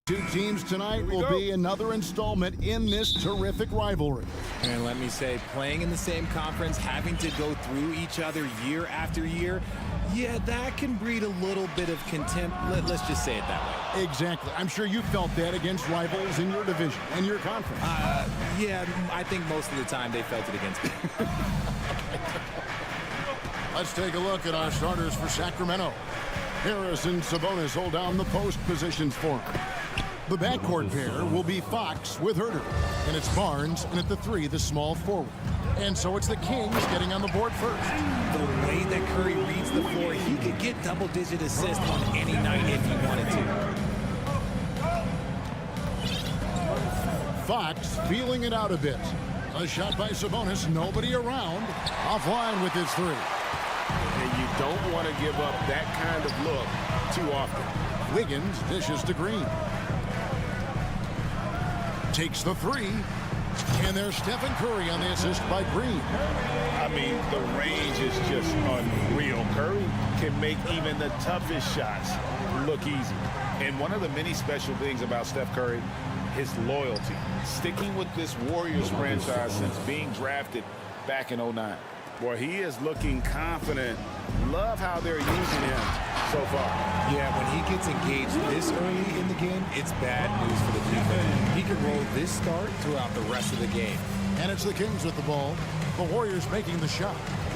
Two teams tonight will be another installment in this terrific rivalry. And let me say, playing in the same conference, having to go through each other year after year, yeah, that can breed a little bit of contempt. Let's just say it that way. Exactly. I'm sure you felt that against rivals in your division and your conference. Yeah, I think most of the time they felt it against me. Let's take a look at our starters for Sacramento. Harris and Sabonis hold down the post positions for him. The backcourt pair will be Fox with Herter, and it's Barnes, and at the 3, the small forward. And so it's the Kings getting on the board first. The way that Curry reads the floor, he could get double-digit assists on any night if he wanted to. Fox feeling it out a bit. A shot by Sabonis, nobody around. Offline with his 3. And you don't want to give up that kind of look too often. Wiggins dishes to Green. Takes the 3. And there's Stephen Curry on the assist by Green. I mean, the range is just unreal. Curry can make even the toughest shots look easy. And one of the many special things about Steph Curry, his loyalty. Sticking with this Warriors franchise since being drafted back in '09. Boy, he is looking confident. Love how they're using him so far. Yeah, when he gets engaged this early in the game, it's bad news for the defense. He can roll this start throughout the rest of the game. And it's the Kings with the ball. The Warriors making the shot.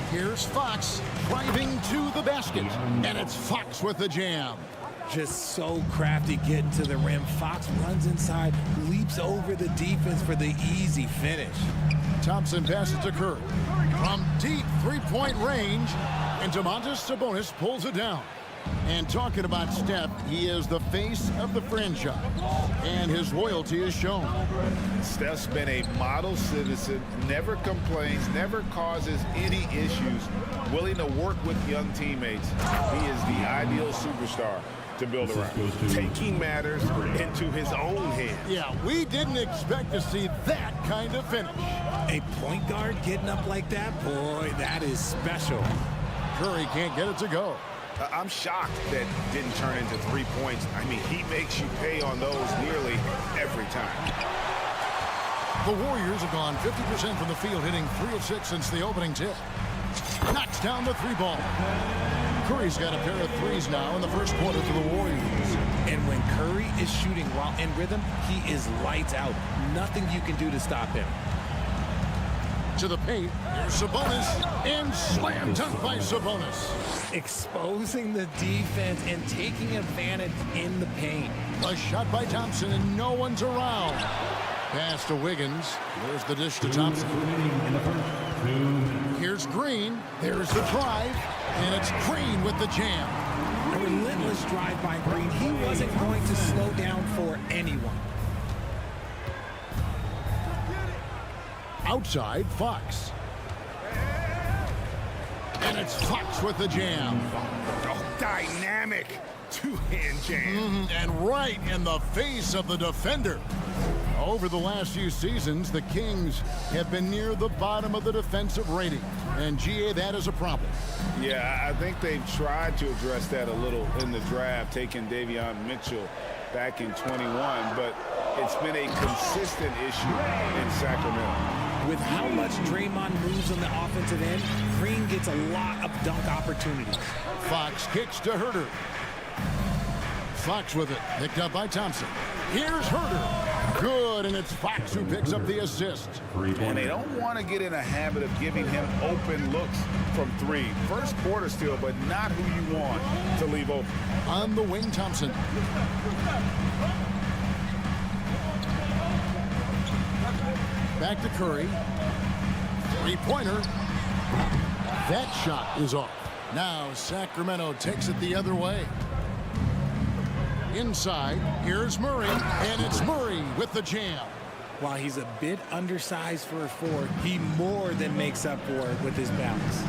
Here's Fox driving to the basket. And it's Fox with the jam. Just so crafty getting to the rim. Fox runs inside, leaps over the defense for the easy finish. Thompson passes to Curry. From deep three-point range, and Domantas Sabonis pulls it down. And talking about Steph, he is the face of the franchise, and his loyalty is shown. Steph's been a model citizen, never complains, never causes any issues, willing to work with young teammates. He is the ideal superstar to build around, taking matters into his own hands. Yeah, we didn't expect to see that kind of finish. A point guard getting up like that, boy, that is special. Curry can't get it to go. I'm shocked that didn't turn into 3 points. I mean, he makes you pay on those nearly every time. The Warriors have gone 50% from the field, hitting 3 of 6 since the opening tip. Knocks down the 3-ball. Curry's got a pair of 3s now in the first quarter for the Warriors. And when Curry is shooting while in rhythm, he is lights out. Nothing you can do to stop him. To the paint, here's Sabonis, and slam dunk by Sabonis. Exposing the defense and taking advantage in the paint. A shot by Thompson, and no one's around. Pass to Wiggins. There's the dish to Thompson. Here's Green. There's the drive, and it's Green with the jam. A relentless drive by Green. He wasn't going to slow down for anyone. Outside, Fox. And it's Fox with the jam. Oh, dynamic two-hand jam. And right in the face of the defender. Over the last few seasons, the Kings have been near the bottom of the defensive rating. And, GA, that is a problem. Yeah, I think they've tried to address that a little in the draft, taking Davion Mitchell back in 21, but it's been a consistent issue in Sacramento. With how much Draymond moves on the offensive end, Green gets a lot of dunk opportunities. Fox kicks to Herter. Fox with it, picked up by Thompson. Here's Herter. Good, and it's Fox who picks up the assist. And they don't want to get in a habit of giving him open looks from 3. First quarter still, but not who you want to leave open. On the wing, Thompson. Back to Curry. Three-pointer. That shot is off. Now Sacramento takes it the other way. Inside, here's Murray, and it's Murray with the jam. While he's a bit undersized for a 4, he more than makes up for it with his bounce.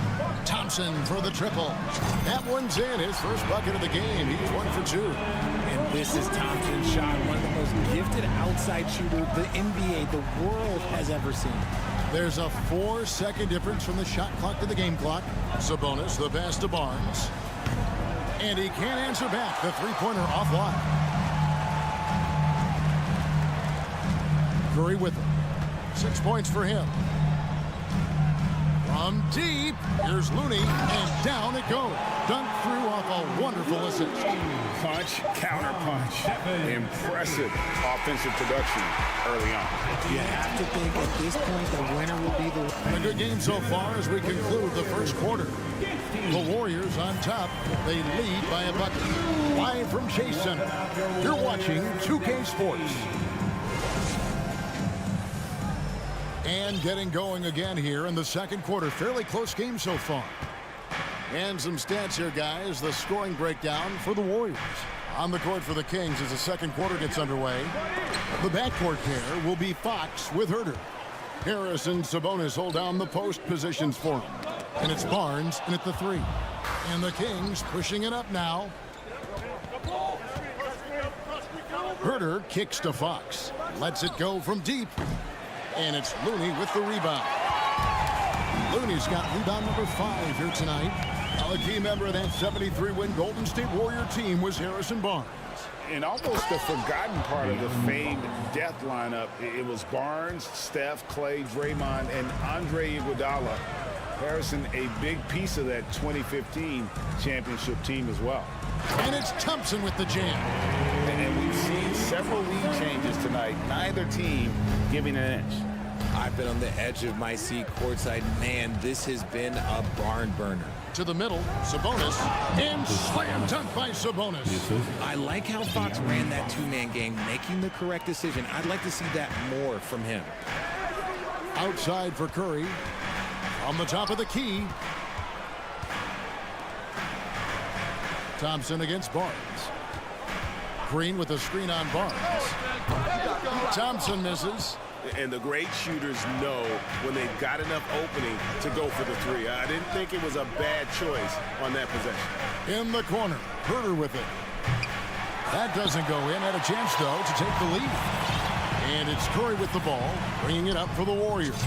Thompson for the triple. That one's in, his first bucket of the game. He's 1 for 2. And this is Thompson's shot, one of the most gifted outside shooter the NBA, the world has ever seen. There's a 4-second difference from the shot clock to the game clock. Sabonis, the pass to Barnes. And he can't answer back. The three-pointer offline. Curry with it. 6 points for him. From deep, here's Looney, and down it goes. Dunked through off a wonderful assist. Punch, counter punch. Impressive offensive production early on. You have to think at this point the winner will be the... A good game so far as we conclude the first quarter. The Warriors on top. They lead by a bucket. Live from Chase Center. You're watching 2K Sports. And getting going again here in the second quarter. Fairly close game so far. And some stats here, guys. The scoring breakdown for the Warriors. On the court for the Kings as the second quarter gets underway. The backcourt pair will be Fox with Herter. Harris and Sabonis hold down the post positions for him. And it's Barnes in at the 3. And the Kings pushing it up now. Herter kicks to Fox. Lets it go from deep. And it's Looney with the rebound. Looney's got rebound number 5 here tonight. Now a key member of that 73-win Golden State Warrior team was Harrison Barnes. And almost the forgotten part of the famed death lineup, it was Barnes, Steph, Clay, Draymond, and Andre Iguodala. Harrison, a big piece of that 2015 championship team as well. And it's Thompson with the jam. And we've seen several lead changes tonight, neither team giving an inch. I've been on the edge of my seat courtside. Man, this has been a barn burner. To the middle, Sabonis, and slam dunk by Sabonis. I like how Fox ran that two-man game, making the correct decision. I'd like to see that more from him. Outside for Curry. On the top of the key. Thompson against Barnes. Green with a screen on Barnes. Thompson misses. And the great shooters know when they've got enough opening to go for the 3. I didn't think it was a bad choice on that possession. In the corner, Herter with it. That doesn't go in. Had a chance, though, to take the lead. And it's Curry with the ball, bringing it up for the Warriors.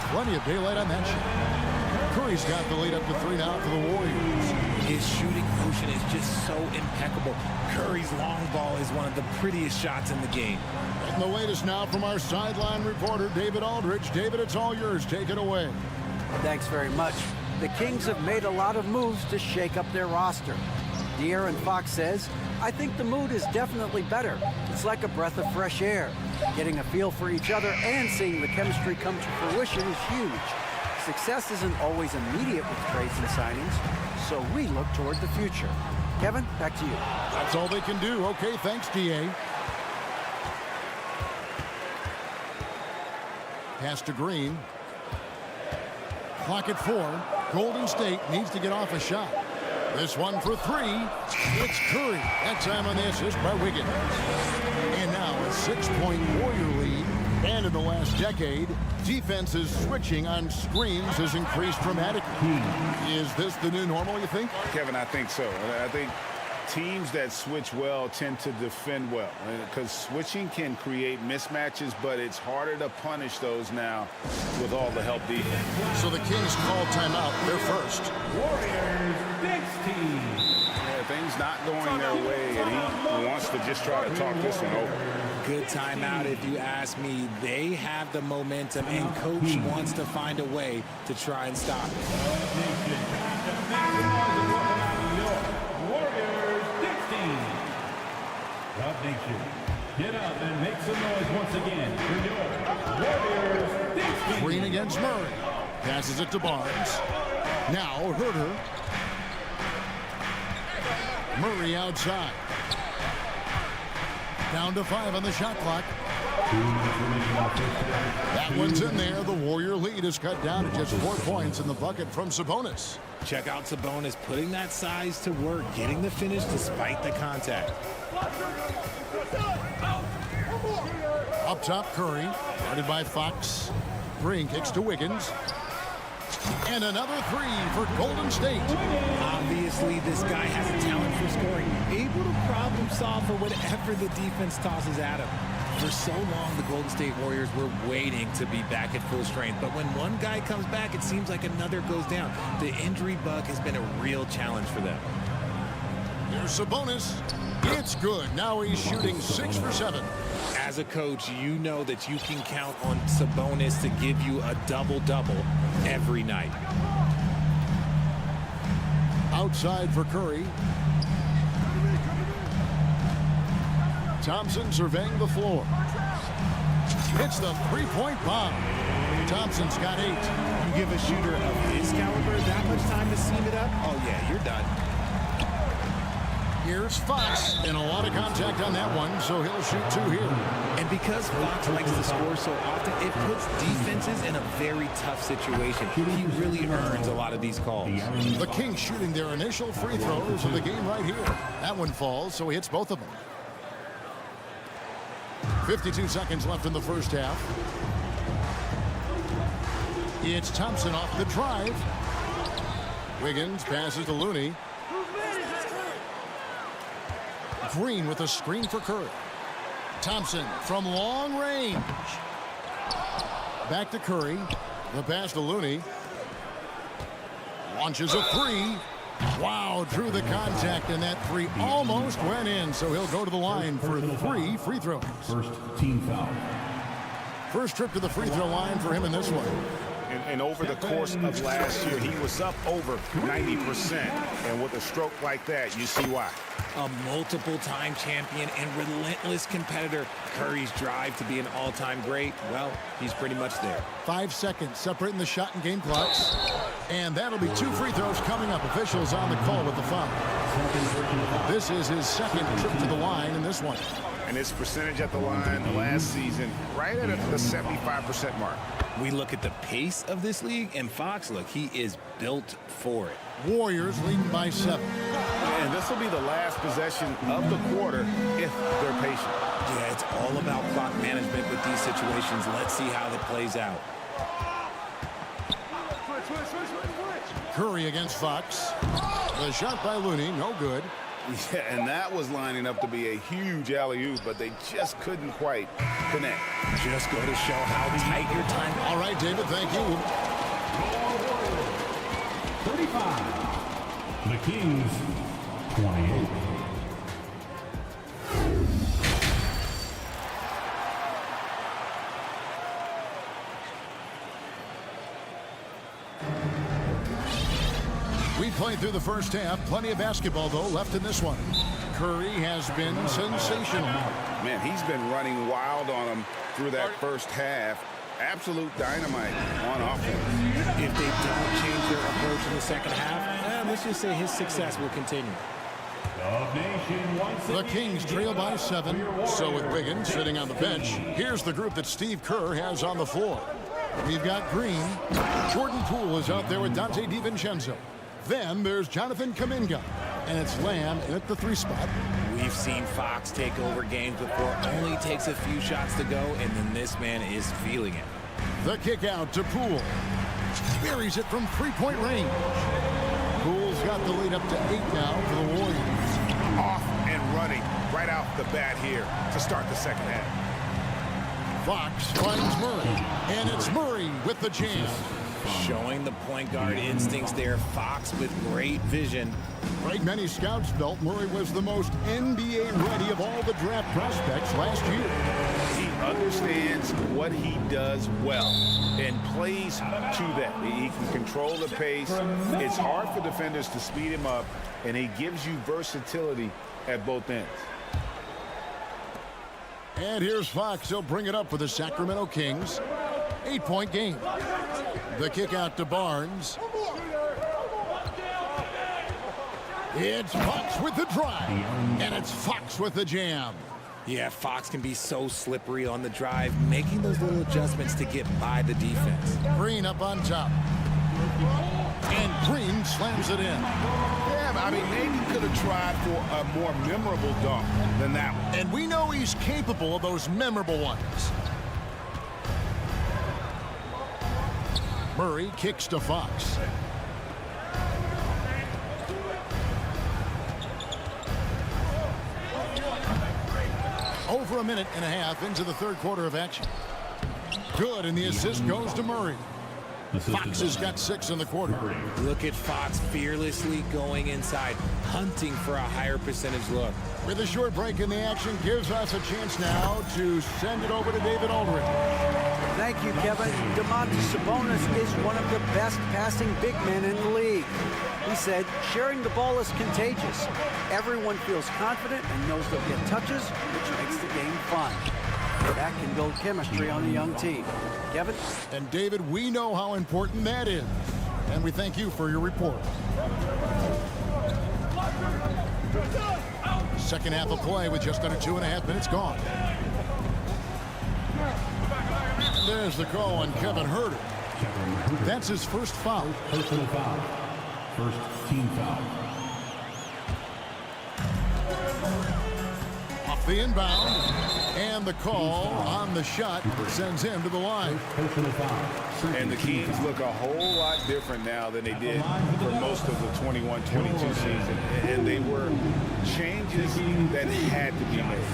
Plenty of daylight on that shot. Curry's got the lead up to 3 now for the Warriors. His shooting motion is just so impeccable. Curry's long ball is one of the prettiest shots in the game. And the latest now from our sideline reporter, David Aldridge. David, it's all yours. Take it away. Thanks very much. The Kings have made a lot of moves to shake up their roster. De'Aaron Fox says, I think the mood is definitely better. It's like a breath of fresh air. Getting a feel for each other and seeing the chemistry come to fruition is huge. Success isn't always immediate with trades and signings, so we look toward the future. Kevin, back to you. That's all they can do. Okay, thanks, D.A. Pass to Green. Clock at 4. Golden State needs to get off a shot. This one for 3. It's Curry. That time on the assist by Wiggins. And now a 6-point Warrior lead. And in the last decade, defenses switching on screens has increased dramatically. Is this the new normal, you think? Kevin, I think so. I think teams that switch well tend to defend well, because switching can create mismatches, but it's harder to punish those now with all the help defense. So the Kings call timeout. They're first. Warriors, next team. Yeah, things not going their way, and he wants to just try to talk this one over. Good timeout if you ask me. They have the momentum, and coach wants to find a way to try and stop it. Warriors, next team. Rob Nation, get up and make some noise once again for your Warriors, next team. Green against Murray. Passes it to Barnes. Now Herter. Murray outside. Down to 5 on the shot clock. That one's in there. The Warrior lead is cut down to just 4 points in the bucket from Sabonis. Check out Sabonis putting that size to work, getting the finish despite the contact. Up top, Curry. Guarded by Fox. Green kicks to Wiggins. And another 3 for Golden State. Obviously, this guy has a talent for scoring. Able to problem solve for whatever the defense tosses at him. For so long, the Golden State Warriors were waiting to be back at full strength. But when one guy comes back, it seems like another goes down. The injury bug has been a real challenge for them. Here's Sabonis. It's good. Now he's shooting 6 for 7. As a coach, you know that you can count on Sabonis to give you a double-double every night. Outside for Curry. Thompson surveying the floor. Hits the three-point bomb. Thompson's got 8. You give a shooter of his caliber that much time to seam it up, oh yeah, you're done. Here's Fox, and a lot of contact on that one, so he'll shoot 2 here. And because Fox likes to score so often, it puts defenses in a very tough situation. He really earns a lot of these calls. The Kings shooting their initial free throws of the game right here. That one falls, so he hits both of them. 52 seconds left in the first half. It's Thompson off the drive. Wiggins passes to Looney. Green with a screen for Curry. Thompson from long range. Back to Curry. The pass to Looney. Launches a 3. Wow, drew the contact, and that 3 almost went in, so he'll go to the line for 3 free throws. First team foul. First trip to the free throw line for him in this one. And over the course of last year, he was up over 90%. And with a stroke like that, you see why. A multiple-time champion and relentless competitor. Curry's drive to be an all-time great, well, he's pretty much there. 5 seconds separating the shot and game clocks. And that'll be 2 free throws coming up. Officials on the call with the foul. This is his second trip to the line in this one. And his percentage at the line last season, right at the 75% mark. We look at the pace of this league, and Fox, look, he is built for it. Warriors leading by 7. And this will be the last possession of the quarter if they're patient. Yeah, it's all about clock management with these situations. Let's see how that plays out. Curry against Fox. The shot by Looney, no good. Yeah, and that was lining up to be a huge alley-oop, but they just couldn't quite connect. Just go to show how tight your time. All right, David, thank you. 35. The Kings, 28. We played through the first half. Plenty of basketball, though, left in this one. Curry has been sensational. Man, he's been running wild on them through that first half. Absolute dynamite on offense. If they don't change their approach in the second half, let's just say his success will continue. The Kings trail by 7. So with Wiggins sitting on the bench, here's the group that Steve Kerr has on the floor. We've got Green. Jordan Poole is out there with Dante DiVincenzo. Then there's Jonathan Kuminga. And it's Lamb in at the 3 spot. We've seen Fox take over games before. Only takes a few shots to go, and then this man is feeling it. The kick out to Poole. Buries it from 3-point range. Poole's got the lead up to 8 now for the Warriors. Off and running right out the bat here to start the second half. Fox finds Murray. And it's Murray with the jam. Showing the point guard instincts there. Fox with great vision. Right, many scouts felt Murray was the most NBA ready of all the draft prospects last year. He understands what he does well and plays to that. He can control the pace. It's hard for defenders to speed him up, and he gives you versatility at both ends. And here's Fox. He'll bring it up for the Sacramento Kings. 8-point game. The kick out to Barnes. It's Fox with the drive. And it's Fox with the jam. Yeah, Fox can be so slippery on the drive, making those little adjustments to get by the defense. Green up on top. And Green slams it in. Yeah, I mean, maybe could have tried for a more memorable dunk than that one. And we know he's capable of those memorable ones. Murray kicks to Fox. Over a minute and a half into the third quarter of action. Good, and the assist goes to Murray. Fox has got 6 in the quarter. Look at Fox fearlessly going inside, hunting for a higher percentage look. With a short break in the action, gives us a chance now to send it over to David Aldridge. Thank you, Kevin. Domantas Sabonis is one of the best passing big men in the league. He said, sharing the ball is contagious. Everyone feels confident and knows they'll get touches, which makes the game fun. That can build chemistry on a young team. Kevin? And David, we know how important that is. And we thank you for your report. Second half of play with just under 2.5 minutes gone. And there's the call on Kevin Huerter. That's his first foul. Personal foul. First team foul. Off the inbound. And the call on the shot sends him to the line. Personal foul. And the Kings look a whole lot different now than they did for most of the 21-22 season. And they were changes that had to be made.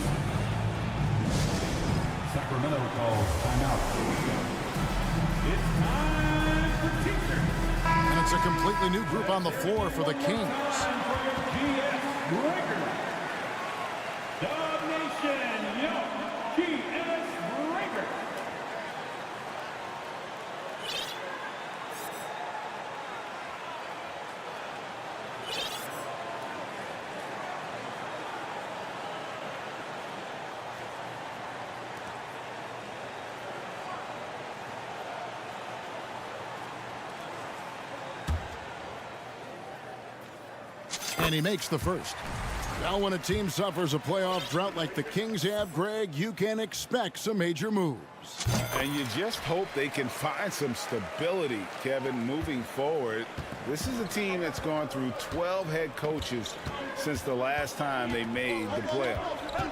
Sacramento calls timeout. It's time for teacher. And it's a completely new group on the floor for the Kings. And he makes the first. Now when a team suffers a playoff drought like the Kings have, Greg, you can expect some major moves. And you just hope they can find some stability, Kevin, moving forward. This is a team that's gone through 12 head coaches since the last time they made the playoffs.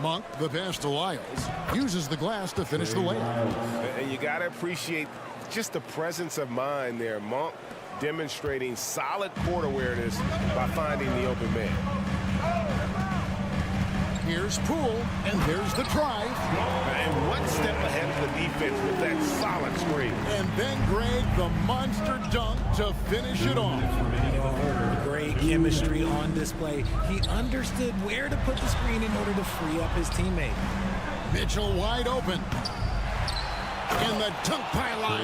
Monk, the pass to Lyles, uses the glass to finish the layup. And you got to appreciate just the presence of mind there. Monk demonstrating solid court awareness by finding the open man. Here's Poole, and there's the drive. And one step ahead of the defense with that solid screen. And then, Greg, the monster dunk to finish it off. Great chemistry on display. He understood where to put the screen in order to free up his teammate. Mitchell wide open. And the dunk pylon.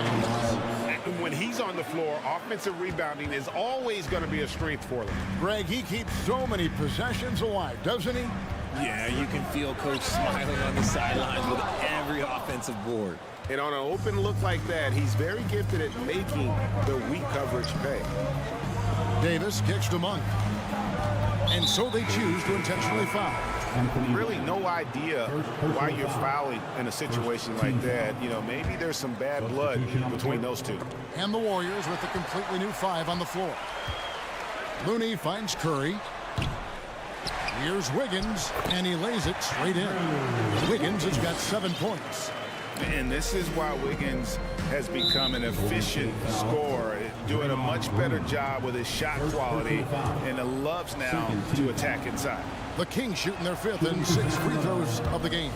When he's on the floor, offensive rebounding is always going to be a strength for them. Greg, he keeps so many possessions alive, doesn't he? Yeah, you can feel Coach smiling on the sidelines with every offensive board. And on an open look like that, he's very gifted at making the weak coverage pay. Davis kicks to Monk. And so they choose to intentionally foul. Really no idea why you're fouling in a situation like that. You know, maybe there's some bad blood between those two. And the Warriors with a completely new 5 on the floor. Looney finds Curry. Here's Wiggins, and he lays it straight in. Wiggins has got 7 points. And this is why Wiggins has become an efficient scorer, doing a much better job with his shot quality, and loves now to attack inside. The Kings shooting their 5th and 6th free throws of the game.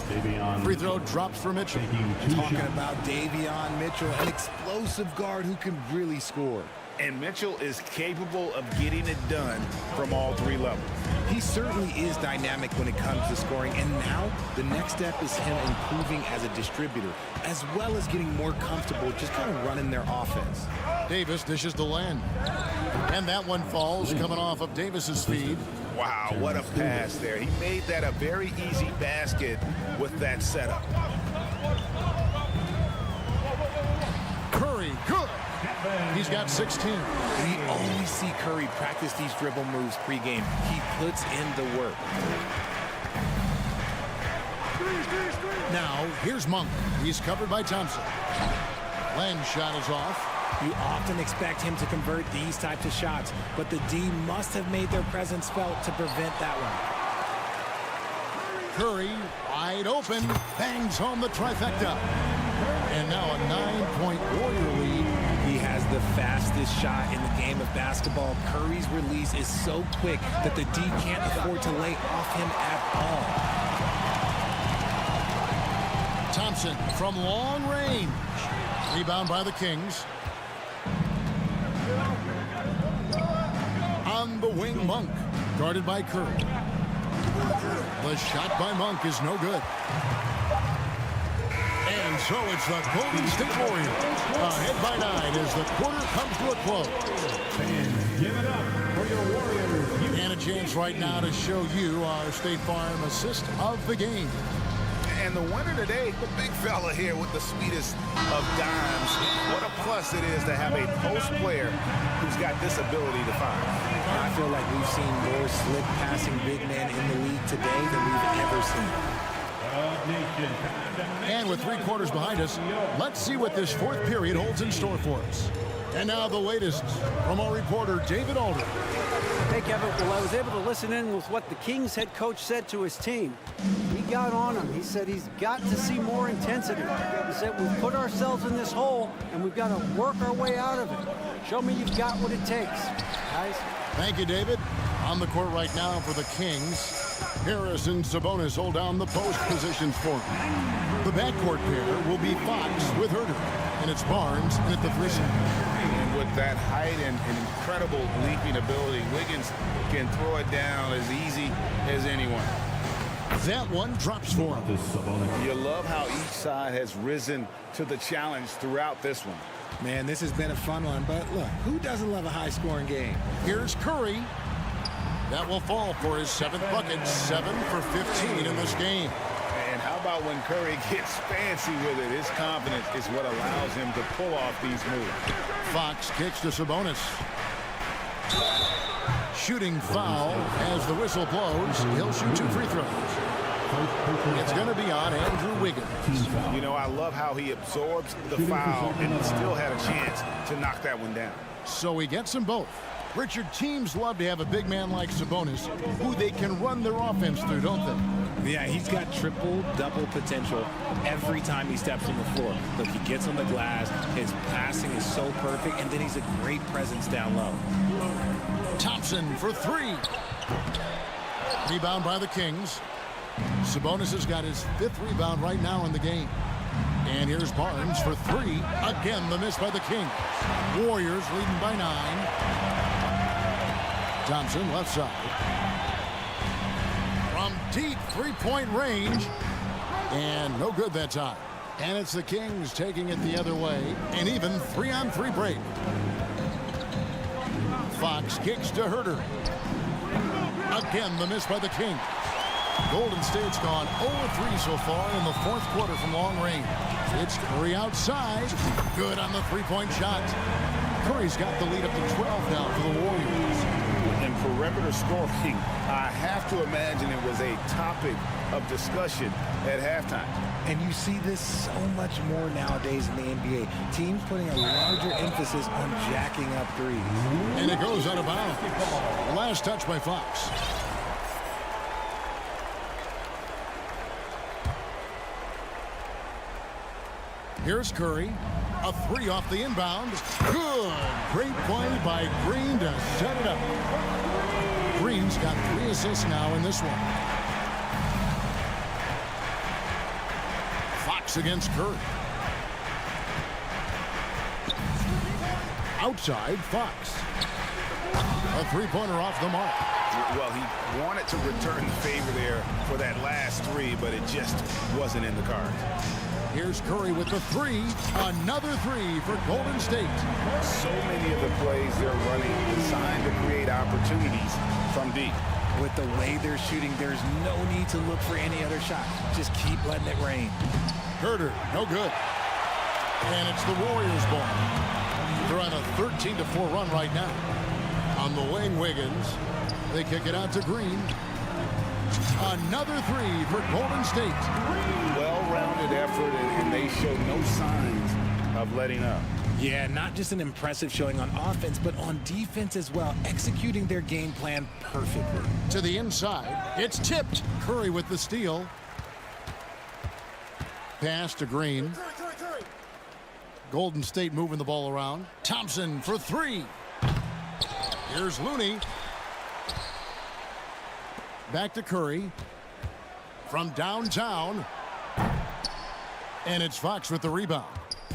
Free throw drops for Mitchell. Talking about Davion Mitchell, an explosive guard who can really score. And Mitchell is capable of getting it done from all 3 levels. He certainly is dynamic when it comes to scoring, and now the next step is him improving as a distributor, as well as getting more comfortable just kind of running their offense. Davis dishes to Len. And that one falls coming off of Davis's feed. Wow, what a pass there. He made that a very easy basket with that setup. Curry, good. He's got 16. We always see Curry practice these dribble moves pregame. He puts in the work. Now, here's Monk. He's covered by Thompson. Len's shot is off. You often expect him to convert these types of shots, but the D must have made their presence felt to prevent that one. Curry, wide open, bangs home the trifecta. And now a 9-point Warrior lead. He has the fastest shot in the game of basketball. Curry's release is so quick that the D can't afford to lay off him at all. Thompson from long range. Rebound by the Kings. On the wing, Monk. Guarded by Curry. The shot by Monk is no good. And so it's the Golden State Warriors ahead by 9 as the quarter comes to a close. Fans, give it up for your Warriors. And a chance right now to show you our State Farm assist of the game. And the winner today, the big fella here with the sweetest of dimes. What a plus it is to have a post player who's got this ability to find. I feel like we've seen more slick passing big men in the league today than we've ever seen. And with 3 quarters behind us, let's see what this 4th period holds in store for us. And now the latest from our reporter, David Alder. Hey, Kevin, well, I was able to listen in with what the Kings head coach said to his team. He got on him. He said he's got to see more intensity. He said we've put ourselves in this hole, and we've got to work our way out of it. Show me you've got what it takes, guys. Thank you, David. On the court right now for the Kings, Harris and Sabonis hold down the post positions for him. The backcourt pair will be Fox with Herter, and it's Barnes and at the 3 side. And with that height and incredible leaping ability, Wiggins can throw it down as easy as anyone. That one drops for him. You love how each side has risen to the challenge throughout this one. Man, this has been a fun one, but look, who doesn't love a high-scoring game? Here's Curry. That will fall for his 7th bucket, 7 for 15 in this game. And how about when Curry gets fancy with it? His confidence is what allows him to pull off these moves. Fox kicks to Sabonis. Shooting foul as the whistle blows. He'll shoot 2 free throws. It's going to be on Andrew Wiggins. You know, I love how he absorbs the foul and still had a chance to knock that one down. So he gets them both. Richard, teams love to have a big man like Sabonis who they can run their offense through, don't they? Yeah, he's got triple-double potential every time he steps on the floor. Look, he gets on the glass, his passing is so perfect, and then he's a great presence down low. Thompson for 3. Rebound by the Kings. Sabonis has got his 5th rebound right now in the game. And here's Barnes for 3. Again, the miss by the Kings. Warriors leading by 9. Thompson left side. From deep 3-point range. And no good that time. And it's the Kings taking it the other way. An even 3-on-3 break. Fox kicks to Herter. Again, the miss by the Kings. Golden State's gone 0-3 so far in the 4th quarter from long range. It's Curry outside. Good on the 3-point shot. Curry's got the lead up to 12 now for the Warriors. In perimeter scoring, I have to imagine it was a topic of discussion at halftime. And you see this so much more nowadays in the NBA. Teams putting a larger emphasis on jacking up threes. And it goes out of bounds. Last touch by Fox. Here's Curry. A 3 off the inbound. Good. Great play by Green to set it up. Green's got 3 assists now in this one. Fox against Curry. Outside, Fox. A 3-pointer off the mark. Well, he wanted to return the favor there for that last 3, but it just wasn't in the cards. Here's Curry with the 3. Another 3 for Golden State. So many of the plays they're running designed to create opportunities from deep. With the way they're shooting, there's no need to look for any other shot. Just keep letting it rain. Herter, no good. And it's the Warriors' ball. They're on a 13-4 run right now. On the wing, Wiggins. They kick it out to Green. Another 3 for Golden State. Well-rounded effort, and they show no signs of letting up. Yeah, not just an impressive showing on offense, but on defense as well, executing their game plan perfectly. To the inside, it's tipped. Curry with the steal. Pass to Green. Golden State moving the ball around. Thompson for 3. Here's Looney. Back to Curry. From downtown. And it's Fox with the rebound.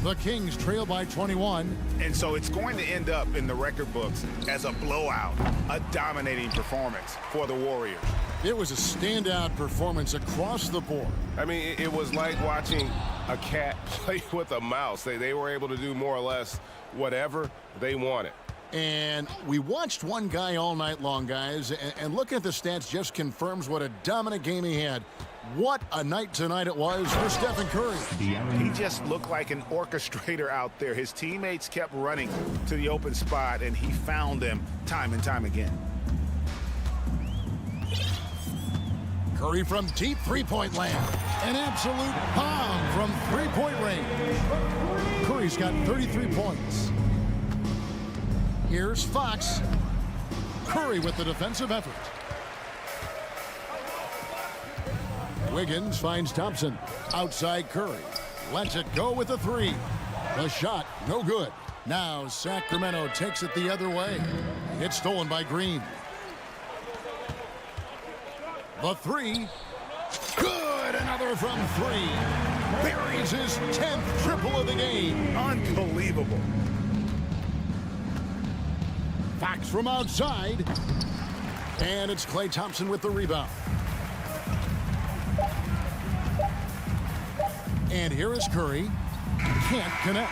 The Kings trail by 21. And so it's going to end up in the record books as a blowout, a dominating performance for the Warriors. It was a standout performance across the board. I mean, it was like watching a cat play with a mouse. They were able to do more or less whatever they wanted. And we watched one guy all night long, guys, and looking at the stats just confirms what a dominant game he had. What a night tonight it was for Stephen Curry. He just looked like an orchestrator out there. His teammates kept running to the open spot, and he found them time and time again. Curry from deep three-point land. An absolute bomb from three-point range. Curry's got 33 points. Here's Fox. Curry with the defensive effort. Wiggins finds Thompson. Outside Curry. Lets it go with a three. The shot, no good. Now Sacramento takes it the other way. It's stolen by Green. The three. Good! Another from three. Buries his 10th triple of the game. Unbelievable. Fox from outside. And it's Klay Thompson with the rebound. And here is Curry. Can't connect.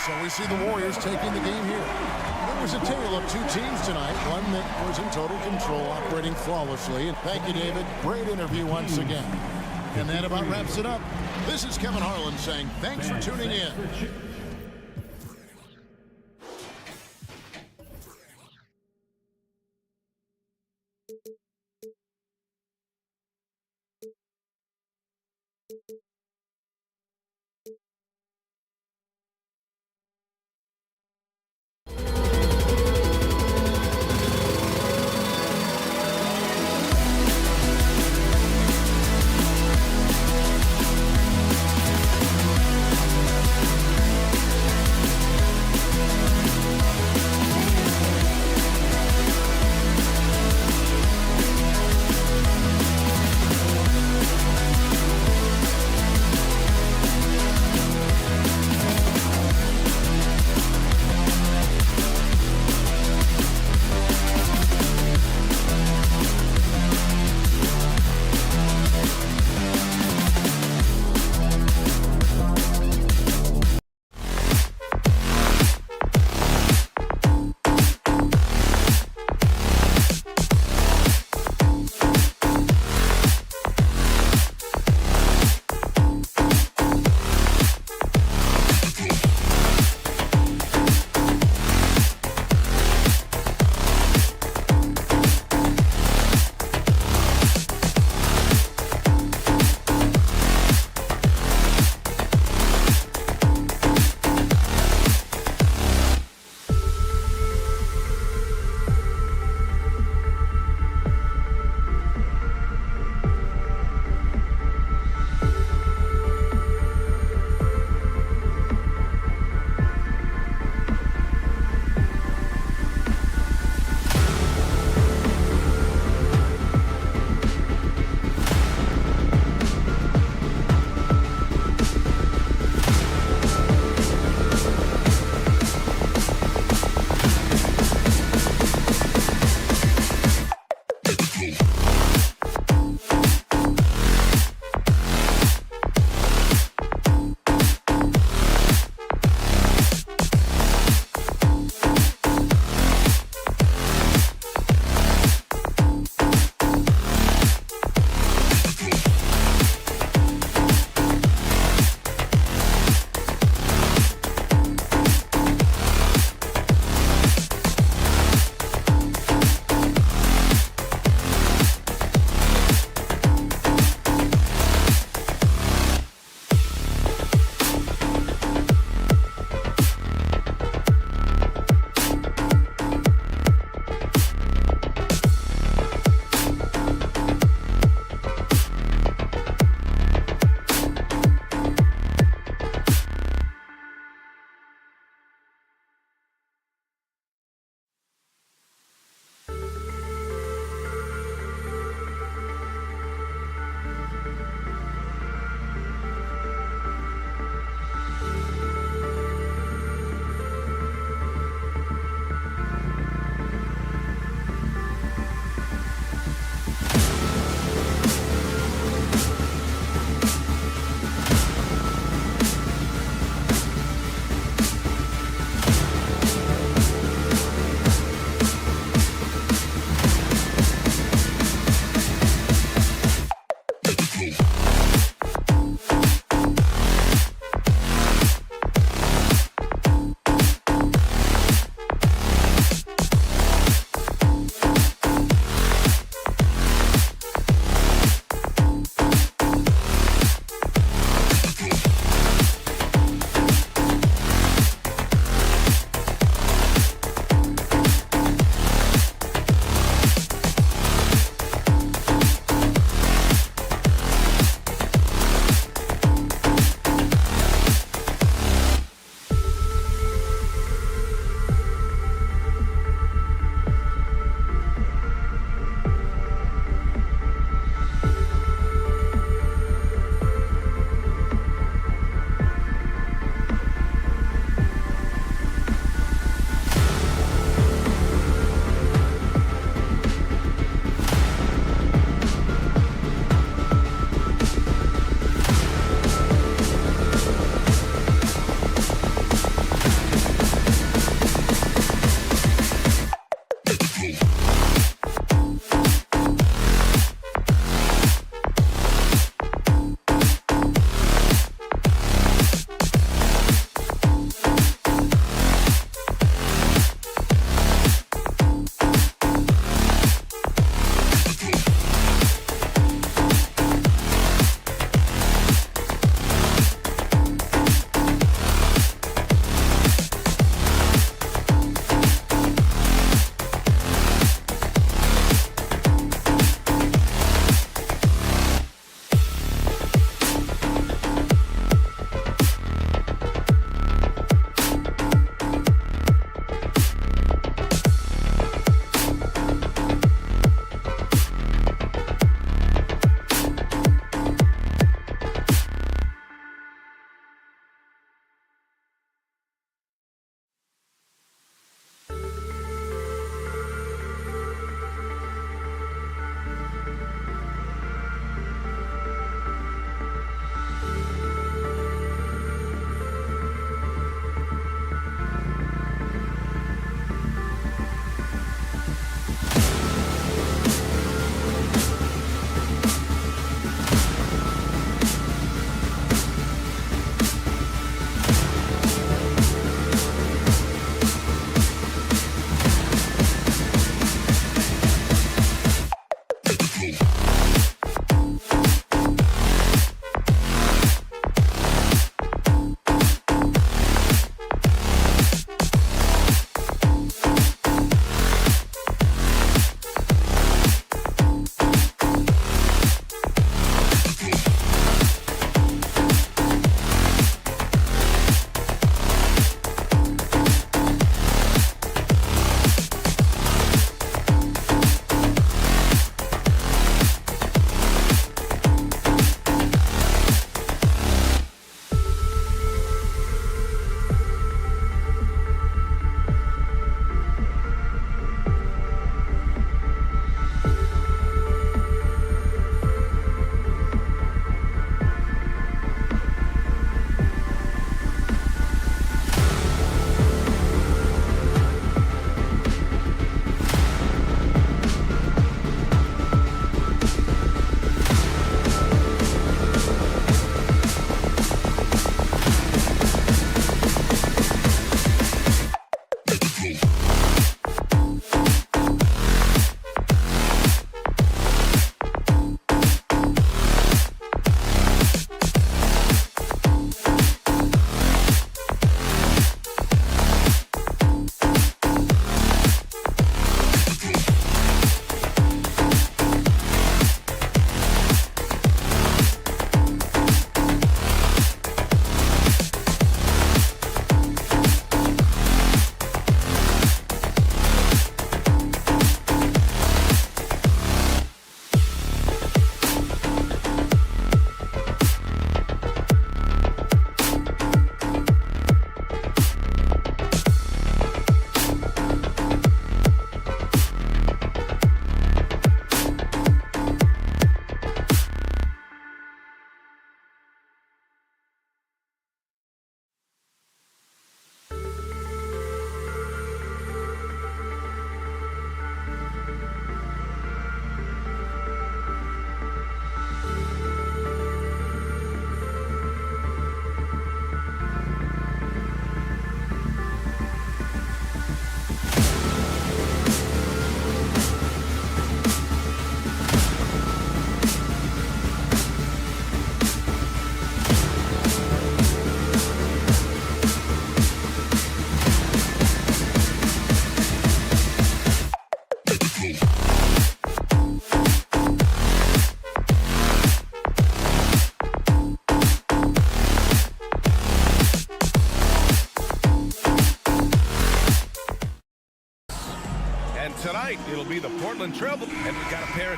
So we see the Warriors taking the game here. It was a tale of two teams tonight. One that was in total control, operating flawlessly. And thank you, David. Great interview once again. And that about wraps it up. This is Kevin Harlan saying thanks for tuning in.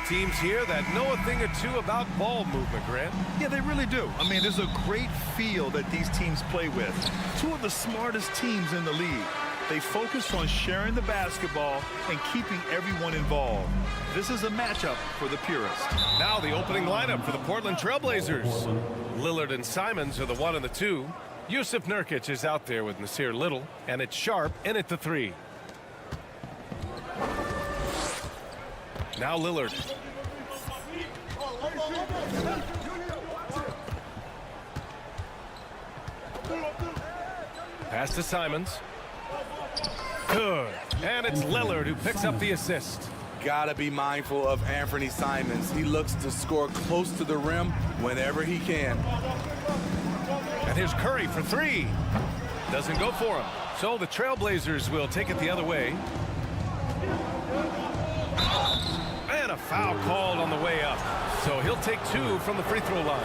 teams here that know a thing or two about ball movement, Grant. Yeah, they really do. I mean, there's a great feel that these teams play with. Two of the smartest teams in the league. They focus on sharing the basketball and keeping everyone involved. This is a matchup for the purists. Now the opening lineup for the Portland Trailblazers. Lillard and Simons are the 1 and the 2. Yusuf Nurkic is out there with Nasir Little, and it's Sharp in at the 3. Now Lillard. Pass to Simons. Good. And it's Lillard who picks up the assist. Gotta be mindful of Anthony Simons. He looks to score close to the rim whenever he can. And here's Curry for 3. Doesn't go for him. So the Trailblazers will take it the other way. And a foul called on the way up. So he'll take 2 from the free throw line.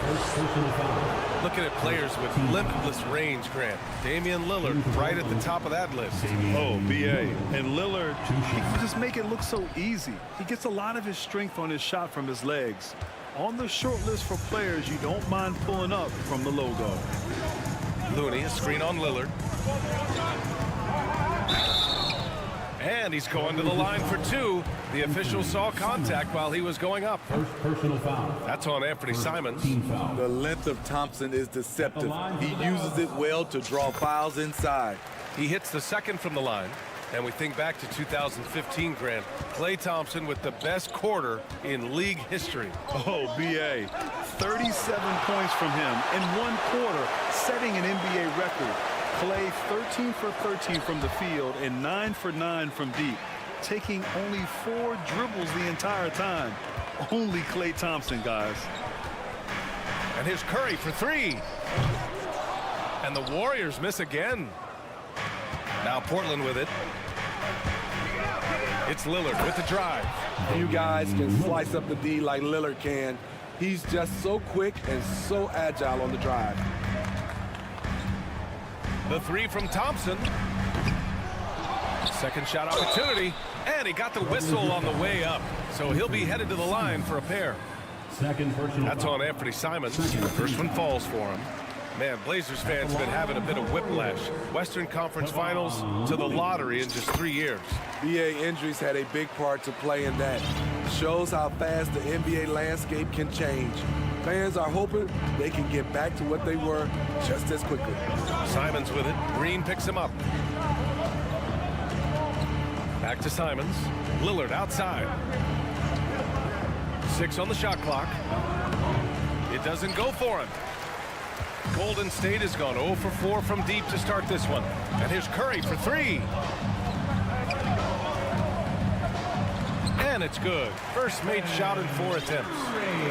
Looking at players with limitless range, Grant. Damian Lillard right at the top of that list. Oh, B.A. And Lillard, he can just make it look so easy. He gets a lot of his strength on his shot from his legs. On the short list for players you don't mind pulling up from the logo. Looney, a screen on Lillard. And he's going to the line for 2. The official saw contact while he was going up. First personal foul. That's on Anthony Simons. Team foul. The length of Thompson is deceptive. He uses it well to draw fouls inside. He hits the second from the line. And we think back to 2015, Grant. Klay Thompson with the best quarter in league history. Oh, B.A. 37 points from him in 1 quarter, setting an NBA record. Klay 13 for 13 from the field and 9 for 9 from deep, taking only 4 dribbles the entire time. Only Klay Thompson, guys. And here's Curry for 3. And the Warriors miss again. Now Portland with it. It's Lillard with the drive. You guys can slice up the D like Lillard can. He's just so quick and so agile on the drive. The 3 from Thompson. Second shot opportunity. And he got the whistle on the way up. So he'll be headed to the line for a pair. Second personal That's foul. on Anthony Simons. First one falls for him. Man, Blazers fans have been having a bit of whiplash. Western Conference Finals to the lottery in just 3 years. BA injuries had a big part to play in that. Shows how fast the NBA landscape can change. Fans are hoping they can get back to what they were just as quickly. Simons with it. Green picks him up. Back to Simons. Lillard outside. 6 on the shot clock. It doesn't go for him. Golden State has gone 0 for 4 from deep to start this one. And here's Curry for 3. And it's good. First made shot in 4 attempts.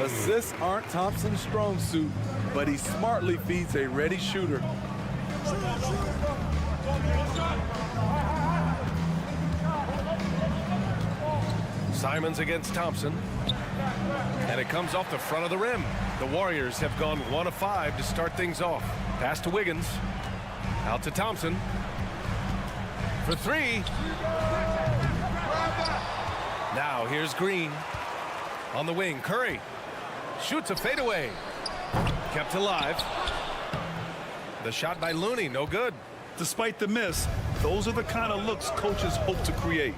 Assists aren't Thompson's strong suit, but he smartly feeds a ready shooter. Simons against Thompson. And it comes off the front of the rim. The Warriors have gone 1 of 5 to start things off. Pass to Wiggins. Out to Thompson. For 3. Now here's Green. On the wing, Curry. Shoots a fadeaway. Kept alive. The shot by Looney, no good. Despite the miss, those are the kind of looks coaches hope to create.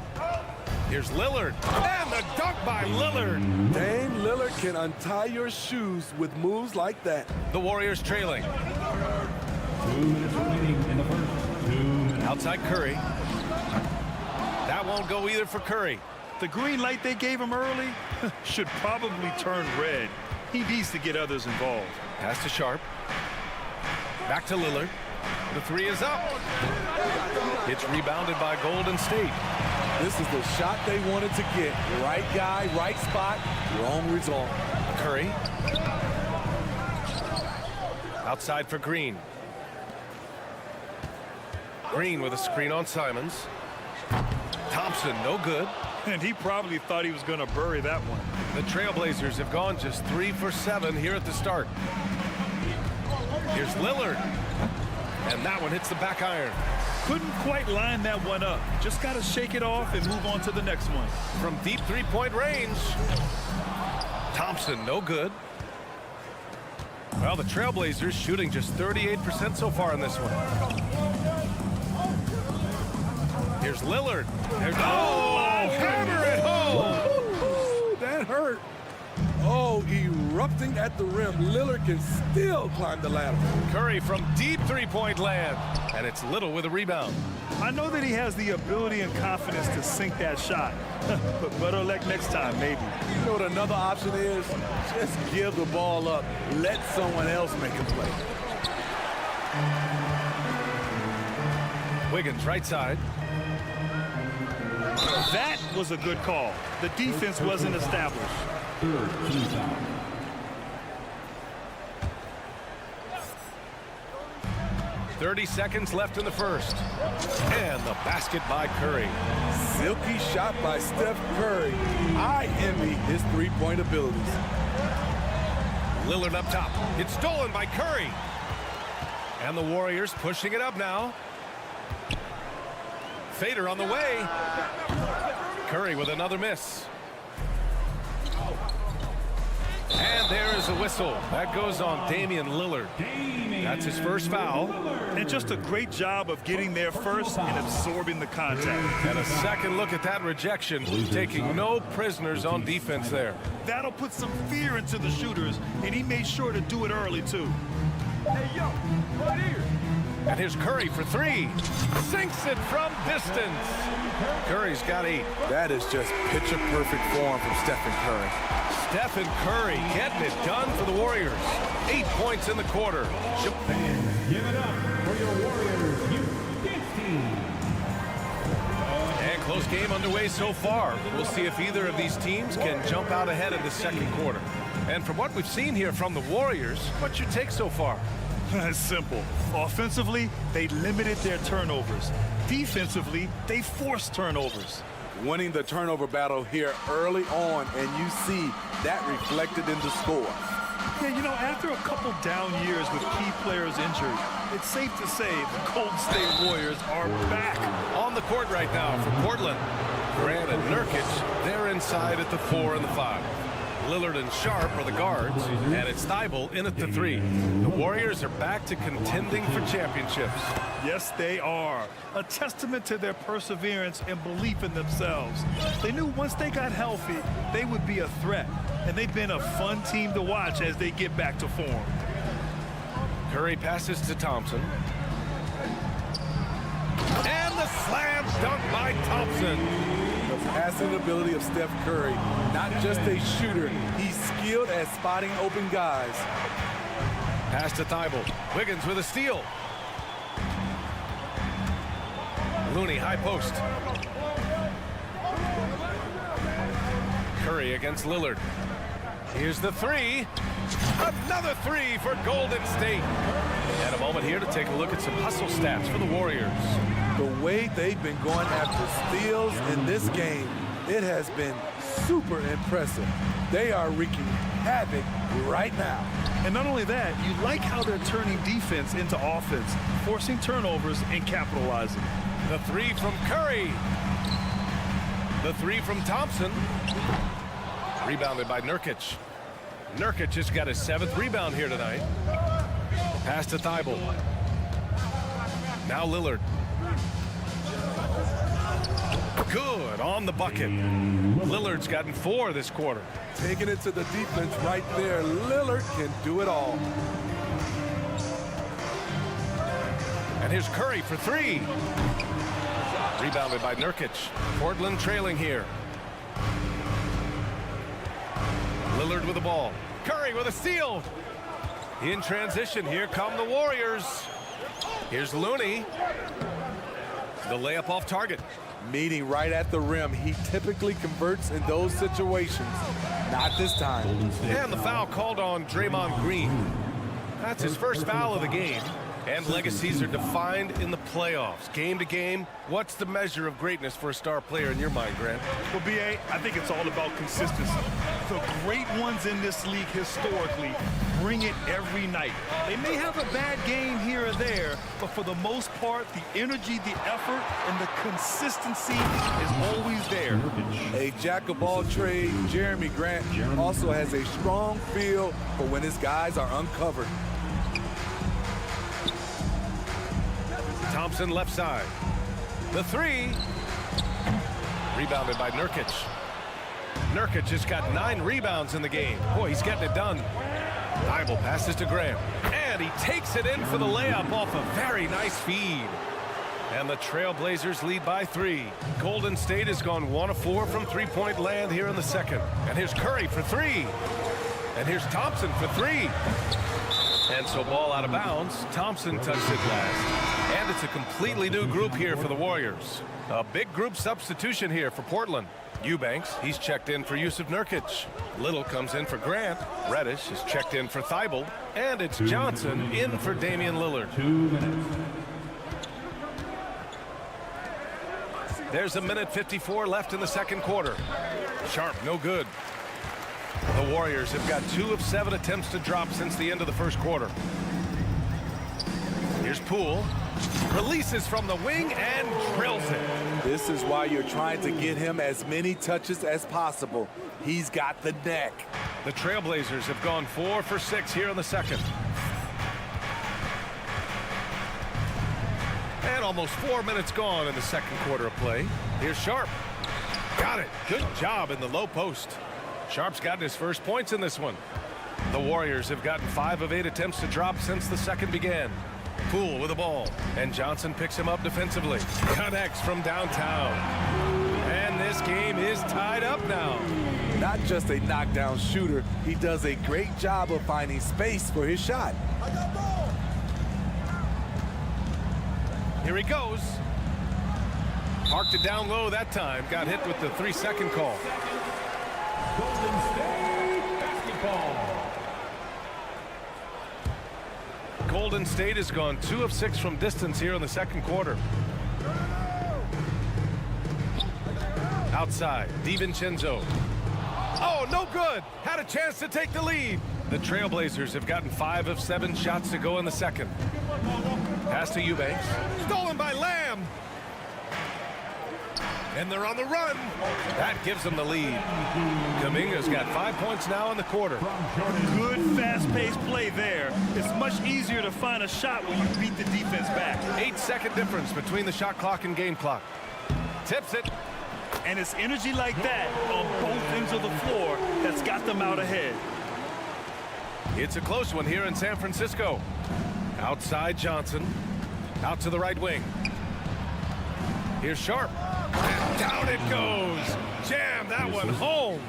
Here's Lillard. And the dunk by Lillard. Dame Lillard can untie your shoes with moves like that. The Warriors trailing. 2 minutes remaining in the first. 2 minutes. Outside Curry. That won't go either for Curry. The green light they gave him early should probably turn red. He needs to get others involved. Pass to Sharp. Back to Lillard. The 3 is up. It's rebounded by Golden State. This is the shot they wanted to get. Right guy, right spot, wrong result. Curry. Outside for Green. Green with a screen on Simons. Thompson, no good. And he probably thought he was going to bury that one. The Trailblazers have gone just 3 for 7 here at the start. Here's Lillard. And that one hits the back iron. Couldn't quite line that one up. Just got to shake it off and move on to the next one. From deep three-point range. Thompson, no good. Well, the Trailblazers shooting just 38% so far in this one. Here's Lillard. There's hammer at home. Ooh, that hurt. Oh, erupting at the rim. Lillard can still climb the ladder. Curry from deep three-point land. And it's Little with a rebound. I know that he has the ability and confidence to sink that shot. But better luck next time, maybe. You know what another option is? Just give the ball up. Let someone else make a play. Wiggins, right side. That was a good call. The defense wasn't established. 30 seconds left in the first. And the basket by Curry. Silky shot by Steph Curry. I envy his three-point abilities. Lillard up top. It's stolen by Curry. And the Warriors pushing it up now. Fader on the way. Curry with another miss. And there is a whistle. That goes on Damian Lillard. That's his first foul. And just a great job of getting there first and absorbing the contact. And a second look at that rejection. Taking no prisoners on defense there. That'll put some fear into the shooters, and he made sure to do it early, too. Hey, yo, right here. And here's Curry for three. Sinks it from distance. Curry's got 8. That is just picture-perfect form from Stephen Curry. Stephen Curry getting it done for the Warriors. 8 points in the quarter. Fans, give it up for your Warriors Youth team. And close game underway so far. We'll see if either of these teams can jump out ahead in the second quarter. And from what we've seen here from the Warriors, what's your take so far? It's simple. Offensively, they limited their turnovers. Defensively, they forced turnovers. Winning the turnover battle here early on, and you see that reflected in the score. Yeah, you know, after a couple down years with key players injured, it's safe to say the Golden State Warriors are back. On the court right now for Portland. Grant and Nurkic, they're inside at the 4 and the 5. Lillard and Sharp are the guards, and it's Thibault in at the 3. The Warriors are back to contending for championships. Yes, they are. A testament to their perseverance and belief in themselves. They knew once they got healthy, they would be a threat, and they've been a fun team to watch as they get back to form. Curry passes to Thompson. And the slam dunk by Thompson. The passing ability of Steph Curry, not just a shooter, he's skilled at spotting open guys. Pass to Thibault. Wiggins with a steal. Looney, high post. Curry against Lillard. Here's the 3. Another 3 for Golden State. And a moment here to take a look at some hustle stats for the Warriors. The way they've been going after steals in this game, it has been super impressive. They are wreaking havoc right now. And not only that, you like how they're turning defense into offense, forcing turnovers and capitalizing. The 3 from Curry. The 3 from Thompson. Rebounded by Nurkic. Nurkic just got his 7th rebound here tonight. Pass to Thibault. Now Lillard. Good on the bucket. Lillard's gotten 4 this quarter. Taking it to the defense right there. Lillard can do it all. And here's Curry for 3. Rebounded by Nurkic. Portland trailing here. Lillard with the ball. Curry with a steal. In transition, here come the Warriors. Here's Looney. The layup off target. Meeting right at the rim. He typically converts in those situations. Not this time. And the foul called on Draymond Green. That's his first foul of the game. And legacies are defined in the playoffs. Game to game, what's the measure of greatness for a star player in your mind, Grant? Well, B.A., I think it's all about consistency. The great ones in this league historically bring it every night. They may have a bad game here or there, but for the most part, the energy, the effort, and the consistency is always there. A jack of all trades, Jeremy Grant also has a strong feel for when his guys are uncovered. Thompson left side. The three. Rebounded by Nurkic. Nurkic has got 9 rebounds in the game. Boy, he's getting it done. Thibault passes to Graham. And he takes it in for the layup off a very nice feed. And the Trailblazers lead by 3. Golden State has gone 1 of 4 from three-point land here in the second. And here's Curry for 3. And here's Thompson for 3. And so ball out of bounds. Thompson touched it last. And it's a completely new group here for the Warriors. A big group substitution here for Portland. Eubanks, he's checked in for Yusuf Nurkic. Little comes in for Grant. Reddish is checked in for Thibault. And it's Johnson in for Damian Lillard. 2 minutes. There's a minute 54 left in the second quarter. Sharp, no good. The Warriors have got 2 of 7 attempts to drop since the end of the first quarter. Here's Poole. Releases from the wing and drills it. This is why you're trying to get him as many touches as possible. He's got the neck. The Trailblazers have gone 4 for 6 here in the second. And almost 4 minutes gone in the second quarter of play. Here's Sharp. Got it. Good job in the low post. Sharp's gotten his first points in this one. The Warriors have gotten 5 of 8 attempts to drop since the second began. Poole with the ball, and Johnson picks him up defensively. Connects from downtown. And this game is tied up now. Not just a knockdown shooter, he does a great job of finding space for his shot. Here he goes. Parked it down low that time. Got hit with the 3-second call. Golden State basketball. Golden State has gone 2 of 6 from distance here in the second quarter. Outside, DiVincenzo. Oh, no good. Had a chance to take the lead. The Trailblazers have gotten 5 of 7 shots to go in the second. Pass to Eubanks. Stolen by Lamb. And they're on the run. That gives them the lead. Kuminga's got 5 points now in the quarter. Good fast-paced play there. It's much easier to find a shot when you beat the defense back. 8-second difference between the shot clock and game clock. Tips it. And it's energy like that on both ends of the floor that's got them out ahead. It's a close one here in San Francisco. Outside Johnson. Out to the right wing. Here's Sharp. And down it goes. Jam that one home.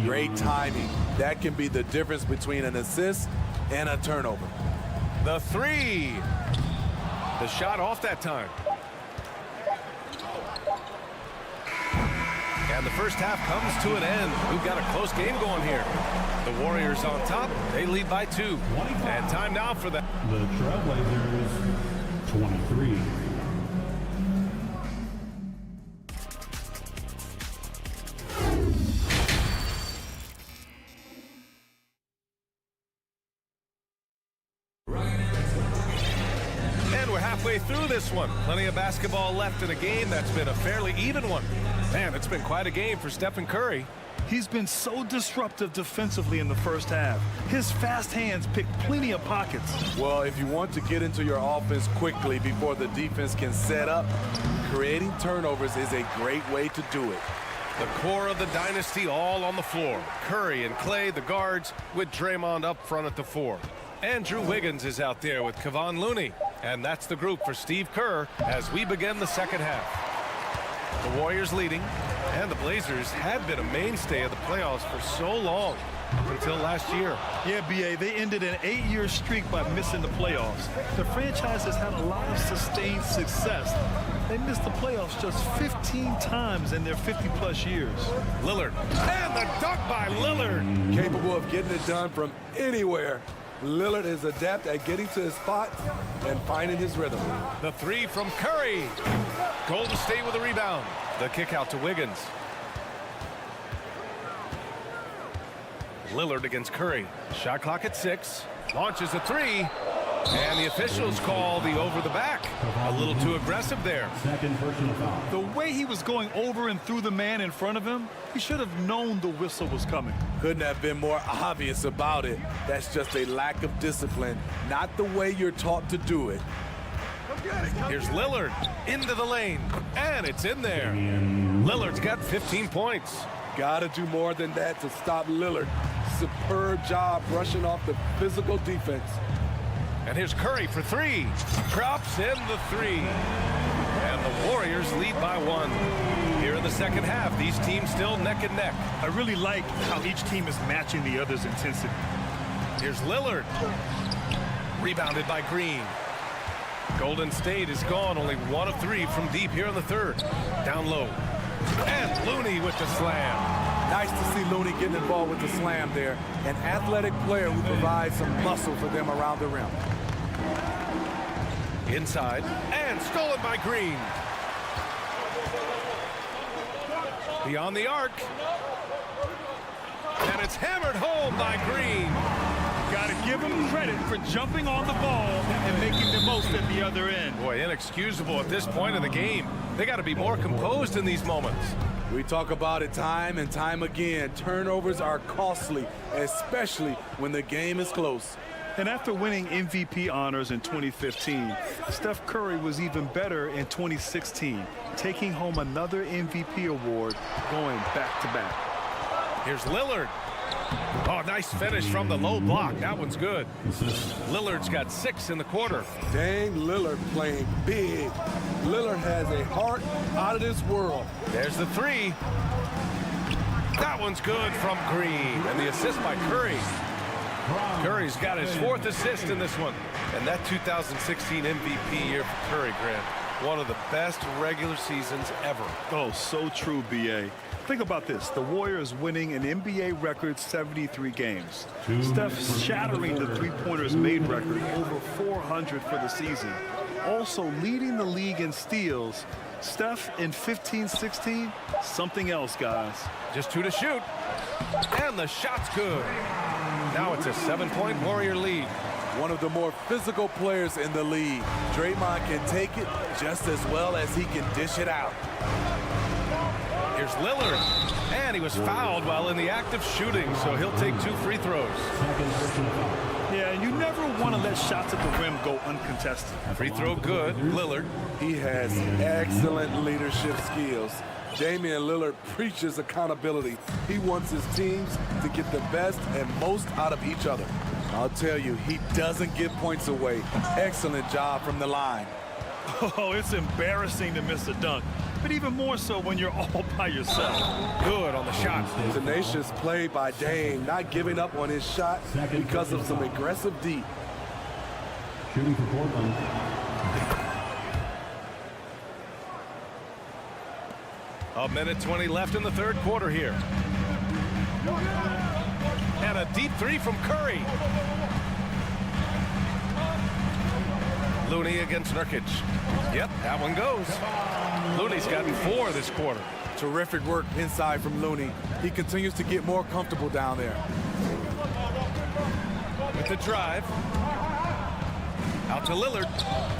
Great timing. That can be the difference between an assist and a turnover. The 3. The shot off that time. And the first half comes to an end. We've got a close game going here. The Warriors on top. They lead by 2. And time now for the Trailblazers 23. And we're halfway through this one. Plenty of basketball left in a game that's been a fairly even one. Man, it's been quite a game for Stephen Curry. He's been so disruptive defensively in the first half. His fast hands pick plenty of pockets. Well, if you want to get into your offense quickly before the defense can set up, creating turnovers is a great way to do it. The core of the dynasty all on the floor. Curry and Clay, the guards, with Draymond up front at the 4. Andrew Wiggins is out there with Kevon Looney. And that's the group for Steve Kerr as we begin the second half. The Warriors leading, and the Blazers had been a mainstay of the playoffs for so long, up until last year. Yeah, B.A., they ended an 8-year streak by missing the playoffs. The franchise has had a lot of sustained success. They missed the playoffs just 15 times in their 50-plus years. Lillard, and the dunk by Lillard. Capable of getting it done from anywhere. Lillard is adept at getting to his spot and finding his rhythm. The 3 from Curry. Golden State with a rebound. The kick out to Wiggins. Lillard against Curry. Shot clock at 6. Launches a 3. And the officials call the over the back. A little too aggressive there. Second personal foul. The way he was going over and through the man in front of him, he should have known the whistle was coming. Couldn't have been more obvious about it. That's just a lack of discipline, not the way you're taught to do it. Here's Lillard into the lane, and it's in there. Lillard's got 15 points. Gotta do more than that to stop Lillard. Superb job rushing off the physical defense. And here's Curry for 3. Drops in the 3. And the Warriors lead by 1. Here in the second half, these teams still neck and neck. I really like how each team is matching the other's intensity. Here's Lillard. Rebounded by Green. Golden State is gone, only 1 of 3 from deep here in the third. Down low. And Looney with the slam. Nice to see Looney getting involved with the slam there. An athletic player who provides some muscle for them around the rim. Inside, and stolen by Green. Beyond the arc. And it's hammered home by Green. Got to give him credit for jumping on the ball and making the most at the other end. Boy, inexcusable at this point in the game. They got to be more composed in these moments. We talk about it time and time again. Turnovers are costly, especially when the game is close. And after winning MVP honors in 2015, Steph Curry was even better in 2016, taking home another MVP award, going back-to-back. Here's Lillard. Oh, nice finish from the low block. That one's good. Lillard's got 6 in the quarter. Dang, Lillard playing big. Lillard has a heart out of this world. There's the 3. That one's good from Green. And the assist by Curry. Curry's got his 4th assist in this one. And that 2016 MVP year for Curry, Grant. One of the best regular seasons ever. Oh, so true, B.A. Think about this. The Warriors winning an NBA record 73 games. Steph shattering the three-pointers made record, over 400 for the season. Also leading the league in steals. Steph in 15-16, something else, guys. Just 2 to shoot. And the shot's good. Now it's a 7-point Warrior lead. One of the more physical players in the league. Draymond can take it just as well as he can dish it out. Here's Lillard. And he was fouled while in the act of shooting, so he'll take 2 free throws. Yeah, and you never want to let shots at the rim go uncontested. Free throw good, Lillard. He has excellent leadership skills. Damian Lillard preaches accountability. He wants his teams to get the best and most out of each other. I'll tell you, he doesn't give points away. Excellent job from the line. Oh, it's embarrassing to miss a dunk, but even more so when you're all by yourself. Good on the shot. Tenacious play by Dame, not giving up on his shot because of some aggressive deep. Shooting for Portland. A minute 20 left in the third quarter here. And a deep 3 from Curry. Looney against Nurkic. Yep, that one goes. Looney's gotten 4 this quarter. Terrific work inside from Looney. He continues to get more comfortable down there. With the drive. Out to Lillard.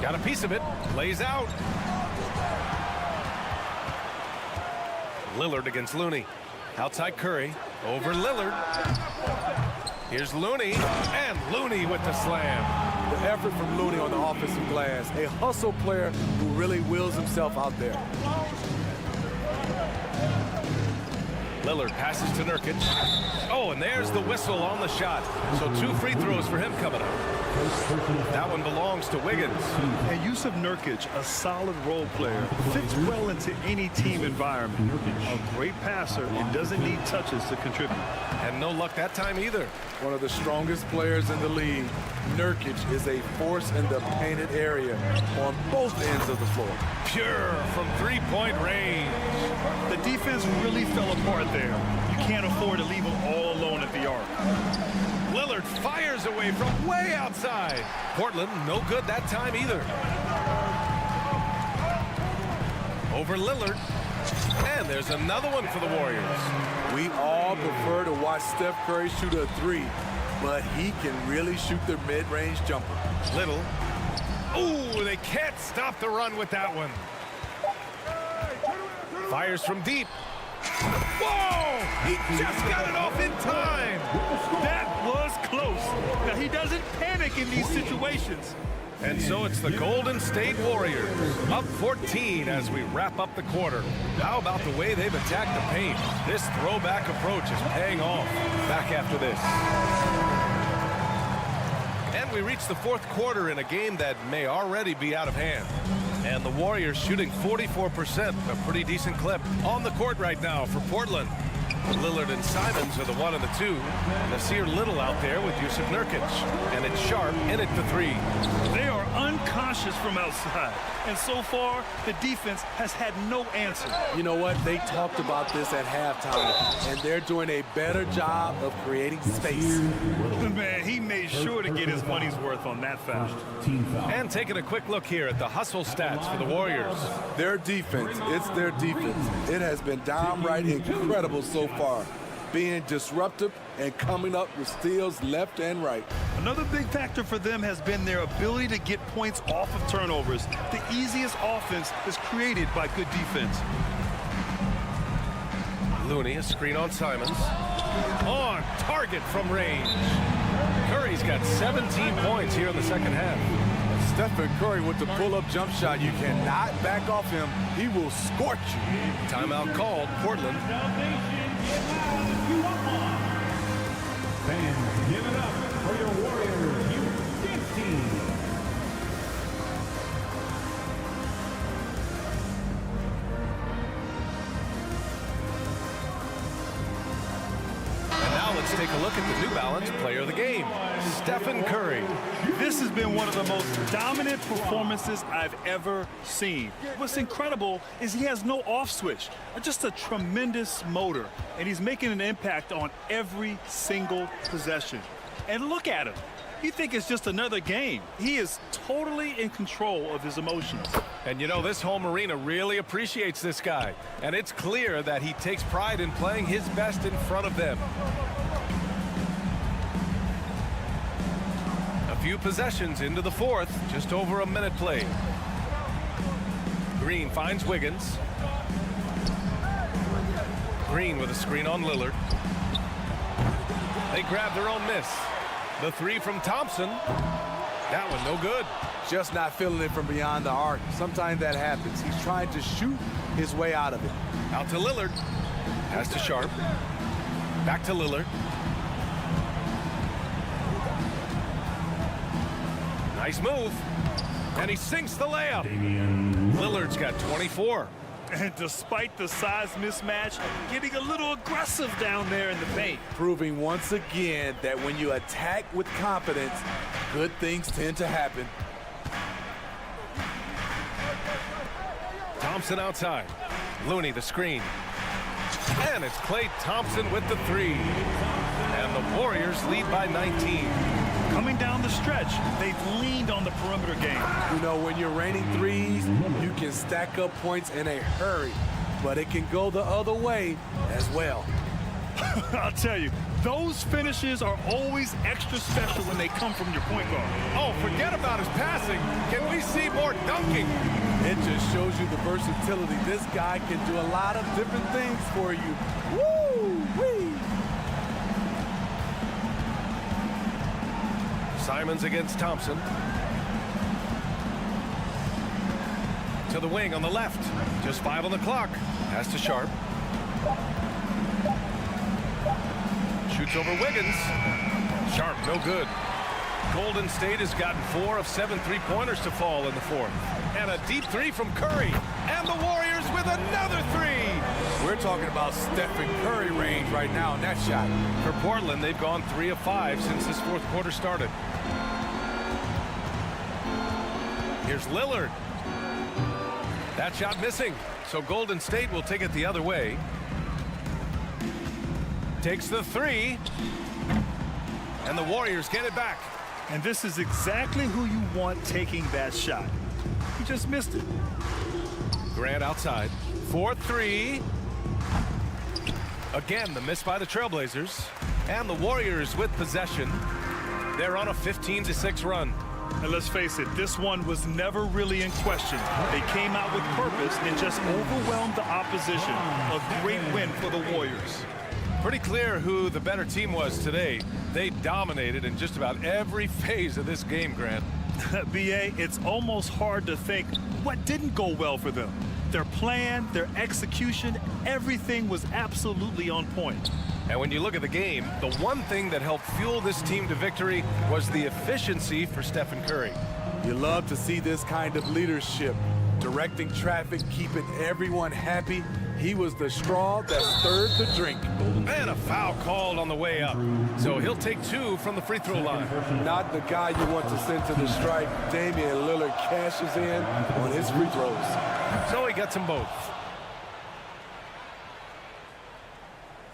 Got a piece of it. Lays out. Lillard against Looney. Outside Curry. Over Lillard. Here's Looney. And Looney with the slam. The effort from Looney on the offensive glass. A hustle player who really wills himself out there. Lillard passes to Nurkic. Oh, and there's the whistle on the shot. So 2 free throws for him coming up. That one belongs to Wiggins. And Yusuf Nurkic, a solid role player, fits well into any team environment. A great passer and doesn't need touches to contribute. And no luck that time either. One of the strongest players in the league. Nurkic is a force in the painted area on both ends of the floor. Pure from 3-point range. The defense really fell apart there. You can't afford to leave them all alone at the arc. Lillard fires away from way outside. Portland, no good that time either. Over Lillard. And there's another one for the Warriors. We all prefer to watch Steph Curry shoot a three, but he can really shoot the mid-range jumper. Little. Ooh, they can't stop the run with that one. Fires from deep. Whoa! He just got it off in time. That was close. Now, he doesn't panic in these situations. And so it's the Golden State Warriors, up 14 as we wrap up the quarter. How about the way they've attacked the paint? This throwback approach is paying off. Back after this. And we reach the fourth quarter in a game that may already be out of hand. And the Warriors shooting 44%, a pretty decent clip. On the court right now for Portland. Lillard and Simons are the 1 and the 2. Nasir Little out there with Yusuf Nurkic. And it's Sharp in at the 3. They are unconscious from outside. And so far, the defense has had no answer. You know what? They talked about this at halftime, and they're doing a better job of creating space. Man, he made sure to get his money's worth on that foul. And taking a quick look here at the hustle stats for the Warriors. Their defense, it's their defense. It has been downright incredible so far, being disruptive and coming up with steals left and right. Another big factor for them has been their ability to get points off of turnovers. The easiest offense is created by good defense. Looney, a screen on Simons. On target from range. Curry's got 17 points here in the second half. Stephen Curry with the pull-up jump shot. You cannot back off him. He will scorch you. Timeout called, Portland. Fans, give it up for your Warriors U15. And now let's take a look at the New Balance Player of the Game, Stephen Curry. This has been one of the most dominant performances I've ever seen. What's incredible is he has no off switch, just a tremendous motor, and he's making an impact on every single possession. And look at him. You think it's just another game. He is totally in control of his emotions. And you know, this home arena really appreciates this guy. And it's clear that he takes pride in playing his best in front of them. A few possessions into the fourth, just over a minute played. Green finds Wiggins. Green with a screen on Lillard. They grab their own miss. The 3 from Thompson. That one no good. Just not feeling it from beyond the arc. Sometimes that happens. He's trying to shoot his way out of it. Out to Lillard. Pass to Sharp. Back to Lillard. Nice move. And he sinks the layup. Lillard's got 24. And despite the size mismatch, getting a little aggressive down there in the paint. Proving once again that when you attack with confidence, good things tend to happen. Thompson outside. Looney the screen. And it's Klay Thompson with the 3. And the Warriors lead by 19. Coming down the stretch, they've leaned on the perimeter game. You know, when you're raining threes, you can stack up points in a hurry, but it can go the other way as well. I'll tell you, those finishes are always extra special when they come from your point guard. Oh, forget about his passing. Can we see more dunking? It just shows you the versatility. This guy can do a lot of different things for you. Woo-wee! Simons against Thompson. To the wing on the left. Just 5 on the clock. Pass to Sharp. Shoots over Wiggins. Sharp, no good. Golden State has gotten 4 of 7 three-pointers to fall in the fourth. And a deep 3 from Curry. And the Warriors with another 3. We're talking about Stephen Curry range right now in that shot. For Portland, they've gone 3 of 5 since this fourth quarter started. Here's Lillard. That shot missing. So Golden State will take it the other way. Takes the 3. And the Warriors get it back. And this is exactly who you want taking that shot. He just missed it. Grant outside. 4-3. Again, the miss by the Trailblazers. And the Warriors with possession. They're on a 15-6 run. And let's face it, this one was never really in question. They came out with purpose and just overwhelmed the opposition. A great win for the Warriors. Pretty clear who the better team was today. They dominated in just about every phase of this game, Grant. BA, it's almost hard to think what didn't go well for them. Their plan, their execution, everything was absolutely on point. And when you look at the game, the one thing that helped fuel this team to victory was the efficiency for Stephen Curry. You love to see this kind of leadership, directing traffic, keeping everyone happy. He was the straw that stirred the drink. And a foul called on the way up. So he'll take 2 from the free throw line. Not the guy you want to send to the strike. Damian Lillard cashes in on his free throws. So he gets them both.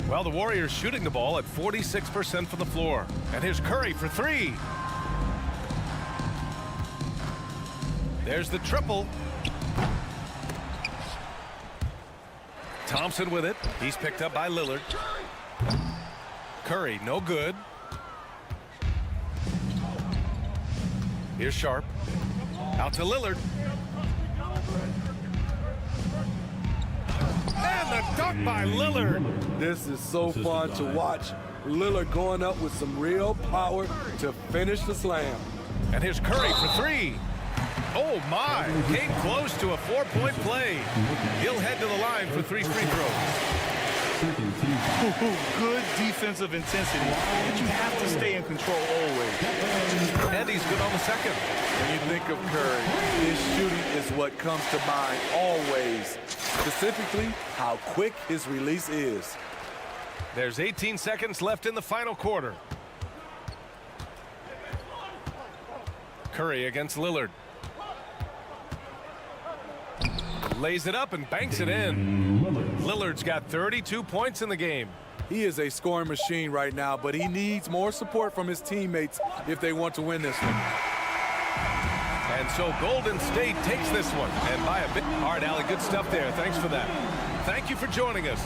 Well, the Warriors shooting the ball at 46% from the floor. And here's Curry for 3. There's the triple. Thompson with it. He's picked up by Lillard. Curry, no good. Here's Sharp. Out to Lillard. And the dunk by Lillard. This is so fun to watch. Lillard going up with some real power to finish the slam. And here's Curry for 3. Oh my, came close to a 4-point play. He'll head to the line for 3 free throws. Good defensive intensity, but you have to stay in control always. And he's good on the second. When you think of Curry, his shooting is what comes to mind always. Specifically, how quick his release is. There's 18 seconds left in the final quarter. Curry against Lillard. Lays it up and banks it in. Lillard's got 32 points in the game. He is a scoring machine right now, but he needs more support from his teammates if they want to win this one. And so Golden State takes this one. And by a bit. All right, Allie, good stuff there. Thanks for that. Thank you for joining us.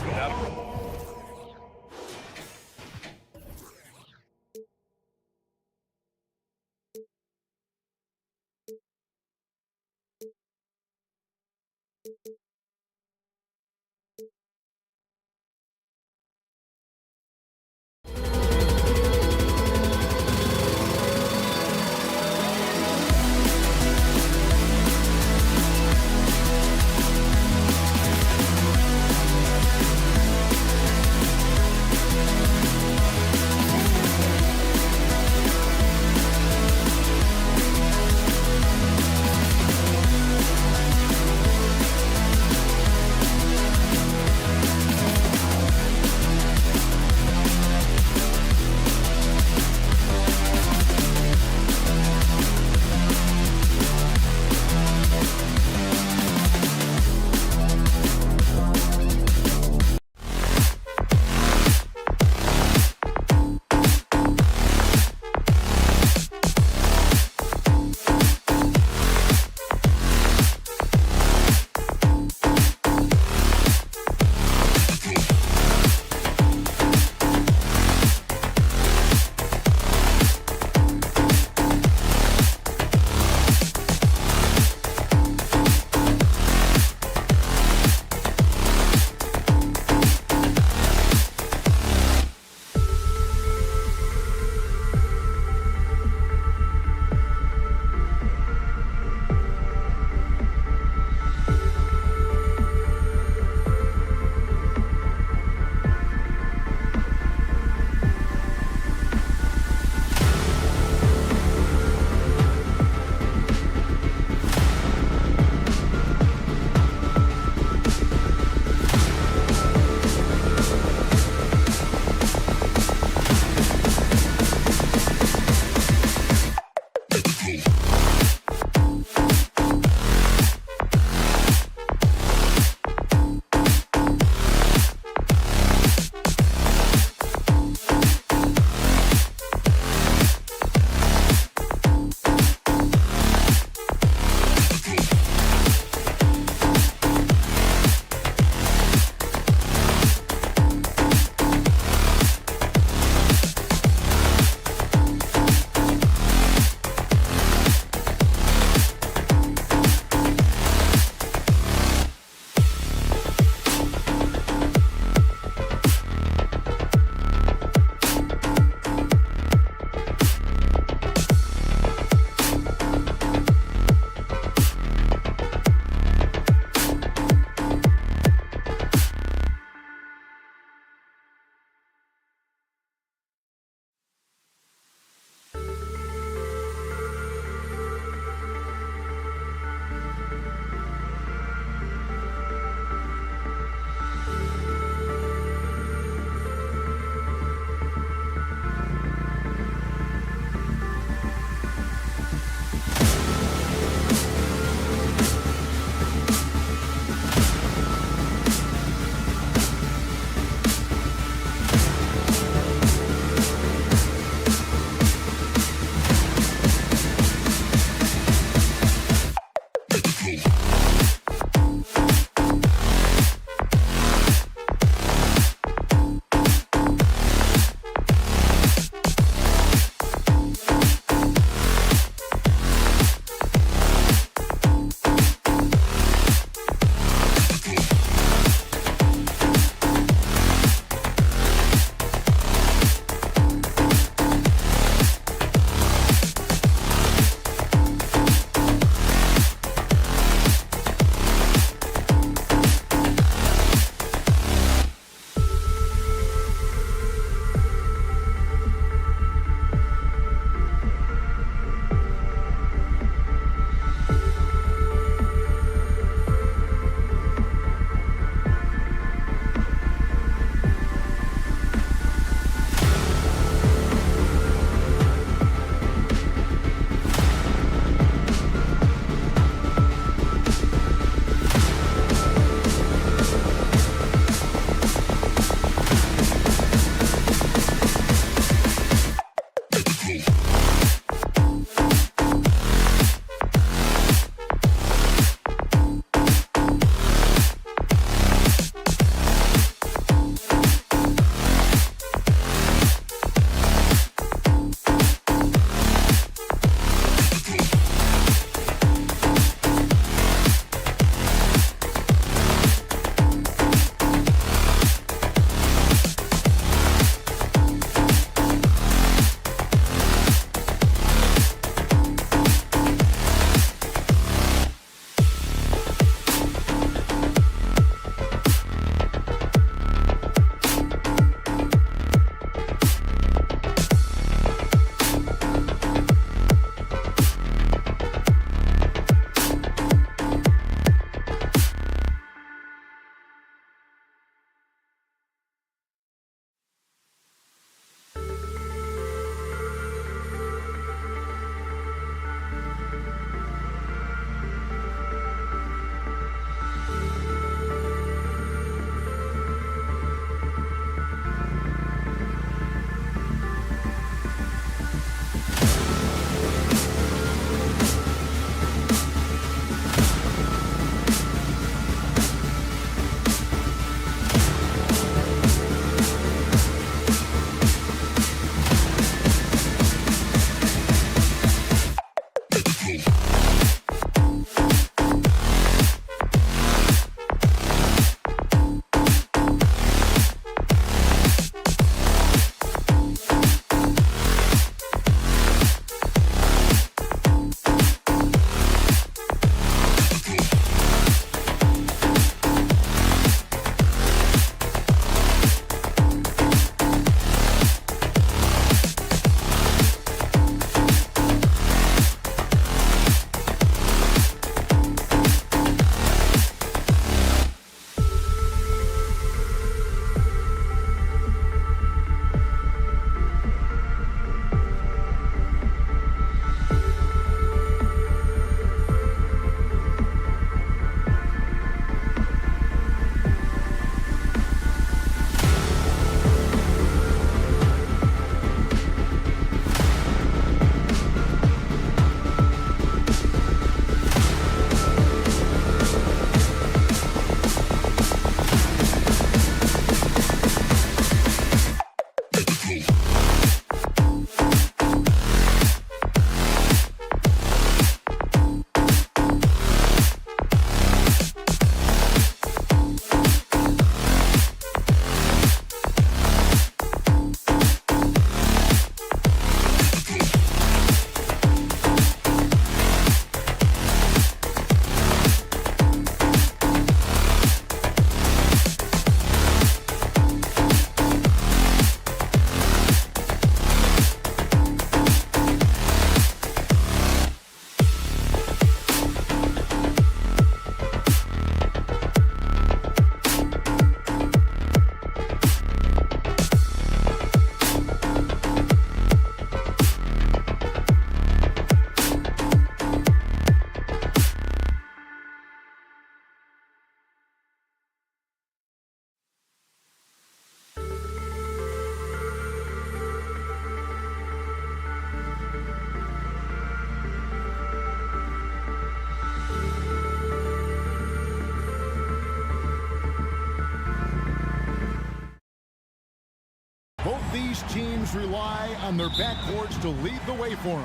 Both these teams rely on their backcourts to lead the way for them.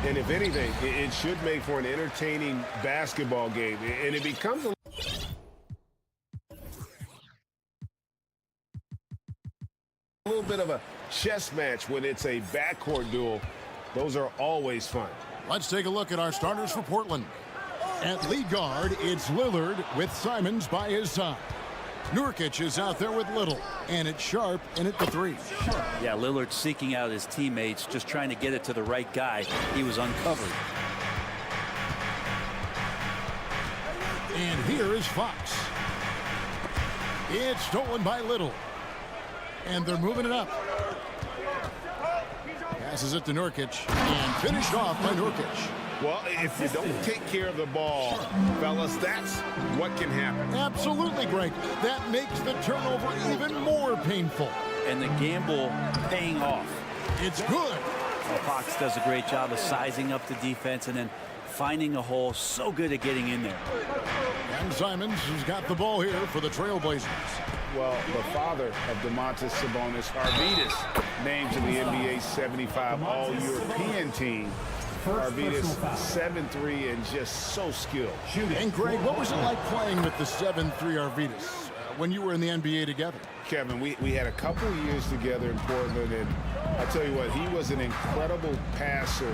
And if anything, it should make for an entertaining basketball game. And it becomes a little bit of a chess match when it's a backcourt duel. Those are always fun. Let's take a look at our starters for Portland. At lead guard, it's Lillard with Simons by his side. Nurkic is out there with Little, and it's Sharp in at the 3. Yeah, Lillard seeking out his teammates, just trying to get it to the right guy. He was uncovered. And here is Fox. It's stolen by Little. And they're moving it up. Passes it to Nurkic, and finished off by Nurkic. Well, if you don't take care of the ball, fellas, that's what can happen. Absolutely, Greg. That makes the turnover even more painful. And the gamble paying off. It's good. Well, Fox does a great job of sizing up the defense and then finding a hole. So good at getting in there. And Simons has got the ball here for the Trailblazers. Well, the father of Domantas Sabonis, Arvydas, named to the NBA 75 All-European team. Arvydas, 7'3", and just so skilled. And Greg, what was it like playing with the 7'3" Arvydas when you were in the NBA together? Kevin, we had a couple years together in Portland, and I tell you what, he was an incredible passer.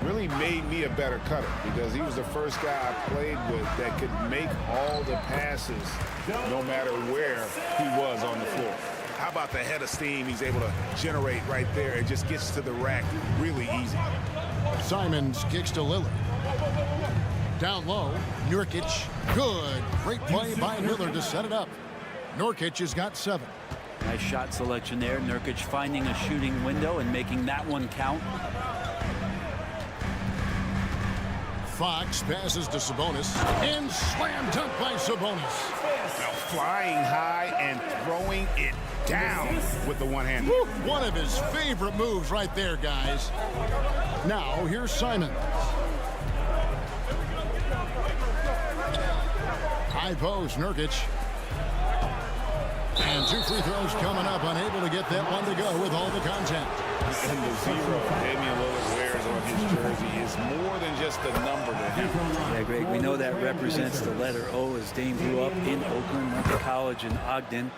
Really made me a better cutter because he was the first guy I played with that could make all the passes no matter where he was on the floor. How about the head of steam he's able to generate right there? It just gets to the rack really easy. Simons kicks to Lillard. Down low, Nurkic. Good. Great play by Lillard to set it up. Nurkic has got 7. Nice shot selection there. Nurkic finding a shooting window and making that one count. Fox passes to Sabonis, and slam dunk by Sabonis. Now flying high and throwing it down with the one-hand. One of his favorite moves right there, guys. Now, here's Simons. High post, Nurkic. And 2 free throws coming up, unable to get that one to go with all the contact. And the 0 Damian Lillard wears on his jersey is more than just a number to him. Yeah, Greg, we know that represents the letter O as Dame grew up in Oakland, went to college in Ogden,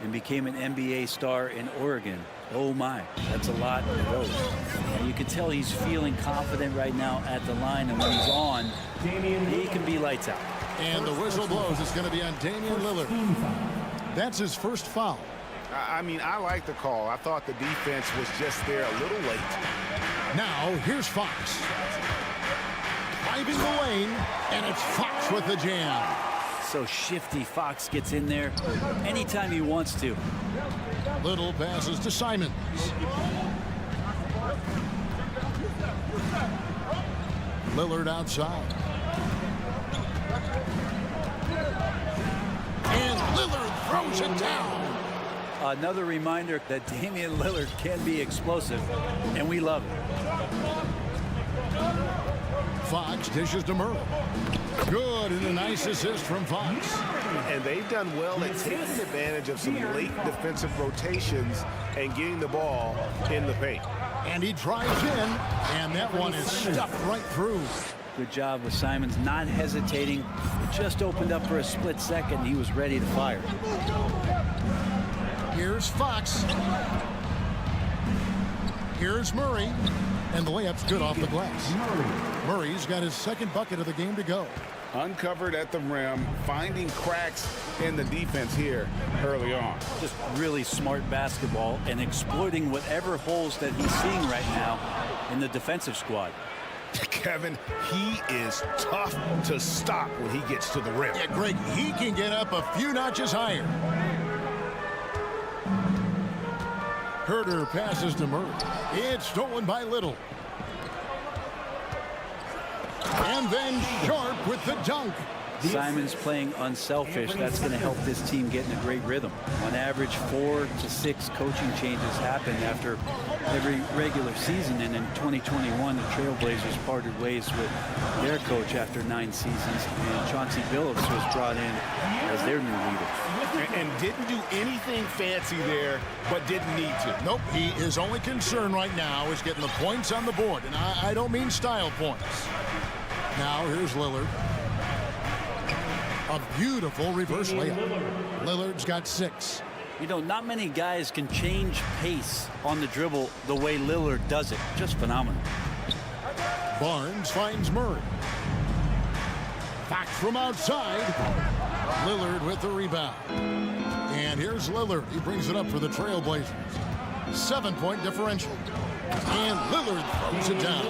and became an NBA star in Oregon. Oh my, that's a lot of those. And you can tell he's feeling confident right now at the line, and when he's on, he can be lights out. And the whistle blows. It's going to be on Damian Lillard. That's his first foul. I mean, I like the call. I thought the defense was just there a little late. Now, here's Fox. Driving the lane, and it's Fox with the jam. So shifty. Fox gets in there anytime he wants to. Little passes to Simons. Lillard outside. And Lillard throws it down. Another reminder that Damian Lillard can be explosive, and we love it. Fox dishes to Murray. Good, and a nice assist from Fox. And they've done well at taking advantage of some late defensive rotations and getting the ball in the paint. And he drives in, and that one is stuffed right through. Good job with Simons not hesitating. It just opened up for a split second. He was ready to fire. Here's Fox. Here's Murray. And the layup's good off the glass. Murray's got his second bucket of the game to go. Uncovered at the rim, finding cracks in the defense here early on. Just really smart basketball and exploiting whatever holes that he's seeing right now in the defensive squad. Kevin, he is tough to stop when he gets to the rim. Yeah, Greg, he can get up a few notches higher. Herter passes to Murray. It's stolen by Little. And then Sharp with the dunk. Simon's playing unselfish. That's going to help this team get in a great rhythm. On average, 4 to 6 coaching changes happen after every regular season. And in 2021, the Trailblazers parted ways with their coach after 9 seasons. And Chauncey Billups was brought in as their new leader. And didn't do anything fancy there, but didn't need to. Nope, his only concern right now is getting the points on the board. And I don't mean style points. Now here's Lillard. A beautiful reverse layup. Lillard's got 6. You know, not many guys can change pace on the dribble the way Lillard does it. Just phenomenal. Barnes finds Murray. Back from outside. Lillard with the rebound. And here's Lillard. He brings it up for the Trailblazers. 7-point differential. And Lillard throws it down.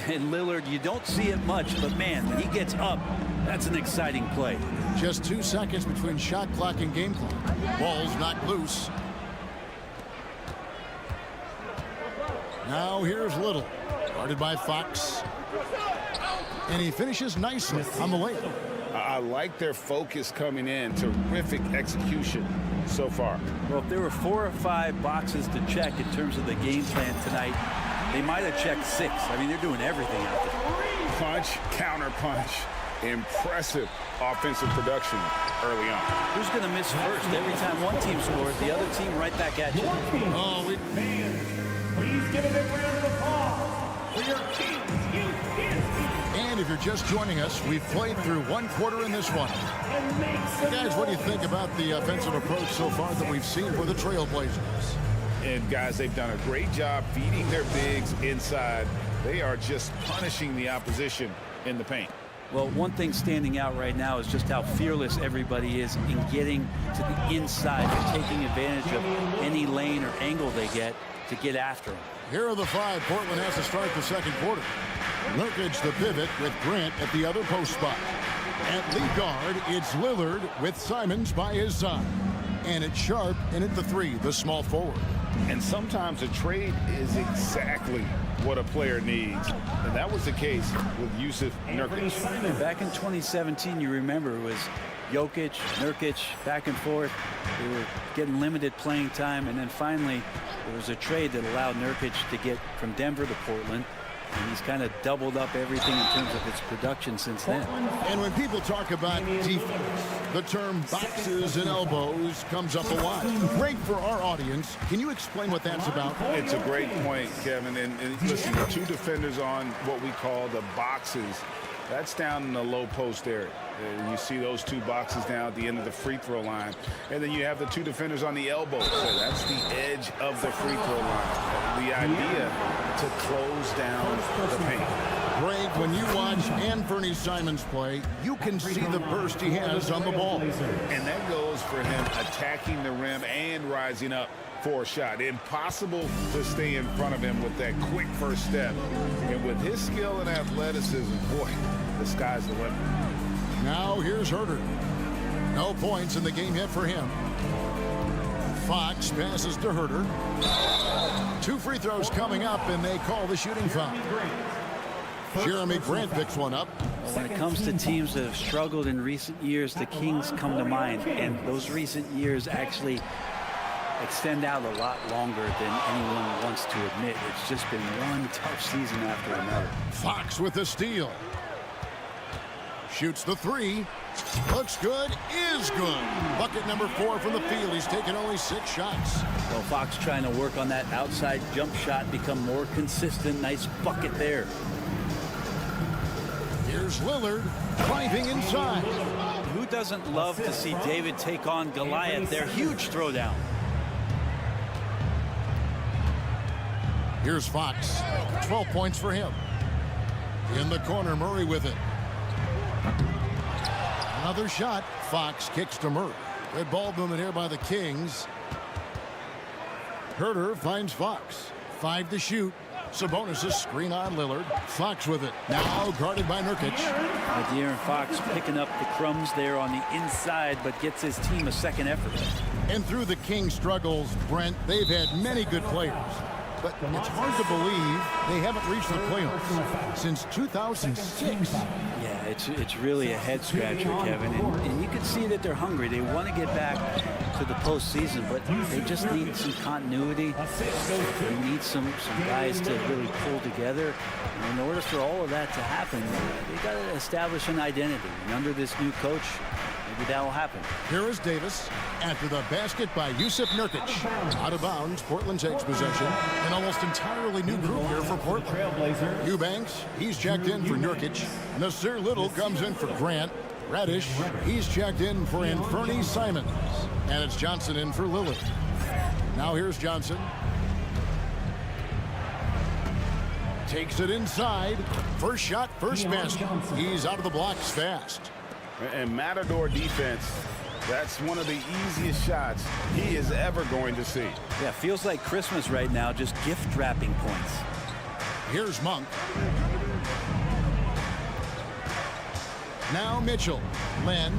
And Lillard, you don't see it much, but man, when he gets up, that's an exciting play. Just 2 seconds between shot clock and game clock. Ball's knocked loose. Now here's Little. Guarded by Fox. And he finishes nicely on the layup. I like their focus coming in. Terrific execution so far. Well, if there were 4 or 5 boxes to check in terms of the game plan tonight, they might have checked 6. I mean, they're doing everything out there. Punch, counter punch. Impressive offensive production early on. Who's going to miss first? Every time one team scores, the other team right back at you. Oh, Please give a big round of applause for your Kings. and if you're just joining us, we've played through 1 quarter in this one. Guys, what do you think about the offensive approach so far that we've seen for the Trailblazers? And guys, they've done a great job feeding their bigs inside. They are just punishing the opposition in the paint. Well, one thing standing out right now is just how fearless everybody is in getting to the inside and taking advantage of any lane or angle they get to get after them. Here are the 5 Portland has to start the 2nd quarter. Nurkic the pivot with Grant at the other post spot. At lead guard, it's Lillard with Simons by his side. And it's Sharp in at the 3, the small forward. And sometimes a trade is exactly what a player needs. And that was the case with Yusuf Nurkic. Back in 2017, you remember, it was Jokic, Nurkic, back and forth. They were getting limited playing time. And then finally, there was a trade that allowed Nurkic to get from Denver to Portland. And he's kind of doubled up everything in terms of his production since then. And when people talk about defense, the term boxes and elbows comes up a lot. Great for our audience. Can you explain what that's about? It's a great point, Kevin. And listen, the 2 defenders on what we call the boxes, that's down in the low post area. You see those 2 boxes down at the end of the free throw line. And then you have the 2 defenders on the elbow. So that's the edge of the free throw line. The idea to close down the paint. Greg, when you watch Anthony Simons play, you can see the burst he has on the ball. And that goes for him attacking the rim and rising up for a shot. Impossible to stay in front of him with that quick first step. And with his skill and athleticism, boy, the sky's the limit. Now here's Herter. No points in the game yet for him. Fox passes to Herter. 2 free throws coming up, and they call the shooting foul. Jeremy Grant picks one up. When it comes to teams that have struggled in recent years, the Kings come to mind. And those recent years actually extend out a lot longer than anyone wants to admit. It's just been one tough season after another. Fox with the steal. Shoots the 3. Looks good, is good. Bucket number 4 from the field. He's taken only 6 shots. Well, Fox trying to work on that outside jump shot, become more consistent. Nice bucket there. Here's Lillard driving inside. Who doesn't love to see David take on Goliath? Their huge throwdown. Here's Fox. 12 points for him. In the corner, Murray with it. Another shot. Fox kicks to Murray. Good ball movement here by the Kings. Herter finds Fox. 5 to shoot. Sabonis' screen on Lillard. Fox with it. Now guarded by Nurkic. De'Aaron Fox picking up the crumbs there on the inside, but gets his team a second effort. And through the Kings' struggles, Brent, they've had many good players. but it's hard to believe they haven't reached the playoffs since 2006. Yeah, it's really a head scratcher, Kevin, and you can see that they're hungry. They want to get back to the postseason, but they just need some continuity. They need some guys to really pull together. And in order for all of that to happen, they got to establish an identity. And under this new coach, maybe that will happen. Here is Davis after the basket by Jusuf Nurkic. Out of bounds, Portland takes possession. An almost entirely new group here for Portland. Eubanks, he's checked in for Nurkic. Nasir Little comes in for Grant. Reddish, he's checked in for Anfernee Simons. And it's Johnson in for Lillard. Now here's Johnson. Takes it inside. First shot, first basket. He's out of the blocks fast. And Matador defense, that's one of the easiest shots he is ever going to see. Yeah, feels like Christmas right now, just gift wrapping points. Here's Monk. Now Mitchell. Len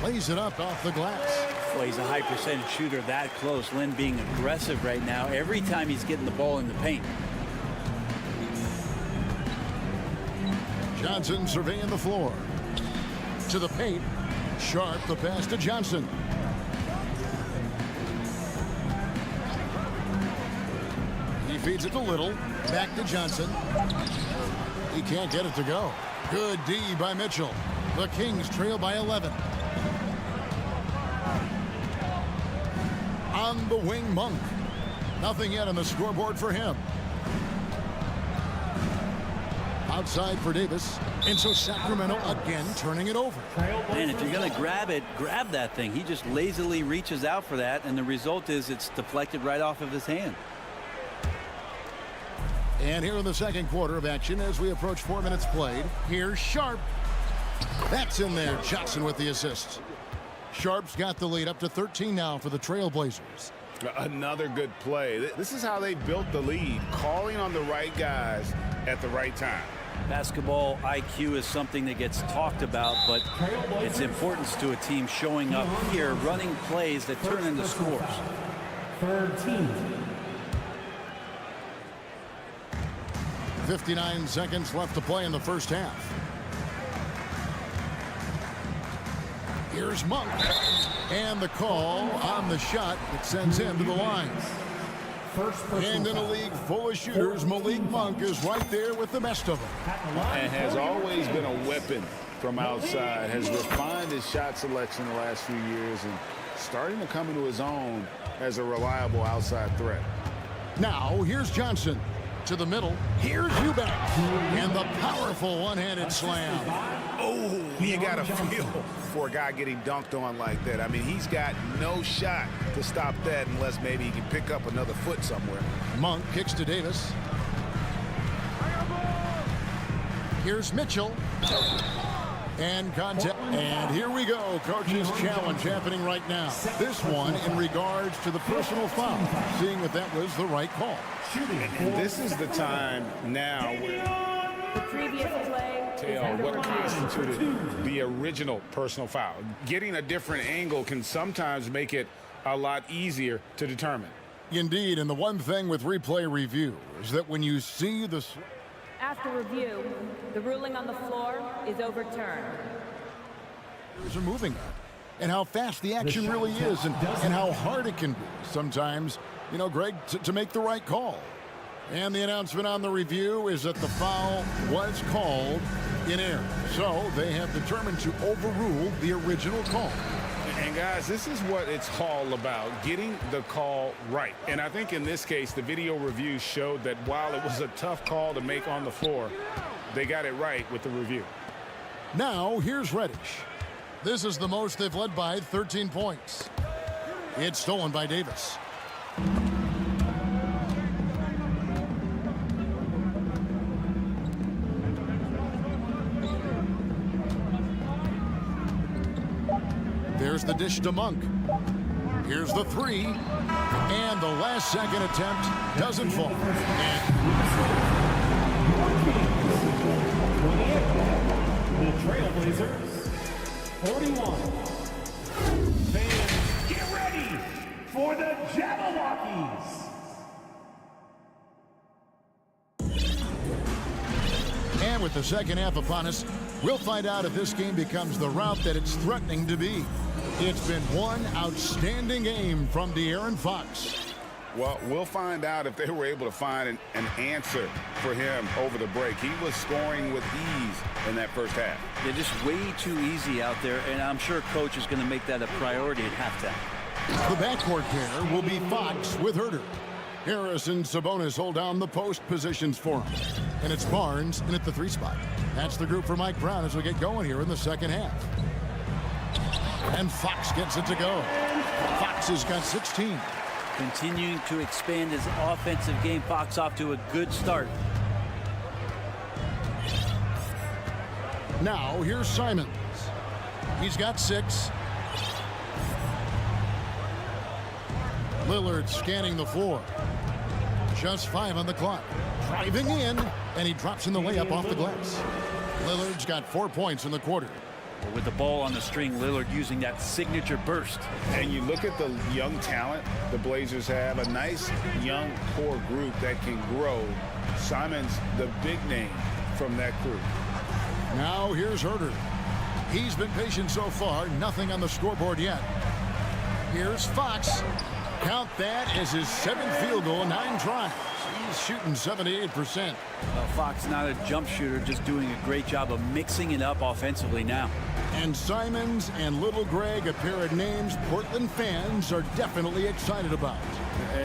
lays it up off the glass. Well, he's a high percentage shooter that close. Len being aggressive right now every time he's getting the ball in the paint. Johnson surveying the floor. To the paint. Sharp, the pass to Johnson. He feeds it to Little. Back to Johnson. He can't get it to go. Good D by Mitchell. The Kings trail by 11. On the wing, Monk. Nothing yet on the scoreboard for him. Outside for Davis. And so Sacramento again turning it over. Man, if you're going to grab it, grab that thing. He just lazily reaches out for that, and the result is it's deflected right off of his hand. And here in the second quarter of action as we approach 4 minutes played. Here's Sharp. That's in there. Johnson with the assist. Sharp's got the lead up to 13 now for the Trailblazers. Another good play. This is how they built the lead, calling on the right guys at the right time. Basketball IQ is something that gets talked about, but its importance to a team showing up here, running plays that turn into scores. Third team. 59 seconds left to play in the first half. Here's Monk. And the call on the shot that sends him to the line. And in a league full of shooters, Malik Monk is right there with the best of them. And has always been a weapon from outside. Has refined his shot selection the last few years and starting to come into his own as a reliable outside threat. Now, here's Johnson. To the middle. Here's Eubanks. And the powerful one-handed slam. Oh, you got to feel for a guy getting dunked on like that. I mean, he's got no shot to stop that unless maybe he can pick up another foot somewhere. Monk kicks to Davis. Here's Mitchell. And contact. And here we go. Coach's challenge happening right now. This one in regards to the personal foul. Seeing that that was the right call. And this is the time now where the previous play tell what constituted the original personal foul. Getting a different angle can sometimes make it a lot easier to determine. Indeed, and the one thing with replay review is that when you see the... After review, the ruling on the floor is overturned. ...are moving up, and how fast the action really is, and how hard it can be sometimes, you know, Greg, to make the right call. And the announcement on the review is that the foul was called in error. So they have determined to overrule the original call. And guys, this is what it's all about, getting the call right. And I think in this case, the video review showed that while it was a tough call to make on the floor, they got it right with the review. Now, here's Reddish. This is the most they've led by 13 points. It's stolen by Davis. There's the dish to Monk. Here's the three. And the last second attempt doesn't fall. The Trailblazers, 41. Fans, get ready for the Jabberwockies. And with the second half upon us, we'll find out if this game becomes the rout that it's threatening to be. It's been one outstanding game from De'Aaron Fox. Well, we'll find out if they were able to find an answer for him over the break. He was scoring with ease in that first half. They're just way too easy out there, and I'm sure Coach is going to make that a priority at halftime. The backcourt pair will be Fox with Herter. Harris and Sabonis hold down the post positions for him. And it's Barnes in at the 3 spot. That's the group for Mike Brown as we get going here in the second half. And Fox gets it to go. Fox has got 16. Continuing to expand his offensive game. Fox off to a good start. Now here's Simons. He's got 6. Lillard scanning the floor. Just 5 on the clock. Driving in, and he drops in the layup off the glass. Lillard's got 4 points in the quarter. With the ball on the string, Lillard using that signature burst. And you look at the young talent the Blazers have, a nice young core group that can grow. Simon's the big name from that group. Now here's Herter. He's been patient so far, nothing on the scoreboard yet. Here's Fox. Count that as his 7th field goal in 9 tries. He's shooting 78%. Fox not a jump shooter, just doing a great job of mixing it up offensively now. And Simons and Little Greg, a pair of names Portland fans are definitely excited about.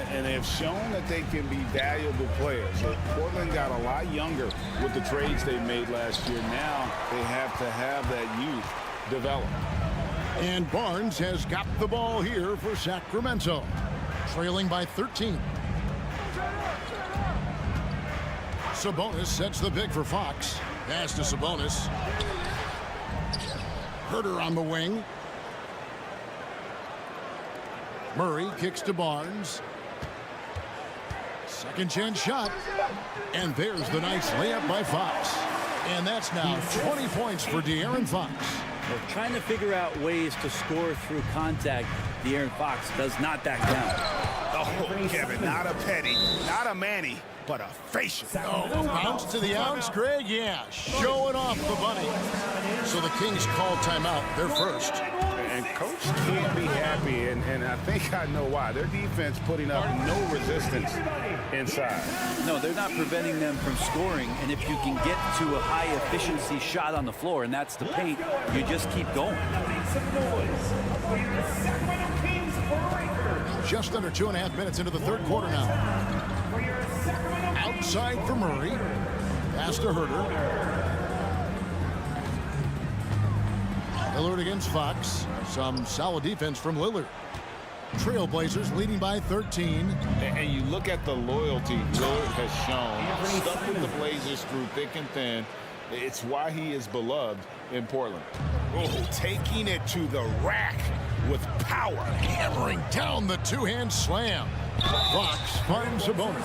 And they have shown that they can be valuable players. Portland got a lot younger with the trades they made last year. Now they have to have that youth develop. And Barnes has got the ball here for Sacramento, trailing by 13. Sabonis sets the big for Fox. Pass to Sabonis. Herter on the wing. Murray kicks to Barnes. Second chance shot. And there's the nice layup by Fox. And that's now 20 points for De'Aaron Fox. Well, trying to figure out ways to score through contact, De'Aaron Fox does not back down. Oh, Kevin, not a petty, not a Manny, but a facial. Oh, bounce to the ounce, Greg. Yeah, showing off the bunny. So the Kings call timeout. They're first. And Coach can't be happy, and I think I know why. Their defense putting up no resistance inside. No, they're not preventing them from scoring, and if you can get to a high-efficiency shot on the floor, and that's the paint, you just keep going. Just under 2.5 minutes into the third quarter now. Outside for Murray. Pass to Herter. Lillard against Fox. Some solid defense from Lillard. Trailblazers leading by 13. And you look at the loyalty Lillard has shown. Stuck with the Blazers through thick and thin. It's why he is beloved in Portland. Oh, taking it to the rack with power. Hammering down the two-hand slam. Fox finds Sabonis.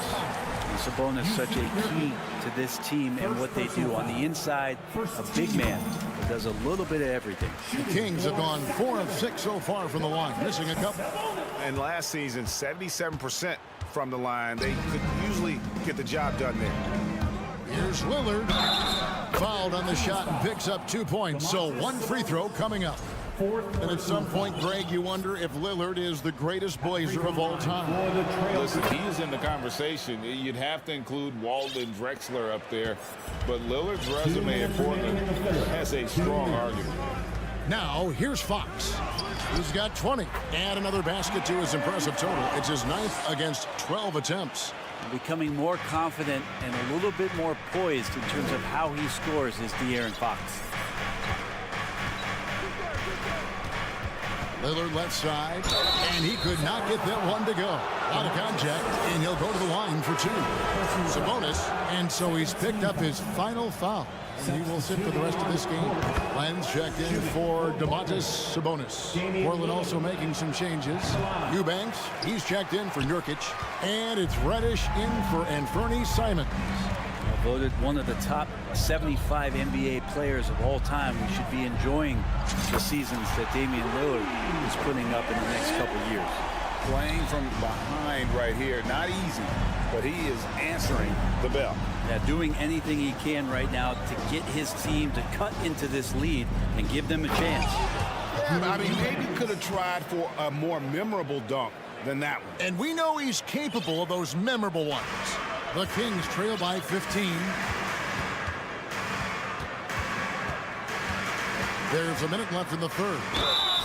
Sabonis such a key to this team and what they do on the inside. A big man that does a little bit of everything. The Kings have gone 4 of 6 so far from the line, missing a couple. And last season, 77% from the line. They could usually get the job done there. Here's Lillard. Fouled on the shot and picks up 2 points. So 1 free throw coming up. And at some point, Greg, you wonder if Lillard is the greatest Blazer of all time. Listen, he is in the conversation. You'd have to include Walden Drexler up there. But Lillard's resume in Portland has a strong argument. Now, here's Fox. He's got 20. Add another basket to his impressive total. It's his 9th against 12 attempts. Becoming more confident and a little bit more poised in terms of how he scores is De'Aaron Fox. Lillard left side, and he could not get that one to go. Out of contact, and he'll go to the line for 2. Sabonis, and so he's picked up his final foul. And he will sit for the rest of this game. Lenz checked in for Domantas Sabonis. Portland also making some changes. Eubanks, he's checked in for Nurkic. And it's Reddish in for Anthony Simons. Voted one of the top 75 NBA players of all time. We should be enjoying the seasons that Damian Lillard is putting up in the next couple years. Playing from behind right here, not easy, but he is answering the bell. Yeah, doing anything he can right now to get his team to cut into this lead and give them a chance. Yeah, I mean, maybe could have tried for a more memorable dunk than that one. And we know he's capable of those memorable ones. The Kings trail by 15. There's a minute left in the third.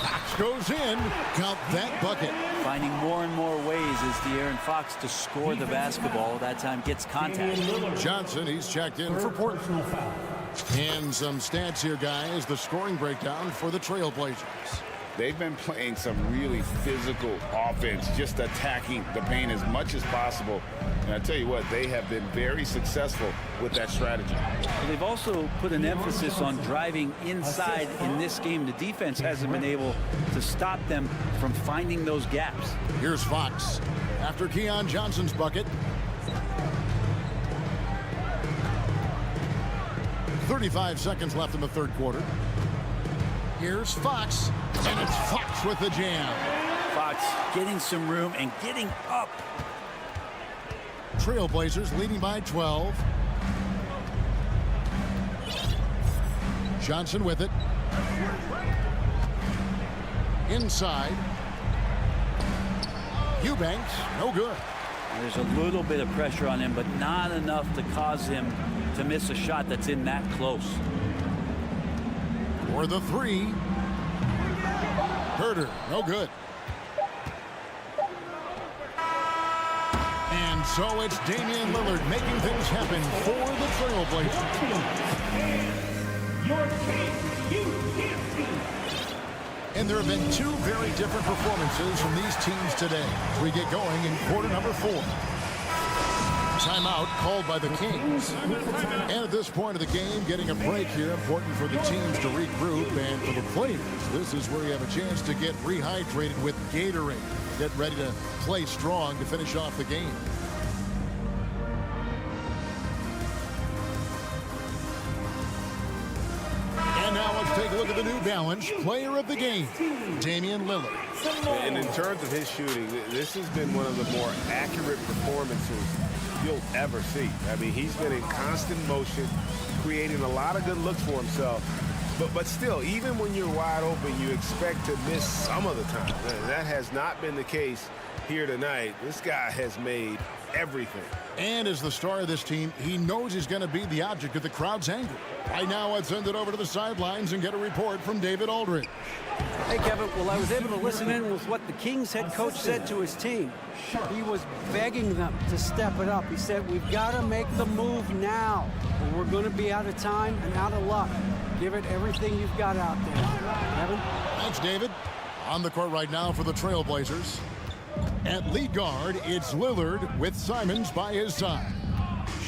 Fox goes in. Count that bucket. Finding more and more ways as De'Aaron Fox to score the basketball. That time gets contact. Johnson, he's checked in for Portland. And some stats here, guys. The scoring breakdown for the Trailblazers. They've been playing some really physical offense, just attacking the paint as much as possible. And I tell you what, they have been very successful with that strategy. Well, they've also put an emphasis on driving inside in this game. The defense hasn't been able to stop them from finding those gaps. Here's Fox after Keon Johnson's bucket. 35 seconds left in the third quarter. Here's Fox, and it's Fox with the jam. Fox getting some room and getting up. Trailblazers leading by 12. Johnson with it. Inside. Eubanks, no good. There's a little bit of pressure on him, but not enough to cause him to miss a shot that's in that close. For the three. Herder, no good. And so it's Damian Lillard making things happen for the Trailblazers. And there have been two very different performances from these teams today as we get going in quarter number 4. Timeout called by the Kings. And at this point of the game, getting a break here, important for the teams to regroup. And for the players, this is where you have a chance to get rehydrated with Gatorade. Get ready to play strong to finish off the game. And now let's take a look at the New Balance player of the game, Damian Lillard. And in terms of his shooting, this has been one of the more accurate performances you'll ever see. I mean, he's been in constant motion, creating a lot of good looks for himself. But still, even when you're wide open, you expect to miss some of the time. That has not been the case here tonight. This guy has made everything. And as the star of this team, he knows he's going to be the object of the crowd's anger. Right now, let's send it over to the sidelines and get a report from David Aldridge. Hey, Kevin. Well, I was able to listen in with what the Kings head coach said to his team. He was begging them to step it up. He said, we've got to make the move now, or we're going to be out of time and out of luck. Give it everything you've got out there. Kevin? Thanks, David. On the court right now for the Trailblazers. At lead guard, it's Lillard with Simons by his side.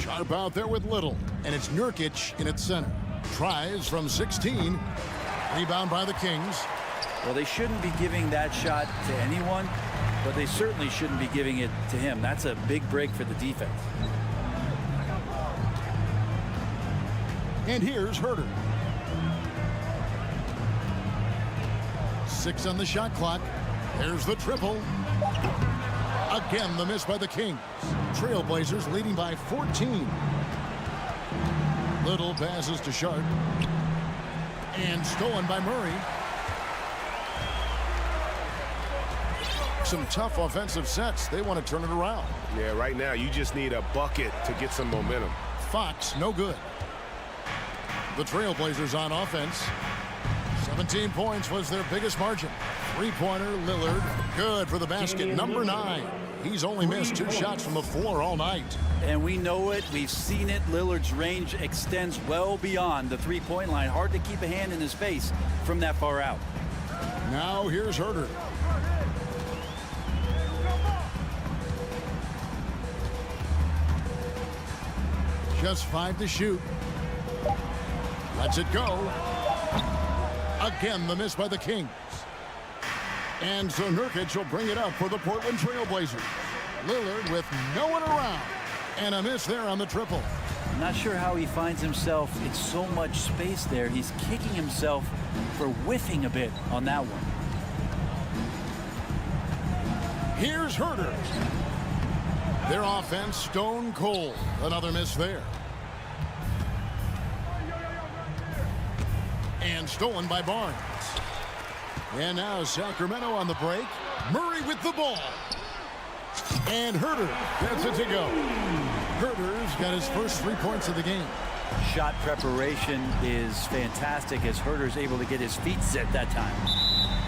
Sharp out there with Little, and it's Nurkic in its center. Tries from 16. Rebound by the Kings. Well, they shouldn't be giving that shot to anyone, but they certainly shouldn't be giving it to him. That's a big break for the defense. And here's Herder. 6 on the shot clock. There's the triple. Again, the miss by the Kings. Trailblazers leading by 14. Little passes to Sharp. And stolen by Murray. Some tough offensive sets. They want to turn it around. Yeah, right now you just need a bucket to get some momentum. Fox, no good. The Trailblazers on offense. 17 points was their biggest margin. Three-pointer, Lillard, good for the basket. Number 9. He's only missed 2 shots from the floor all night. And we know it. We've seen it. Lillard's range extends well beyond the three-point line. Hard to keep a hand in his face from that far out. Now here's Herder. Just 5 to shoot. Lets it go. Again, the miss by the Kings. And so Nurkic will bring it up for the Portland Trailblazers. Lillard with no one around. And a miss there on the triple. I'm not sure how he finds himself in so much space there. He's kicking himself for whiffing a bit on that one. Here's Herder. Their offense stone cold. Another miss there. And stolen by Barnes. And now Sacramento on the break. Murray with the ball. And Herter gets it to go. Herter's got his first 3 points of the game. Shot preparation is fantastic as Herter's able to get his feet set that time.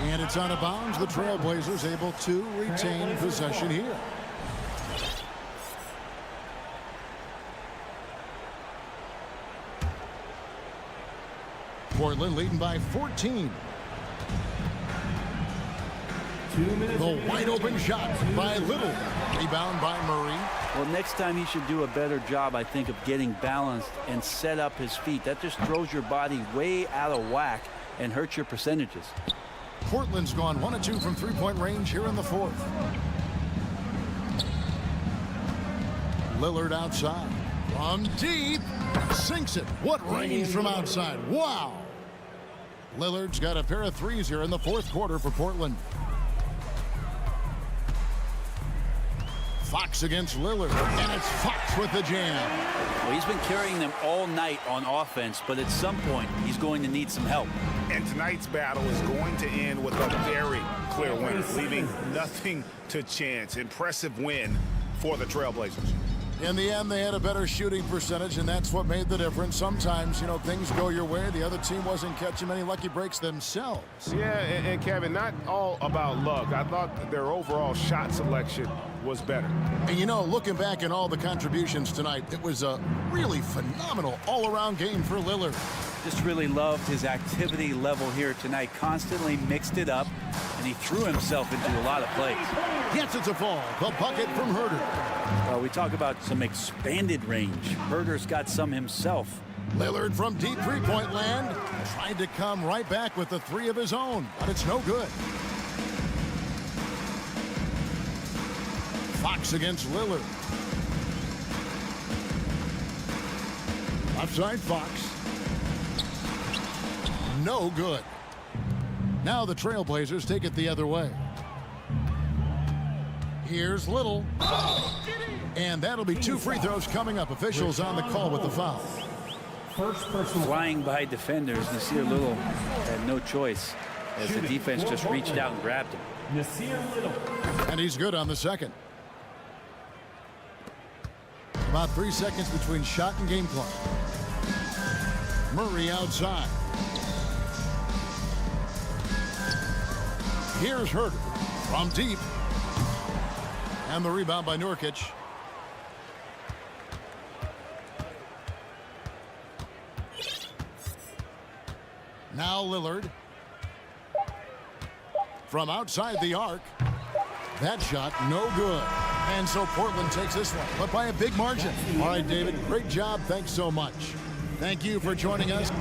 And it's out of bounds. The Trailblazers able to retain possession here. Portland leading by 14. The wide open shot by Little. Rebound by Murray. Well, next time he should do a better job, I think, of getting balanced and set up his feet. That just throws your body way out of whack and hurts your percentages. Portland's gone 1 of 2 from three-point range here in the fourth. Lillard outside. From deep. Sinks it. What range from outside. Wow. Lillard's got a pair of threes here in the fourth quarter for Portland. Fox against Lillard, and it's Fox with the jam. Well, he's been carrying them all night on offense, but at some point, he's going to need some help. And tonight's battle is going to end with a very clear winner, leaving nothing to chance. Impressive win for the Trailblazers. In the end, they had a better shooting percentage, and that's what made the difference. Sometimes, you know, things go your way. The other team wasn't catching many lucky breaks themselves. Yeah, and Kevin, not all about luck. I thought their overall shot selection was better. And, you know, looking back at all the contributions tonight, it was a really phenomenal all-around game for Lillard. Just really loved his activity level here tonight. Constantly mixed it up, and he threw himself into a lot of plays. Gets it to fall. The bucket from Herter. Well, we talk about some expanded range. Herter's got some himself. Lillard from deep three-point land. Tried to come right back with the three of his own, but it's no good. Fox against Lillard. Offside Fox. No good. Now the Trailblazers take it the other way. Here's Little. And that'll be 2 free throws coming up. Officials on the call with the foul. Flying by defenders, Nasir Little had no choice as the defense just reached out and grabbed him. And he's good on the second. About 3 seconds between shot and game clock. Murray outside. Here's Herter from deep. And the rebound by Nurkic. Now Lillard. From outside the arc. That shot, no good. And so Portland takes this one, but by a big margin. All right, David, great job. Thanks so much. Thank you for joining us.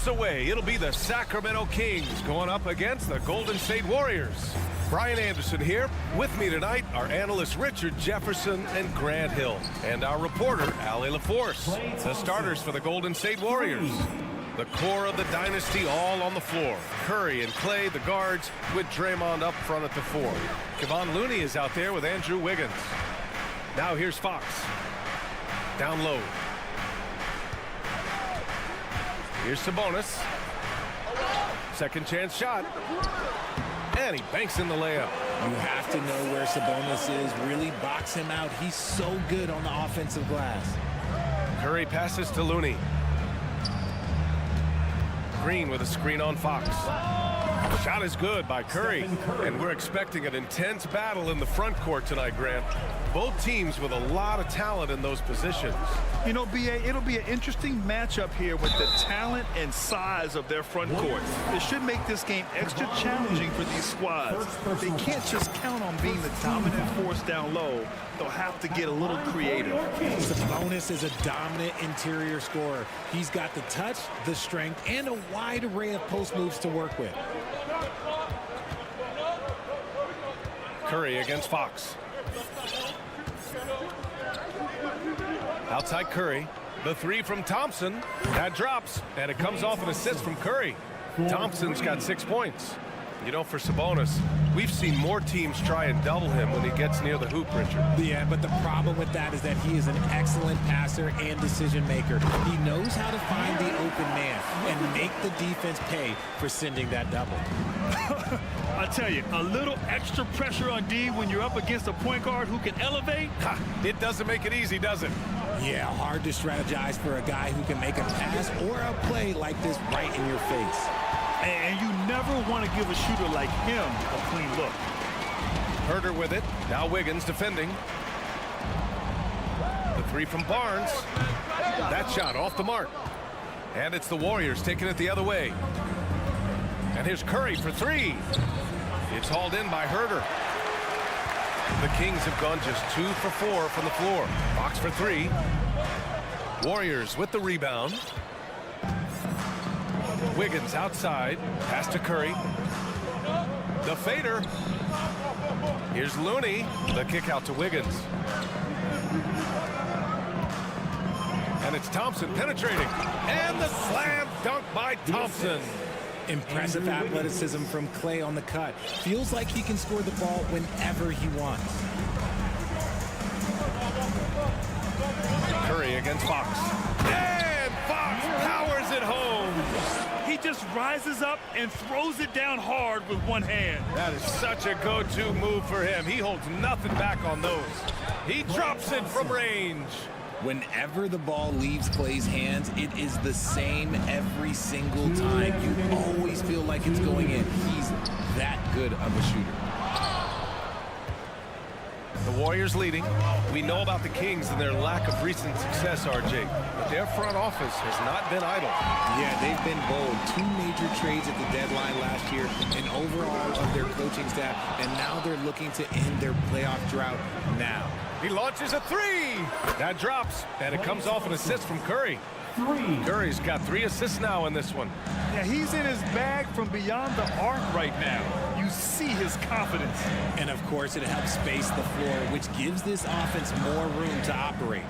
minutes away, it'll be the Sacramento Kings going up against the Golden State Warriors. Brian Anderson here. With me tonight are analysts Richard Jefferson and Grant Hill, and our reporter, Ali LaForce. The starters for the Golden State Warriors. The core of the dynasty all on the floor. Curry and Clay, the guards, with Draymond up front at the 4. Kevon Looney is out there with Andrew Wiggins. Now here's Fox. Down low. Here's Sabonis. Second chance shot. And he banks in the layup. You have to know where Sabonis is. Really box him out. He's so good on the offensive glass. Curry passes to Looney. Green with a screen on Fox. Shot is good by Curry. And we're expecting an intense battle in the front court tonight, Grant. Both teams with a lot of talent in those positions. You know, B.A., it'll be an interesting matchup here with the talent and size of their front court. It should make this game extra challenging for these squads. They can't just count on being the dominant force down low. They'll have to get a little creative. Sabonis is a dominant interior scorer. He's got the touch, the strength, and a wide array of post moves to work with. Curry against Fox. Outside Curry. The 3 from Thompson. That drops, and it comes off an assist from Curry. Thompson's got 6 points. You know, for Sabonis, we've seen more teams try and double him when he gets near the hoop, Richard. Yeah, but the problem with that is that he is an excellent passer and decision maker. He knows how to find the open man and make the defense pay for sending that double. I tell you, a little extra pressure on D when you're up against a point guard who can elevate. It doesn't make it easy, does it? Yeah, hard to strategize for a guy who can make a pass or a play like this right in your face. And you never want to give a shooter like him a clean look. Herter with it. Now Wiggins defending. The 3 from Barnes. That shot off the mark. And it's the Warriors taking it the other way. And here's Curry for 3. It's hauled in by Herter. The Kings have gone just 2 for 4 from the floor. Fox for 3. Warriors with the rebound. Wiggins outside. Pass to Curry. The fader. Here's Looney. The kick out to Wiggins. And it's Thompson penetrating. And the slam dunk by Thompson. Impressive athleticism from Clay on the cut. Feels like he can score the ball whenever he wants. Curry against Fox. And Fox powers it home. He just rises up and throws it down hard with one hand. That is such a go-to move for him. He holds nothing back on those. He drops it from range. Whenever the ball leaves Clay's hands, it is the same every single time. You always feel like it's going in. He's that good of a shooter. The Warriors leading. We know about the Kings and their lack of recent success, RJ. But their front office has not been idle. Yeah, they've been bold. 2 major trades at the deadline last year, and overall of their coaching staff, and now they're looking to end their playoff drought now. He launches a 3. That drops, and it comes off an assist from Curry. Curry's got 3 assists now in this one. Yeah, he's in his bag from beyond the arc right now. You see his confidence. And of course, it helps space the floor, which gives this offense more room to operate.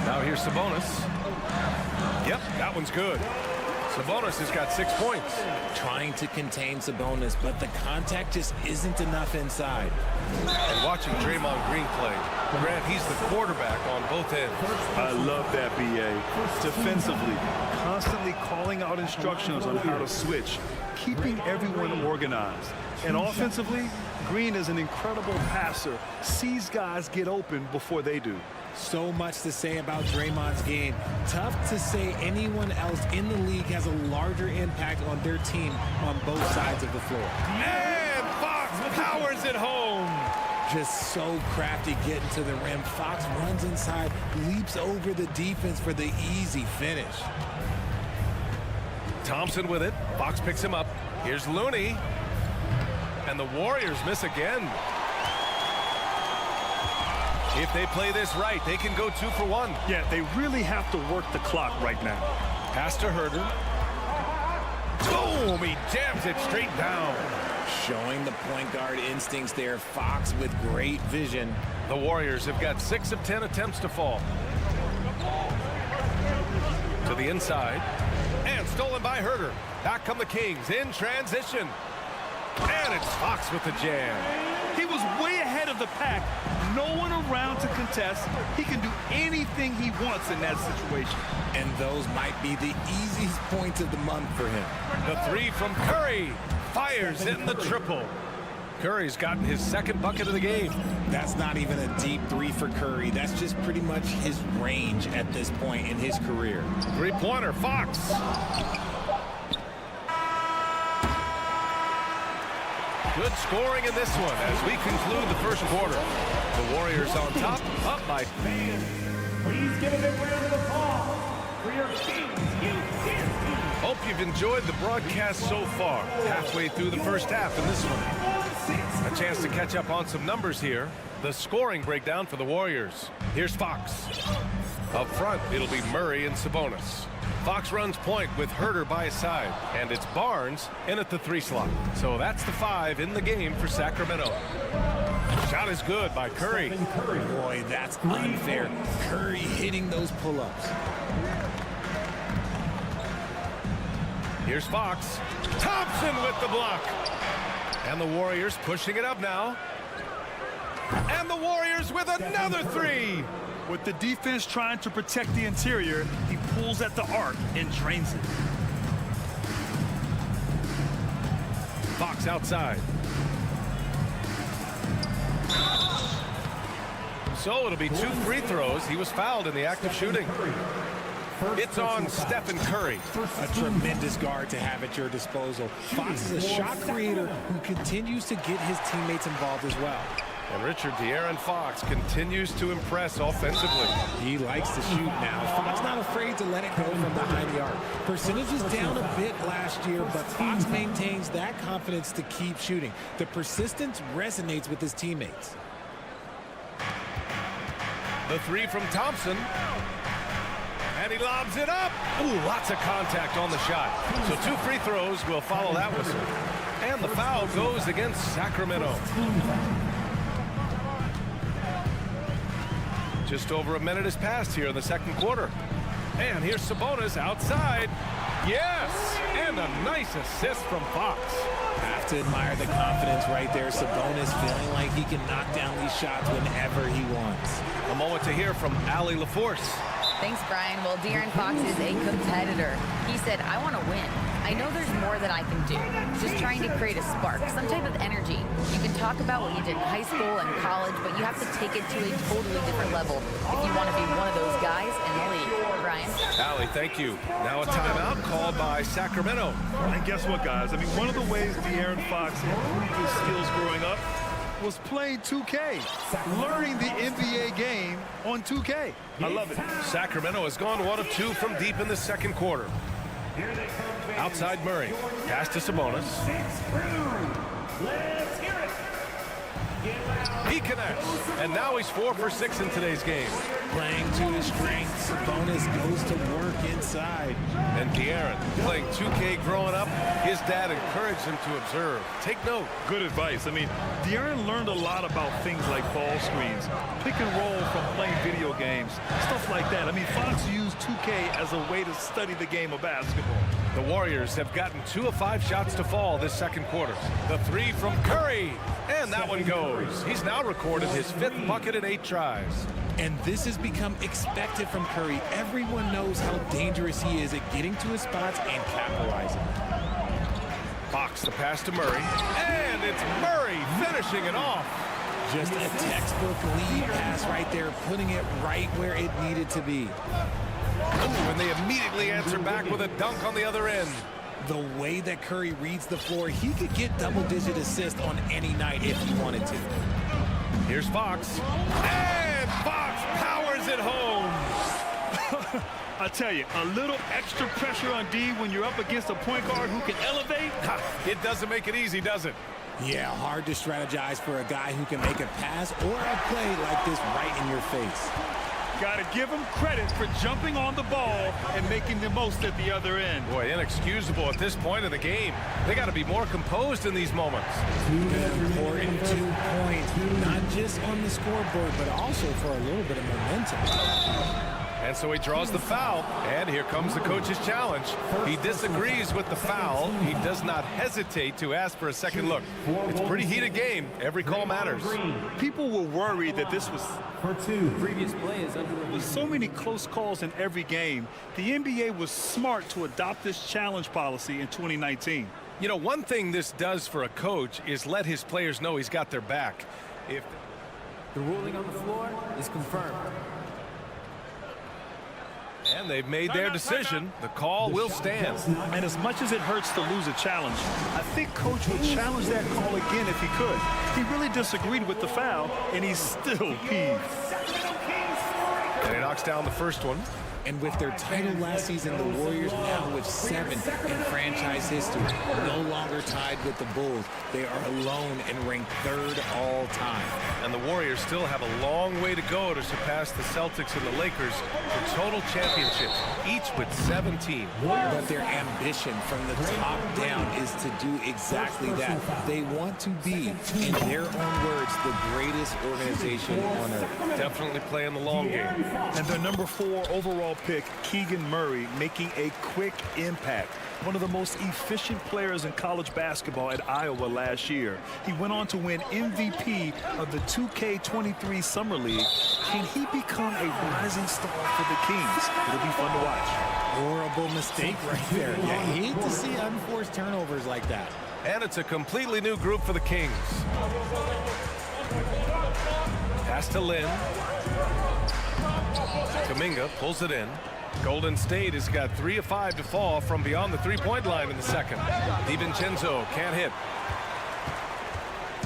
Now here's Sabonis. Yep, that one's good. Sabonis has got 6 points. Trying to contain Sabonis, but the contact just isn't enough inside. And watching Draymond Green play, Grant, he's the quarterback on both ends. I love that, B.A. Defensively, constantly calling out instructions on how to switch, keeping everyone organized. And offensively, Green is an incredible passer, sees guys get open before they do. So much to say about Draymond's game. Tough to say anyone else in the league has a larger impact on their team on both sides of the floor. And Fox powers it home. Just so crafty getting to the rim. Fox runs inside, leaps over the defense for the easy finish. Thompson with it. Fox picks him up. Here's Looney. And the Warriors miss again. If they play this right, they can go 2 for 1. Yeah, they really have to work the clock right now. Pass to Herter. Boom, he jams it straight down. Showing the point guard instincts there. Fox with great vision. The Warriors have got 6 of 10 attempts to fall. To the inside. And stolen by Herter. Back come the Kings in transition. And it's Fox with the jam. He was way ahead of the pack. No one around to contest. He can do anything he wants in that situation. And those might be the easiest points of the month for him. The 3 from Curry. Fires in the triple. Curry's gotten his 2nd bucket of the game. That's not even a deep 3 for Curry. That's just pretty much his range at this point in his career. 3-pointer, Fox. Good scoring in this one as we conclude the first quarter. The Warriors on top, up by. Please give a big round of applause for your Kings. Hope you've enjoyed the broadcast so far. Halfway through the first half in this one. A chance to catch up on some numbers here. The scoring breakdown for the Warriors. Here's Fox. Up front, it'll be Murray and Sabonis. Fox runs point with Herter by his side, and it's Barnes in at the 3 slot. So that's the 5 in the game for Sacramento. Shot is good by Curry. Boy, that's unfair. Curry hitting those pull-ups. Here's Fox. Thompson with the block. And the Warriors pushing it up now. And the Warriors with another 3. With the defense trying to protect the interior, he pulls at the arc and drains it. Fox outside. So it'll be 2 free throws. He was fouled in the act of shooting. It's on Stephen Curry. A tremendous guard to have at your disposal. Fox is a shot creator who continues to get his teammates involved as well. And Richard De'Aaron Fox continues to impress offensively. He likes to shoot now. Fox not afraid to let it go from behind the arc. Percentage is down a bit last year, but Fox maintains that confidence to keep shooting. The persistence resonates with his teammates. The 3 from Thompson. And he lobs it up. Ooh, lots of contact on the shot. So 2 free throws will follow that whistle. And the foul goes against Sacramento. Just over a minute has passed here in the second quarter. And here's Sabonis outside. Yes! And a nice assist from Fox. Have to admire the confidence right there. Sabonis feeling like he can knock down these shots whenever he wants. A moment to hear from Allie LaForce. Thanks, Brian. Well, De'Aaron Fox is a competitor. He said, I want to win. I know there's more that I can do. Just trying to create a spark, some type of energy. You can talk about what you did in high school and college, but you have to take it to a totally different level if you want to be one of those guys in the league. Brian? Allie, thank you. Now a timeout called by Sacramento. And guess what, guys? I mean, one of the ways De'Aaron Fox improved his skills growing up was playing 2K, learning the NBA game on 2K. I love it. Sacramento has gone 1 of 2 from deep in the second quarter. Outside Murray. Pass to Sabonis. Let's hear it. He connects. And now he's 4 for 6 in today's game. Playing to his strengths, Sabonis goes to work inside. And De'Aaron, playing 2K growing up, his dad encouraged him to observe. Take note. Good advice. I mean, De'Aaron learned a lot about things like ball screens, pick and roll from playing video games, stuff like that. I mean, Fox used 2K as a way to study the game of basketball. The Warriors have gotten 2 of 5 shots to fall this second quarter. The 3 from Curry. And that one goes. He's now recorded his 5th bucket in 8 tries. And this has become expected from Curry. Everyone knows how dangerous he is at getting to his spots and capitalizing. Fox the pass to Murray. And it's Murray finishing it off. Just a textbook lead pass right there, putting it right where it needed to be. And they immediately answer back with a dunk on the other end. The way that Curry reads the floor, he could get double-digit assists on any night if he wanted to. Here's Fox. And Fox powers it home. I tell you, a little extra pressure on D when you're up against a point guard who can elevate. It doesn't make it easy, does it? Yeah, hard to strategize for a guy who can make a pass or a play like this right in your face. Got to give him credit for jumping on the ball and making the most at the other end. Boy, inexcusable at this point of the game. They got to be more composed in these moments. Important 2 points, not just on the scoreboard, but also for a little bit of momentum. And so he draws the foul, and here comes the coach's challenge. He disagrees with the foul. He does not hesitate to ask for a second look. It's a pretty heated game. Every call matters. People were worried that this was Previous play is under review. with so many close calls in every game. The NBA was smart to adopt this challenge policy in 2019. You know, one thing this does for a coach is let his players know he's got their back. If The ruling on the floor is confirmed. And they've made their decision. The call will stand. And as much as it hurts to lose a challenge, I think Coach would challenge that call again if he could. He really disagreed with the foul, and he's still peeved. And he knocks down the first one. And with their title last season, the Warriors now with 7 in franchise history. No longer tied with the Bulls. They are alone and ranked 3rd all time. And the Warriors still have a long way to go to surpass the Celtics and the Lakers for total championships, each with 17. But their ambition from the top down is to do exactly that. They want to be, in their own words, the greatest organization on earth. Definitely playing the long game. And their number 4 overall pick, Keegan Murray, making a quick impact. One of the most efficient players in college basketball at Iowa last year. He went on to win MVP of the 2K23 Summer League. Can he become a rising star for the Kings? It'll be fun to watch. Horrible mistake right there. You hate to see unforced turnovers like that. And it's a completely new group for the Kings. Pass to Lynn. Kuminga pulls it in. Golden State has got 3 of 5 to fall from beyond the three-point line in the second. DiVincenzo can't hit.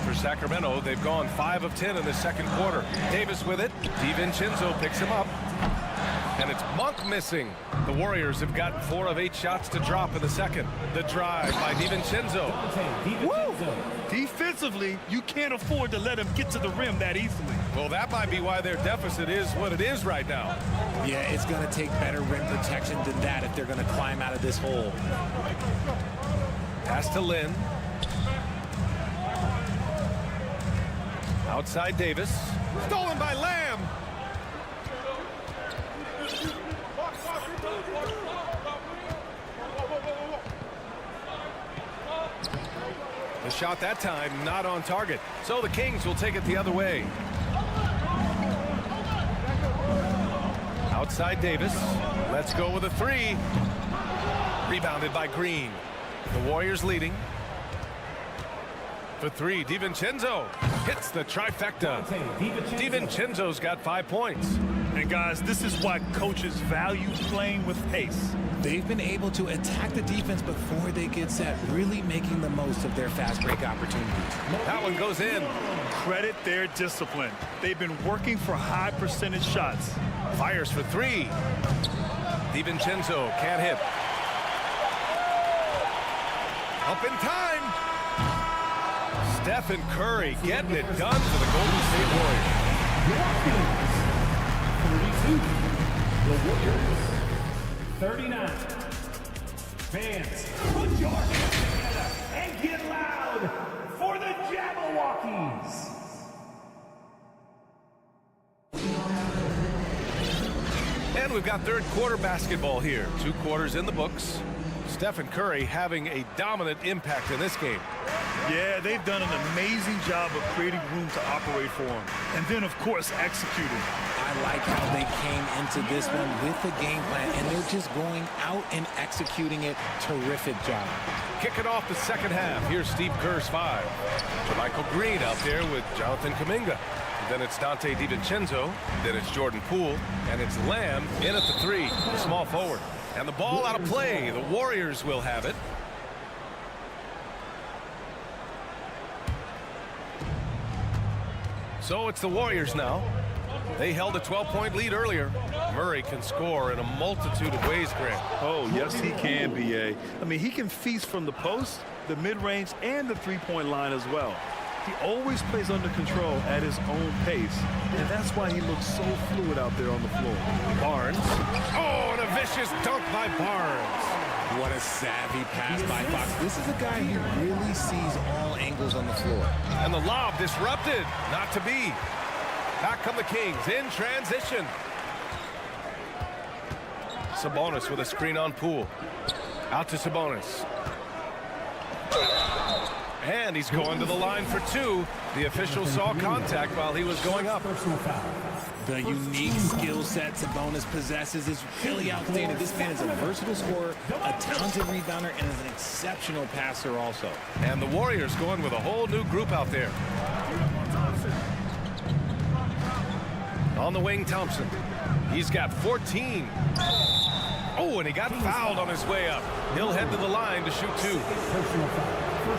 For Sacramento, they've gone 5 of 10 in the second quarter. Davis with it. DiVincenzo picks him up. And it's Monk missing. The Warriors have gotten 4 of 8 shots to drop in the second. The drive by DiVincenzo. Woo! Defensively, you can't afford to let him get to the rim that easily. Well, that might be why their deficit is what it is right now. Yeah, it's going to take better rim protection than that if they're going to climb out of this hole. Pass to Lynn. Outside Davis. Stolen by Lamb. The shot that time not on target. So the Kings will take it the other way. Outside Davis. Let's go with a 3. Rebounded by Green. The Warriors leading. For 3, DiVincenzo hits the trifecta. DiVincenzo's got 5 points. And guys, this is why coaches value playing with pace. They've been able to attack the defense before they get set, really making the most of their fast break opportunities. That one goes in. Credit their discipline. They've been working for high percentage shots. Fires for 3. DiVincenzo can't hit. Up in time. Stephen Curry getting it done for the Golden State Warriors. 32. The Warriors. 39. Fans, put your hands together and get loud for the Jabberwockies. And we've got third quarter basketball here. 2 quarters in the books. Stephen Curry having a dominant impact in this game. Yeah, they've done an amazing job of creating room to operate for him. And then, of course, executing. I like how they came into this one with a game plan, and they're just going out and executing it. Terrific job. Kicking off the second half. Here's Steve Kerr's 5. Michael Green out there with Jonathan Kuminga. Then it's Dante DiVincenzo. Then it's Jordan Poole. And it's Lamb in at the 3, small forward. And the ball out of play. The Warriors will have it. So it's the Warriors now. They held a 12-point lead earlier. Murray can score in a multitude of ways, Grant. Oh, yes, he can, B.A. I mean, he can feast from the post, the mid-range, and the three-point line as well. He always plays under control at his own pace, and that's why he looks so fluid out there on the floor. Barnes. Oh, and a vicious dunk by Barnes. What a savvy pass by Fox. This is a guy who really sees all angles on the floor. And the lob disrupted. Not to be. Back come the Kings in transition. Sabonis with a screen on Poole. Out to Sabonis. And he's going to the line for two. The official saw contact while he was going up. The unique skill set Sabonis possesses is really outstanding. This man is a versatile scorer, a talented rebounder, and is an exceptional passer also. And the Warriors going with a whole new group out there. On the wing, Thompson. He's got 14. Oh, and he got fouled on his way up. He'll head to the line to shoot two.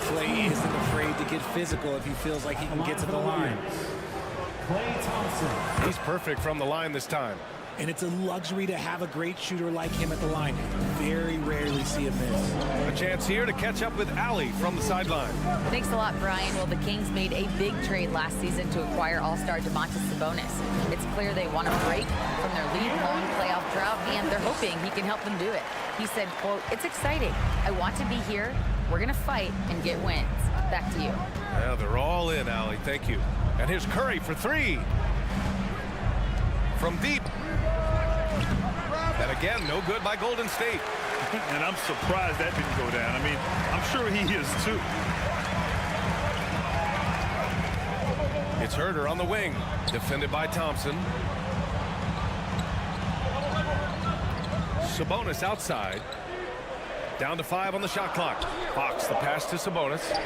Clay isn't afraid to get physical if he feels like he can get to the line. Klay Thompson. He's perfect from the line this time. And it's a luxury to have a great shooter like him at the line. Very rarely see him miss. A chance here to catch up with Allie from the sideline. Thanks a lot, Brian. Well, the Kings made a big trade last season to acquire All-Star Domantas Sabonis. It's clear they want to break from their league-long playoff drought, and they're hoping he can help them do it. He said, quote, "It's exciting. I want to be here. We're going to fight and get wins." Back to you. Yeah, they're all in, Allie. Thank you. And here's Curry for three. From deep. And again, no good by Golden State. And I'm surprised that didn't go down. I mean, I'm sure he is too. It's Herter on the wing. Defended by Thompson. Sabonis outside. Down to 5 on the shot clock. Fox the pass to Sabonis.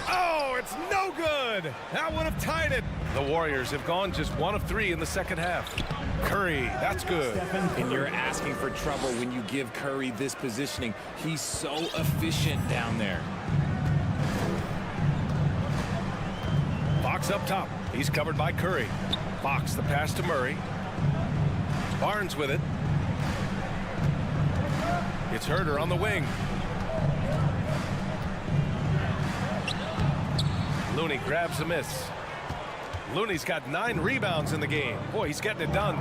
Oh, it's no good. That would have tied it. The Warriors have gone just 1 of 3 in the second half. Curry, that's good. And you're asking for trouble when you give Curry this positioning. He's so efficient down there. Fox up top. He's covered by Curry. Fox the pass to Murray. Barnes with it. It's Herter on the wing. Looney grabs a miss. Looney's got 9 rebounds in the game. Boy, he's getting it done.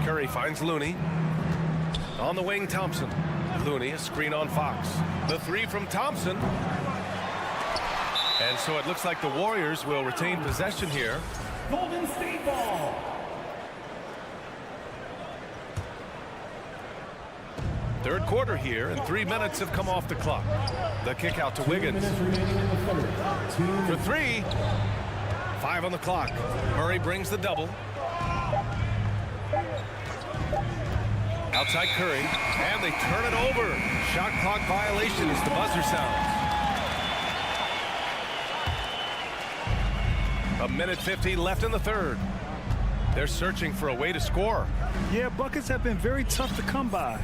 Curry finds Looney. On the wing, Thompson. Looney, a screen on Fox. The 3 from Thompson. And so it looks like the Warriors will retain possession here. Golden State ball. Third quarter here, and 3 minutes have come off the clock. The kick out to Wiggins. For 3. 5 on the clock. Murray brings the double. Outside Curry, and they turn it over. Shot clock violation as the buzzer sounds. 1:50 left in the third. They're searching for a way to score. Yeah, buckets have been very tough to come by.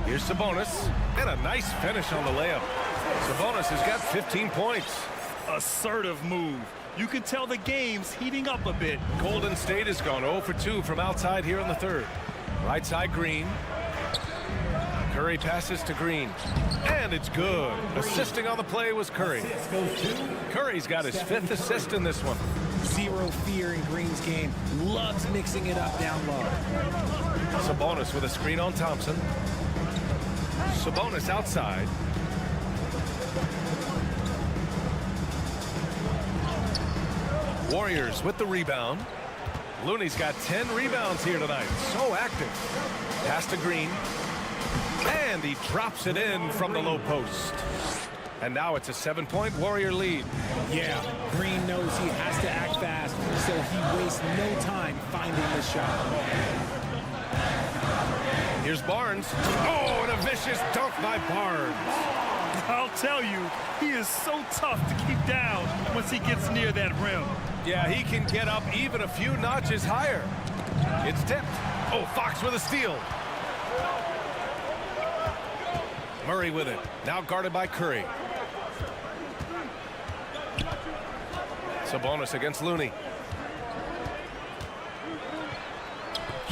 Here's Sabonis, and a nice finish on the layup. Sabonis has got 15 points. Assertive move. You can tell the game's heating up a bit. Golden State has gone 0 for 2 from outside here in the third. Right side, Green. Curry passes to Green, and it's good. Assisting on the play was Curry. Curry's got his 5th assist in this one. Zero fear in Green's game. Loves mixing it up down low. Sabonis with a screen on Thompson. Sabonis outside. Warriors with the rebound. Looney's got 10 rebounds here tonight. So active. Pass to Green. And he drops it in from the low post. And now it's a 7-point Warrior lead. Yeah, Green knows he has to act fast, so he wastes no time finding the shot. Here's Barnes. Oh, and a vicious dunk by Barnes. I'll tell you, he is so tough to keep down once he gets near that rim. Yeah, he can get up even a few notches higher. It's tipped. Oh, Fox with a steal. Murray with it. Now guarded by Curry. Sabonis against Looney.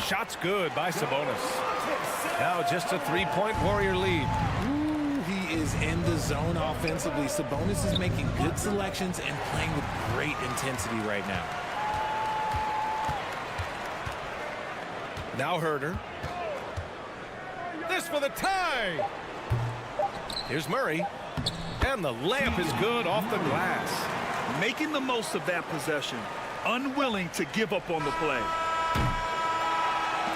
Shot's good by Sabonis. Now just a three-point Warrior lead. Ooh, he is in the zone offensively. Sabonis is making good selections and playing with great intensity right now. Now Herder. This for the tie. Here's Murray. And the layup is good off the glass. Making the most of that possession. Unwilling to give up on the play.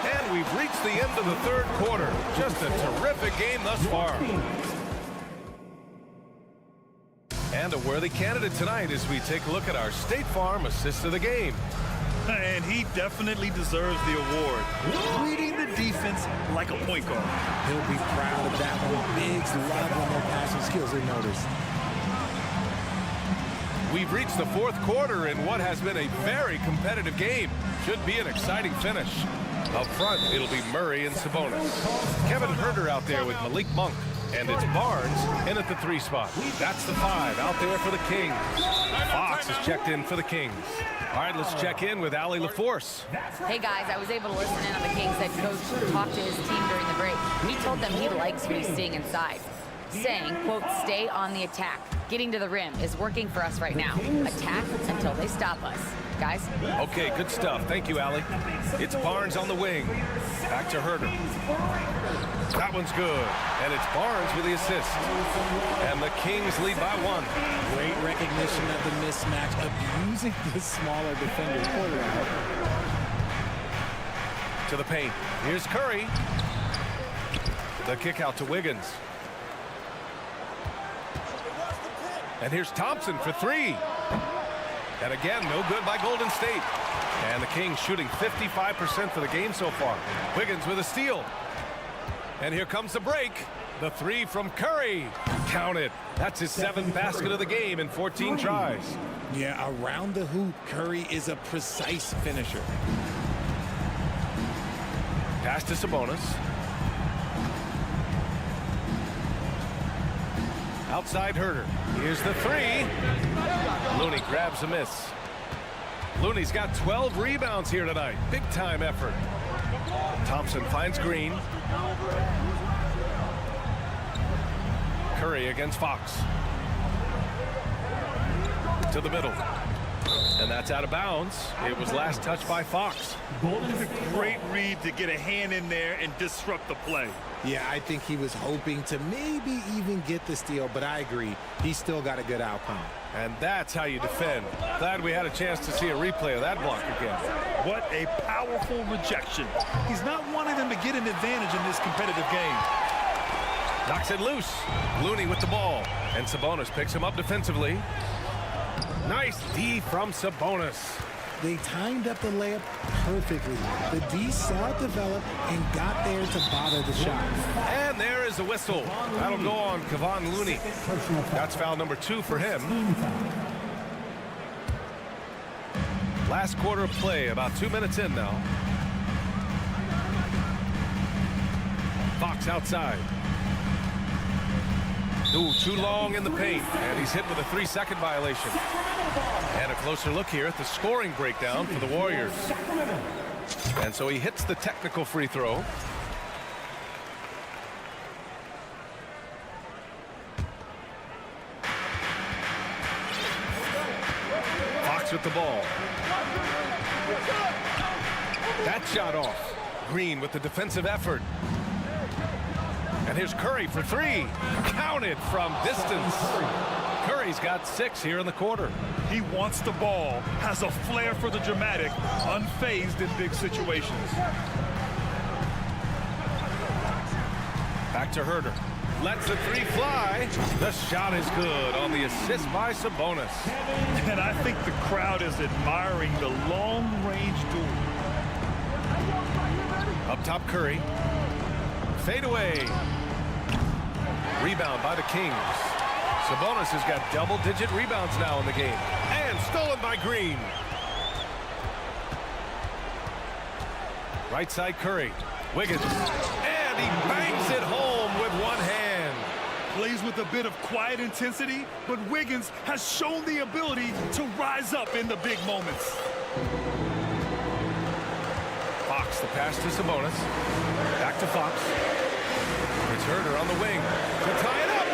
And we've reached the end of the third quarter. Just a terrific game thus far. And a worthy candidate tonight as we take a look at our State Farm Assist of the Game. And he definitely deserves the award. Reading the defense like a point guard. He'll be proud of that one. Bigs love when their passing skills are noticed. We've reached the fourth quarter in what has been a very competitive game. Should be an exciting finish. Up front, it'll be Murray and Sabonis. Kevin Herder out there with Malik Monk. And it's Barnes in at the 3 spot. That's the 5 out there for the Kings. Fox is checked in for the Kings. All right, let's check in with Allie LaForce. Hey, guys, I was able to listen in on the Kings head coach talk to his team during the break. He told them he likes what he's seeing inside, saying, quote, stay on the attack. Getting to the rim is working for us right now. Attack until they stop us. Guys? Okay, good stuff. Thank you, Allie. It's Barnes on the wing. Back to Herder. That one's good. And it's Barnes with the assist. And the Kings lead by 1. Great recognition of the mismatch, abusing the smaller defender's quarterback. To the paint. Here's Curry. The kick out to Wiggins. And here's Thompson for 3. And again, no good by Golden State. And the Kings shooting 55% for the game so far. Wiggins with a steal. And here comes the break. The 3 from Curry. Count it. That's his 7th basket of the game in 14 tries. Yeah, around the hoop, Curry is a precise finisher. Pass to Sabonis. Outside Herder. Here's the 3. Looney grabs a miss. Looney's got 12 rebounds here tonight. Big time effort. Thompson finds Green. Curry against Fox. To the middle. And that's out of bounds. It was last touched by Fox. A great read to get a hand in there and disrupt the play. Yeah, I think he was hoping to maybe even get the steal, but I agree. He still got a good outcome. And that's how you defend. Glad we had a chance to see a replay of that block again. What a powerful rejection. He's not wanting them to get an advantage in this competitive game. Knocks it loose. Looney with the ball. And Sabonis picks him up defensively. Nice D from Sabonis. They timed up the layup perfectly. The D saw it develop and got there to bother the shot. And there is the whistle. That'll go on Kevon Looney. That's foul number 2 for him. Last quarter of play, about 2 minutes in now. Fox outside. Ooh, too long in the paint, and he's hit with a 3-second violation. And a closer look here at the scoring breakdown for the Warriors. And so he hits the technical free throw. Fox with the ball. That shot off. Green with the defensive effort. And here's Curry for 3. Counted from distance. Curry's got 6 here in the quarter. He wants the ball, has a flair for the dramatic, unfazed in big situations. Back to Herder. Lets the 3 fly. The shot is good on the assist by Sabonis. And I think the crowd is admiring the long-range duel. Up top, Curry. Fade away. Rebound by the Kings. Sabonis has got double-digit rebounds now in the game. And stolen by Green. Right side, Curry. Wiggins. And he bangs it home with one hand. Plays with a bit of quiet intensity, but Wiggins has shown the ability to rise up in the big moments. Fox the pass to Sabonis. Back to Fox. It's Herder on the wing to tie it up.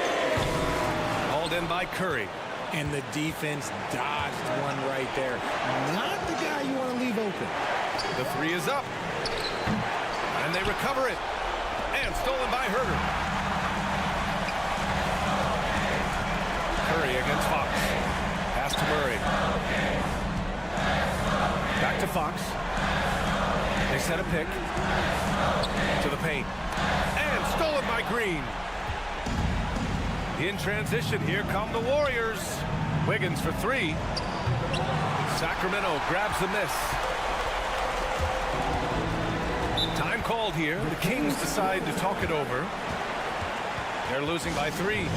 Hauled in by Curry. And the defense dodged one right there. Not the guy you want to leave open. The three is up. And they recover it. And stolen by Herder. Curry against Fox. Pass to Murray. Back to Fox. They set a pick. To the paint. And stolen by Green. In transition, here come the Warriors. Wiggins for three. Sacramento grabs the miss. Time called here. The Kings decide to talk it over. They're losing by three.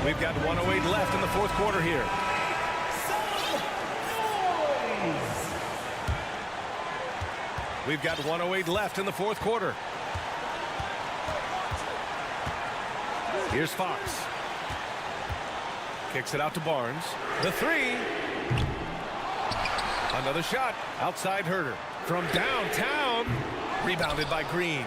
We've got 1:08 left in the fourth quarter here. We've got 1:08 left in the fourth quarter. Here's Fox. Kicks it out to Barnes. The three. Another shot. Outside Herder. From downtown. Rebounded by Green.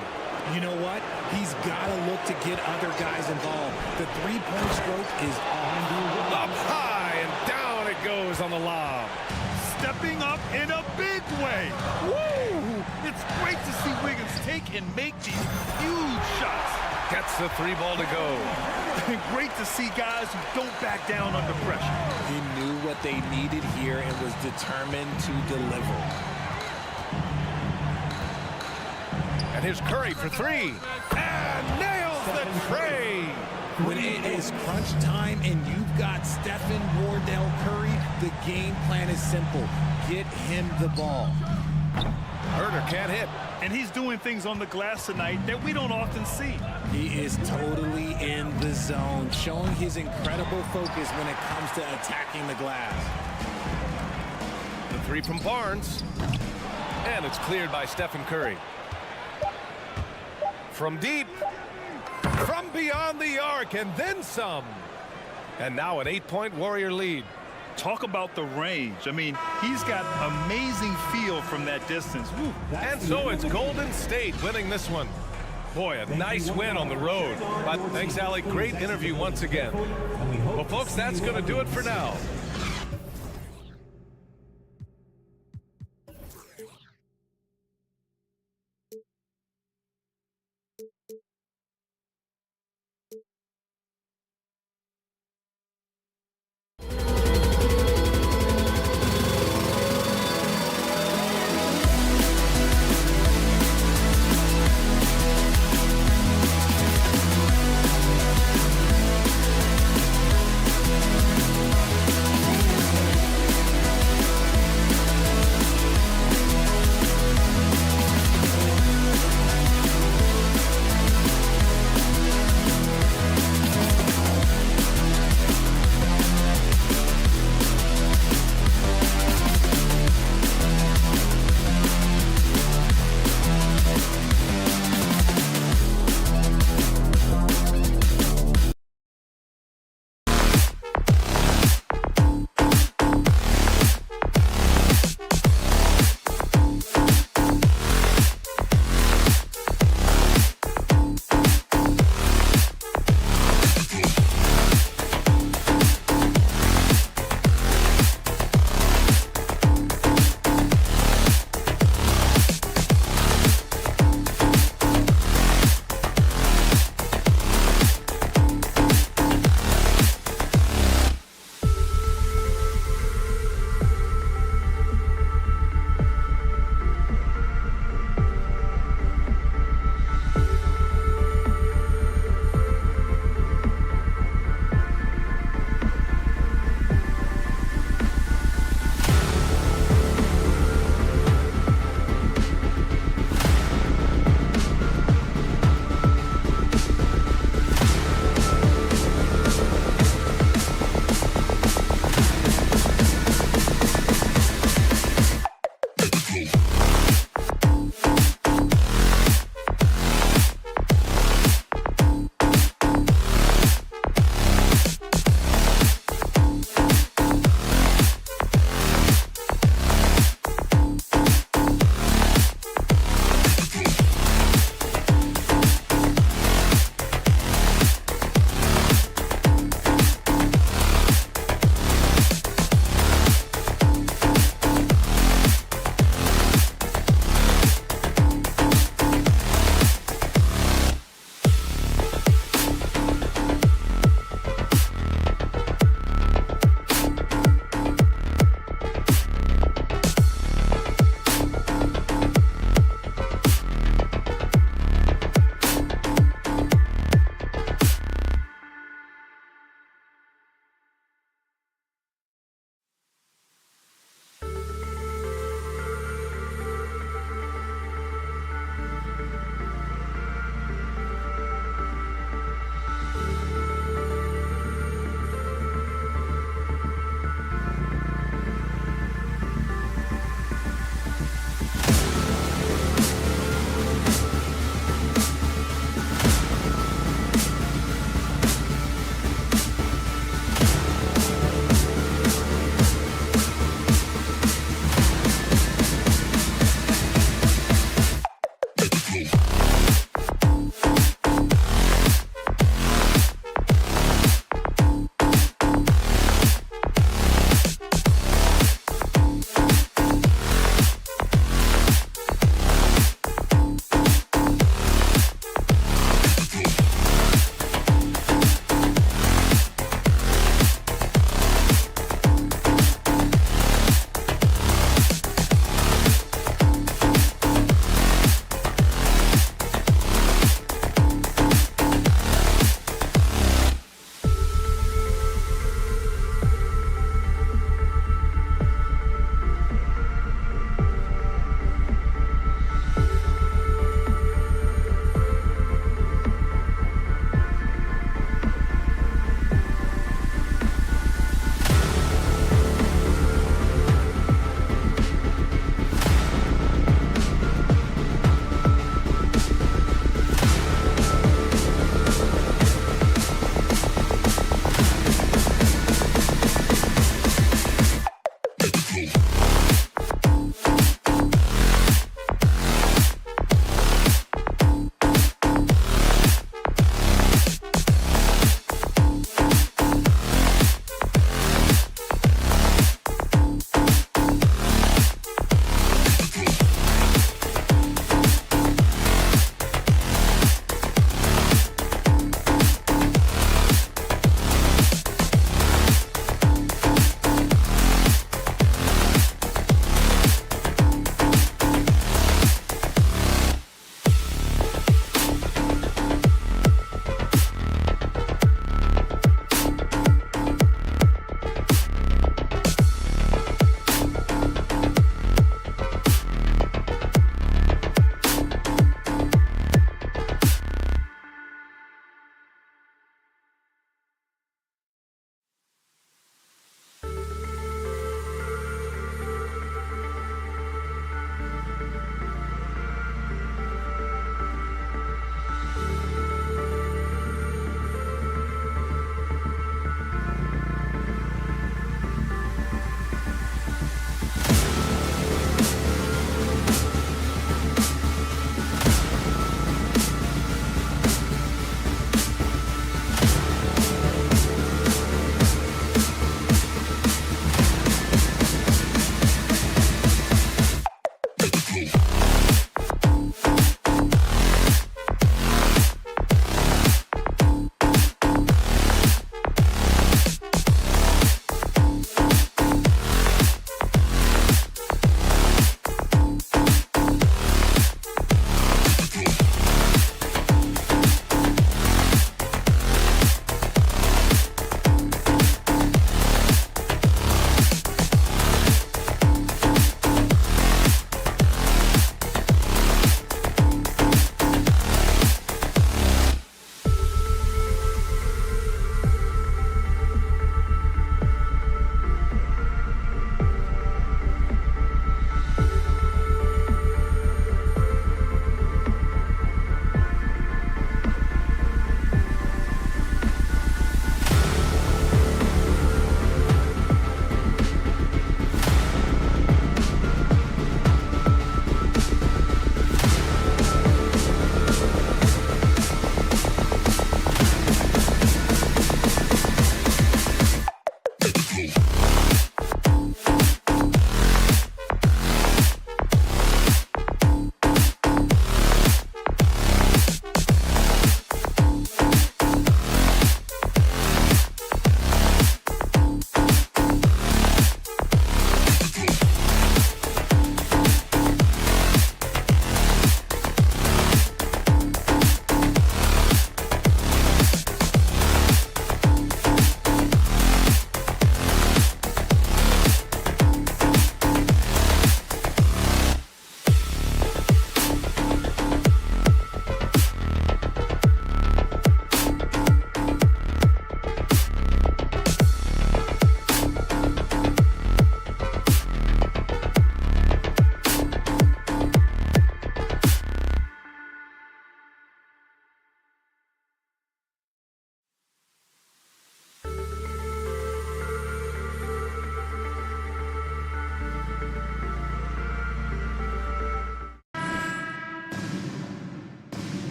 You know what? He's got to look to get other guys involved. The three-point stroke is on. Up high and down it goes on the lob. Stepping up in a big way. Woo! It's great to see Wiggins take and make these huge shots. Gets the three ball to go. Great to see guys who don't back down under pressure. He knew what they needed here and was determined to deliver. And here's Curry for three. And nails the tray. When it is crunch time and you've got Stephen Wardell Curry, the game plan is simple. Get him the ball. Herder can't hit. And he's doing things on the glass tonight that we don't often see. He is totally in the zone, showing his incredible focus when it comes to attacking the glass. The three from Barnes. And it's cleared by Stephen Curry. From deep. From beyond the arc and then some. And now an 8-point Warrior lead. Talk about the range. I mean, he's got amazing feel from that distance. Woo. And so it's Golden State winning this one. Boy, a nice win on the road. But thanks, Alec. Great interview once again. Well, folks, that's going to do it for now.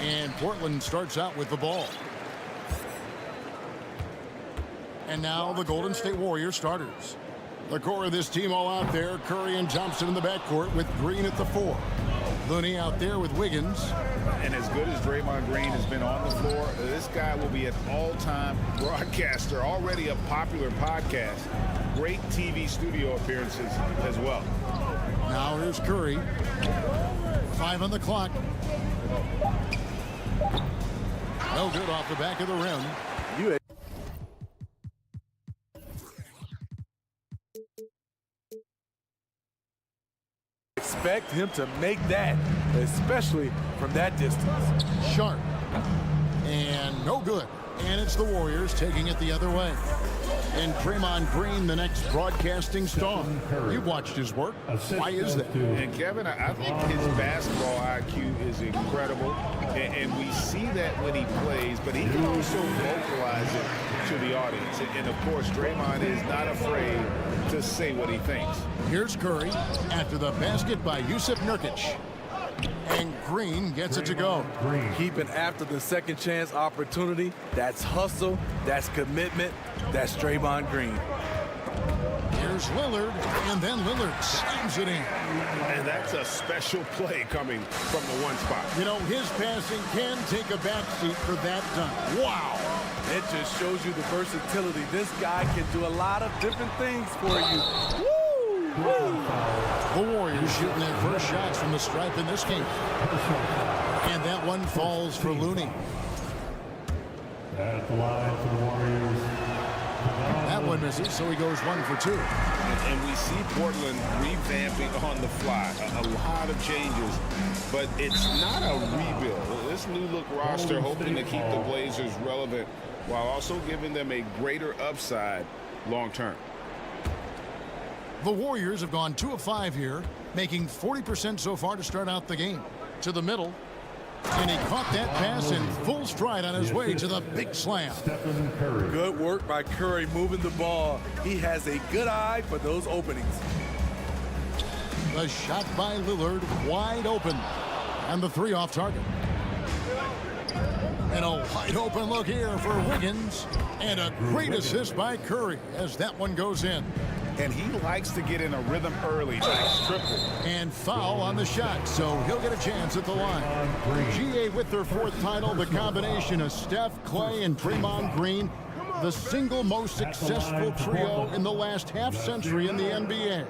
And Portland starts out with the ball. And now the Golden State Warriors starters. The core of this team all out there. Curry and Thompson in the backcourt with Green at the 4. Looney out there with Wiggins. And as good as Draymond Green has been on the floor, this guy will be an all-time broadcaster, already a popular podcast. Great TV studio appearances as well. Now here's Curry. 5 on the clock. No good off the back of the rim. You expect him to make that, especially from that distance. Sharp. And no good. And it's the Warriors taking it the other way. And Draymond Green, the next broadcasting star. You've watched his work. Why is that? And Kevin, I think his basketball IQ is incredible. And we see that when he plays, but he can also vocalize it to the audience. And of course, Draymond is not afraid to say what he thinks. Here's Curry after the basket by Jusuf Nurkic. And Green gets it to go. Keeping after the second chance opportunity. That's hustle. That's commitment. That's Draymond Green. Here's Lillard, and then Lillard slams it in. And that's a special play coming from the one spot. You know, his passing can take a backseat for that dunk. Wow. It just shows you the versatility. This guy can do a lot of different things for you. Woo! Woo! The Warriors shooting their first shots from the stripe in this game. And that one falls for Looney. At the line for the Warriors. That one misses, so he goes 1 for 2. And we see Portland revamping on the fly. A lot of changes, but it's not a rebuild. This new look roster hoping to keep the Blazers relevant while also giving them a greater upside long term. The Warriors have gone 2 of 5 here, making 40% so far to start out the game. To the middle, and he caught that pass in full stride on his way to the big slam. Good work by Curry moving the ball. He has a good eye for those openings. The shot by Lillard wide open, and the 3 off target. And a wide open look here for Wiggins, and a great assist by Curry as that one goes in. And he likes to get in a rhythm early. Nice triple. And foul on the shot, so he'll get a chance at the line. GA with their 4th title, the combination of Steph, Clay, and Draymond Green, the single most successful trio in the last half-century in the NBA.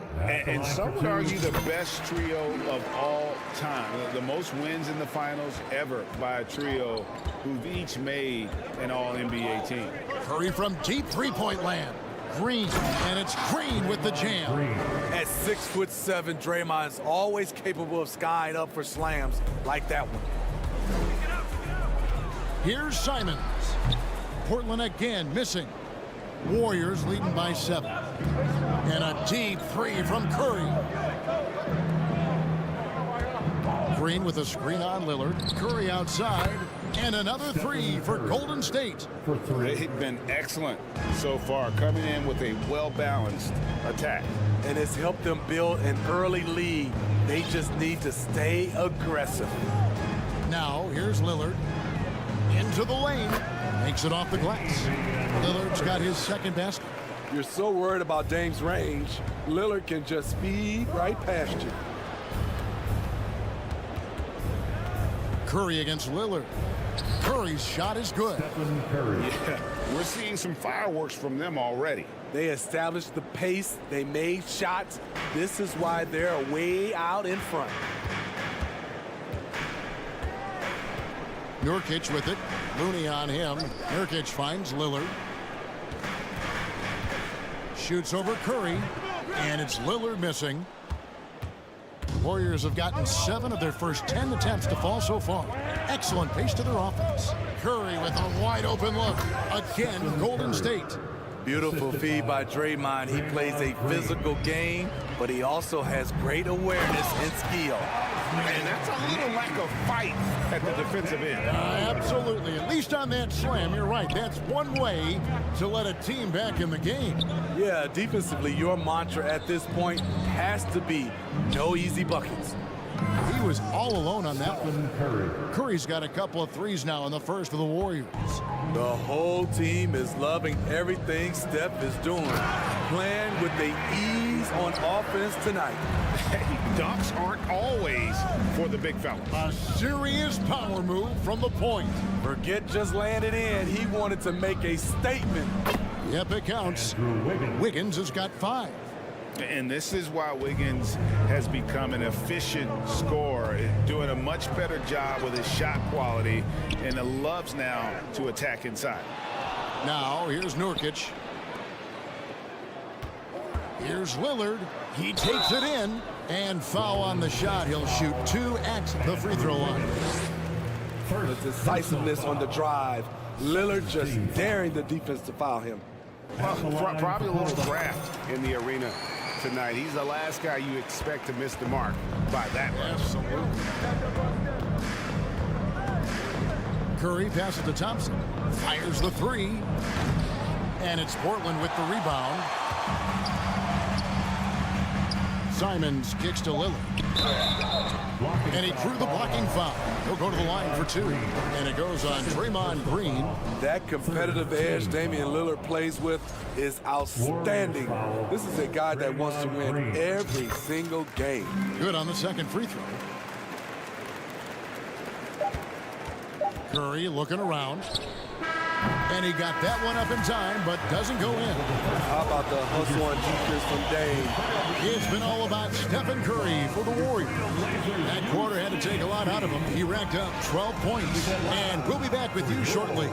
And some would argue the best trio of all time. The most wins in the finals ever by a trio who've each made an all-NBA team. Curry from deep three-point land. Green, and it's Green with the jam. At 6'7", Draymond's always capable of skying up for slams like that one. Here's Simons. Portland again missing. Warriors leading by 7. And a deep 3 from Curry. Green with a screen on Lillard. Curry outside. And another 3 for Golden State. They've been excellent so far, coming in with a well-balanced attack. And it's helped them build an early lead. They just need to stay aggressive. Now, here's Lillard. Into the lane. Makes it off the glass. Lillard's got his 2nd basket. You're so worried about Dame's range. Lillard can just speed right past you. Curry against Lillard. Curry's shot is good. Yeah, we're seeing some fireworks from them already. They established the pace. They made shots. This is why they're way out in front. Nurkic with it. Looney on him. Nurkic finds Lillard. Shoots over Curry. And it's Lillard missing. Warriors have gotten 7 of their first 10 attempts to fall so far. Excellent pace to their offense. Curry with a wide open look. Again, Golden State. Beautiful feed by Draymond. He plays a physical game, but he also has great awareness and skill. And that's a little lack of fight at the defensive end. Absolutely. At least on that slam, you're right. That's one way to let a team back in the game. Yeah, defensively, your mantra at this point has to be no easy buckets. He was all alone on that one. Curry's got a couple of threes now in the first for the Warriors. The whole team is loving everything Steph is doing. Playing with the ease on offense tonight. Hey, dunks aren't always for the big fella. A serious power move from the point. Forget just laying it in. He wanted to make a statement. Yep, it counts. Wiggins has got 5. And this is why Wiggins has become an efficient scorer, doing a much better job with his shot quality, and loves now to attack inside. Now, here's Nurkic. Here's Lillard. He takes it in, and foul on the shot. He'll shoot 2 at the free throw line. The decisiveness on the drive. Lillard just daring the defense to foul him. Probably a little draft in the arena tonight. He's the last guy you expect to miss the mark by that much. Absolutely. Curry passes to Thompson. Fires the 3. And it's Portland with the rebound. Simons kicks to Lillard. And he drew the blocking foul. He'll go to the line for 2. And it goes on Draymond Green. That competitive edge Damian Lillard plays with is outstanding. This is a guy that wants to win every single game. Good on the second free throw. Curry looking around. And he got that one up in time, but doesn't go in. How about the hustle on defense from Dame? It's been all about Stephen Curry for the Warriors. That quarter had to take a lot out of him. He racked up 12 points. And we'll be back with you shortly.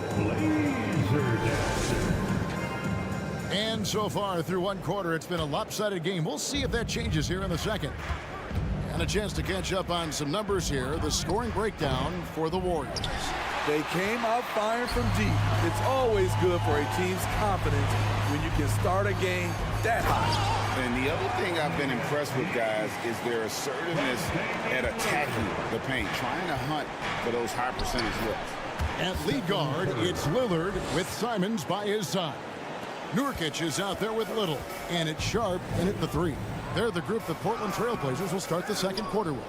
And so far through one quarter, it's been a lopsided game. We'll see if that changes here in the second. And a chance to catch up on some numbers here. The scoring breakdown for the Warriors. They came out firing from deep. It's always good for a team's confidence when you can start a game that high. And the other thing I've been impressed with, guys, is their assertiveness at attacking the paint, trying to hunt for those high percentage looks. At lead guard, it's Lillard with Simons by his side. Nurkic is out there with Little, and it's Sharp and hit the 3. They're the group the Portland Trailblazers will start the second quarter with.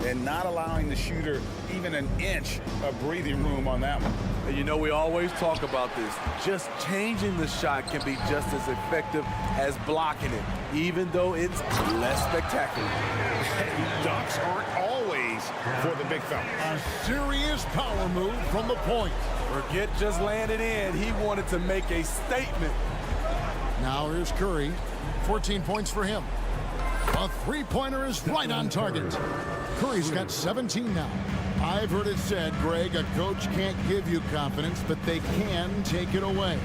And not allowing the shooter even an inch of breathing room on that one. And you know, we always talk about this. Just changing the shot can be just as effective as blocking it, even though it's less spectacular. Dunks aren't always for the big fella. A serious power move from the point. Forget just laying it in. He wanted to make a statement. Now here's Curry. 14 points for him. A three-pointer is right on target. Curry's got 17 now. I've heard it said, Greg, a coach can't give you confidence, but they can take it away.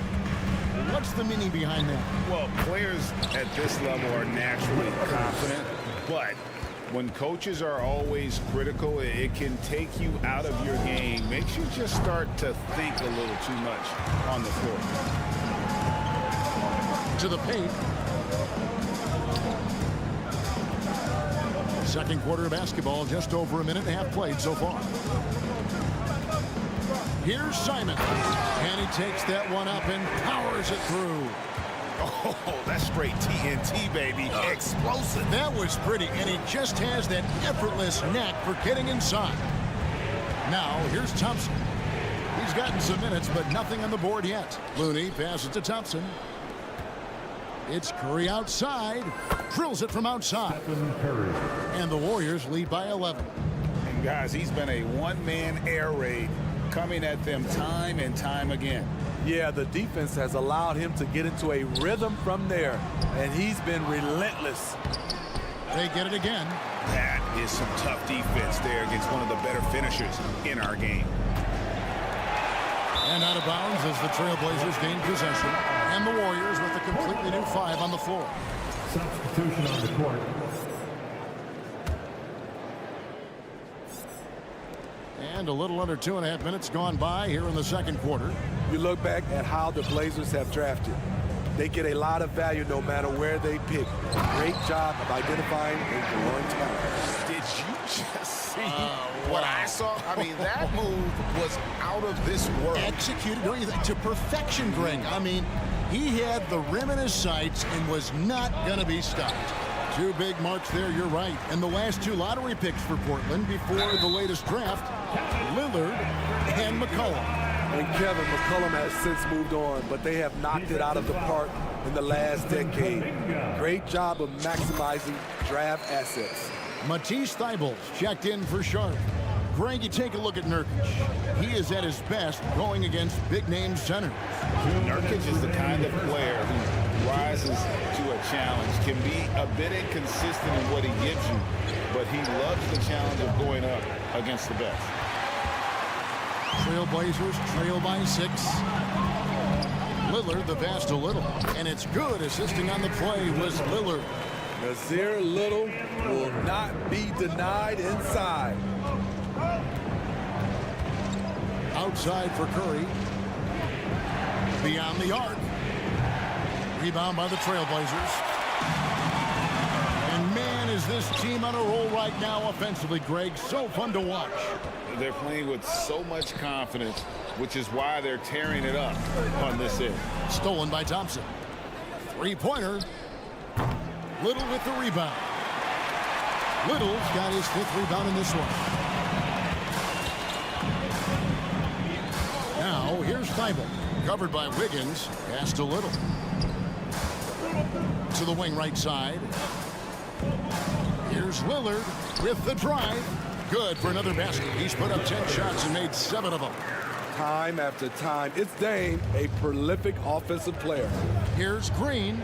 What's the meaning behind that? Well, players at this level are naturally confident, but when coaches are always critical, it can take you out of your game. Makes you just start to think a little too much on the floor. To the paint. Second quarter of basketball, just over a minute and a half played so far. Here's Simon, and he takes that one up and powers it through. Oh, that's straight TNT, baby. Explosive. That was pretty, and he just has that effortless knack for getting inside. Now, here's Thompson. He's gotten some minutes, but nothing on the board yet. Looney passes to Thompson. It's Curry outside. Drills it from outside. And the Warriors lead by 11. And guys, he's been a one-man air raid coming at them time and time again. Yeah, the defense has allowed him to get into a rhythm from there, and he's been relentless. They get it again. That is some tough defense there against one of the better finishers in our game. And out of bounds as the Trailblazers gain possession. And the Warriors with a completely new 5 on the floor. Substitution on the court. And a little under 2.5 minutes gone by here in the second quarter. You look back at how the Blazers have drafted. They get a lot of value no matter where they pick. Great job of identifying and growing talent. Did you just see what I saw? I mean, that move was out of this world. Executed, don't you think, to perfection, Greg. I mean, he had the rim in his sights and was not going to be stopped. Two big marks there, you're right. And the last two lottery picks for Portland before the latest draft, Lillard and McCollum. And Kevin, McCollum has since moved on, but they have knocked it out of the park in the last decade. Great job of maximizing draft assets. Matisse Thybulle's checked in for Sharp. Greg, you take a look at Nurkic. He is at his best going against big-name centers. Nurkic is the kind of player who rises to a challenge, can be a bit inconsistent in what he gives you, but he loves the challenge of going up against the best. Trailblazers trail by 6. Lillard the pass to Little, and it's good. Assisting on the play was Lillard. Nasir Little will not be denied inside. Outside for Curry. Beyond the arc. Rebound by the Trailblazers. And man, is this team on a roll right now offensively, Greg. So fun to watch. They're playing with so much confidence, which is why they're tearing it up on this end. Stolen by Thompson. Three-pointer. Little with the rebound. Little's got his 5th rebound in this one. Now, here's Thybulle. Covered by Wiggins. Pass to Little. To the wing right side. Here's Lillard with the drive. Good for another basket. He's put up 10 shots and made 7 of them. Time after time, it's Dame, a prolific offensive player. Here's Green.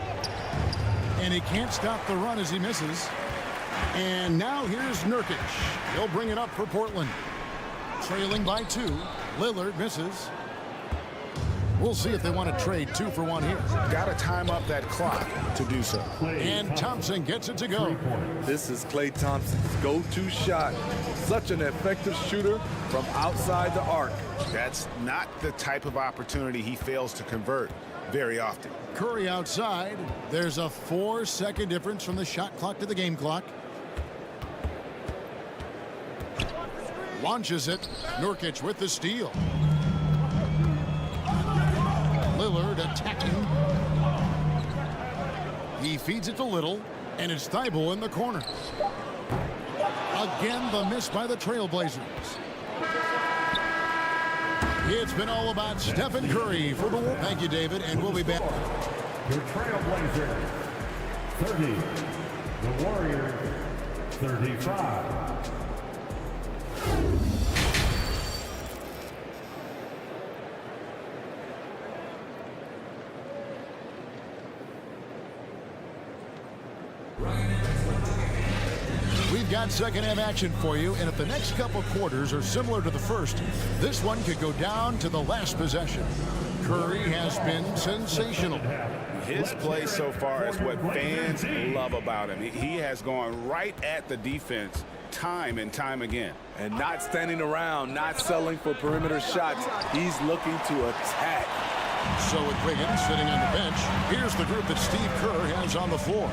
And he can't stop the run as he misses. And now here's Nurkic. He'll bring it up for Portland. Trailing by 2. Lillard misses. We'll see if they want to trade 2 for 1 here. Got to time up that clock to do so. And Thompson gets it to go. This is Klay Thompson's go-to shot. Such an effective shooter from outside the arc. That's not the type of opportunity he fails to convert very often. Curry outside. There's a 4-second difference from the shot clock to the game clock. Launches it. Nurkic with the steal. Lillard attacking. He feeds it to Little, and it's Thybulle in the corner. Again, the miss by the Trailblazers. It's been all about Stephen Curry for the Warriors. Thank you, David, and we'll be back. Your Trailblazer 30, the Warriors 35. We've got second half action for you, and if the next couple quarters are similar to the first, this one could go down to the last possession. Curry has been sensational. His play so far is what fans love about him. He has gone right at the defense time and time again. And not standing around, not settling for perimeter shots. He's looking to attack. So with Wiggins sitting on the bench, here's the group that Steve Kerr has on the floor.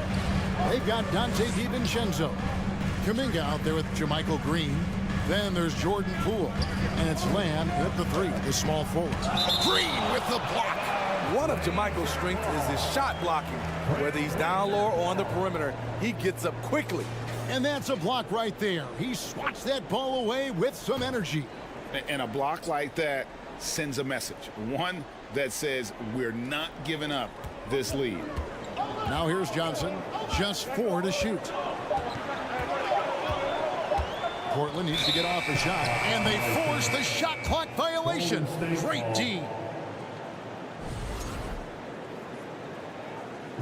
They've got Dante DiVincenzo. Kuminga out there with Jermichael Green. Then there's Jordan Poole. And it's Lamb with the 3, the small forward. Green with the block. One of Jermichael's strengths is his shot blocking. Whether he's down low or on the perimeter, he gets up quickly. And that's a block right there. He swats that ball away with some energy. And a block like that sends a message. One that says we're not giving up this lead. Now here's Johnson. Just 4 to shoot. Portland needs to get off a shot. And they force the shot clock violation. Great D.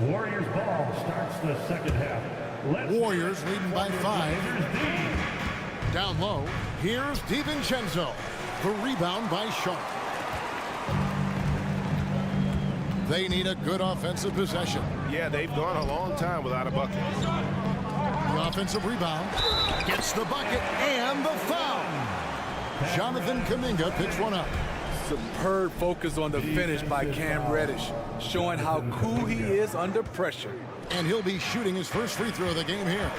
Warriors ball starts the second half. Warriors leading by 5. Down low. Here's DiVincenzo. The rebound by Sharp. They need a good offensive possession. Yeah, they've gone a long time without a bucket. The offensive rebound. Gets the bucket and the foul. Jonathan Kuminga picks one up. Superb focus on the finish by Cam Reddish, showing how cool he is under pressure. And he'll be shooting his first free throw of the game here.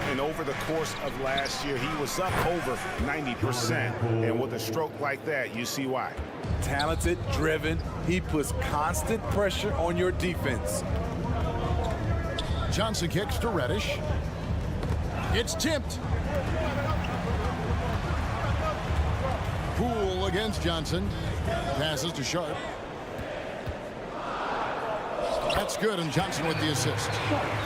And over the course of last year, he was up over 90%. And with a stroke like that, you see why. Talented, driven, he puts constant pressure on your defense. Johnson kicks to Reddish. It's tipped. Poole against Johnson. Passes to Sharp. That's good, and Johnson with the assist.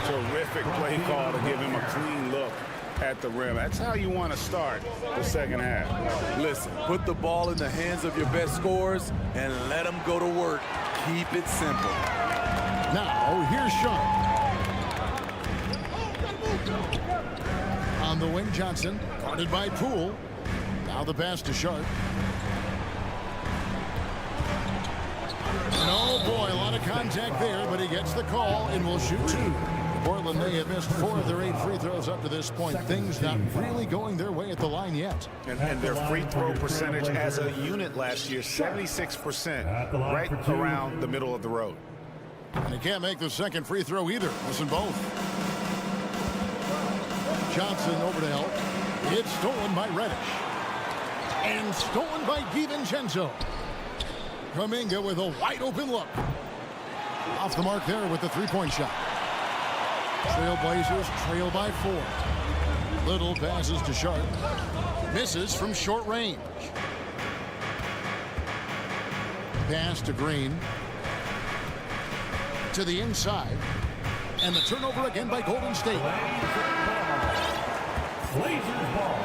Terrific play call to give him a clean look at the rim. That's how you want to start the second half. Listen, put the ball in the hands of your best scorers and let them go to work. Keep it simple. Now, here's Sharp. On the wing, Johnson. Guarded by Poole. Now the pass to Sharp. Oh, boy, a lot of contact there, but he gets the call and will shoot 2. Portland, they have missed 4 of their 8 free throws up to this point. Things not really going their way at the line yet. And their free throw percentage as a unit last year, 76%, right around the middle of the road. And he can't make the second free throw either. Listen both. Johnson over to help. It's stolen by Reddish. And stolen by DiVincenzo. Kuminga with a wide open look. Off the mark there with the three-point shot. Trailblazers trail by 4. Little passes to Sharp. Misses from short range. Pass to Green. To the inside. And the turnover again by Golden State. Blazers ball.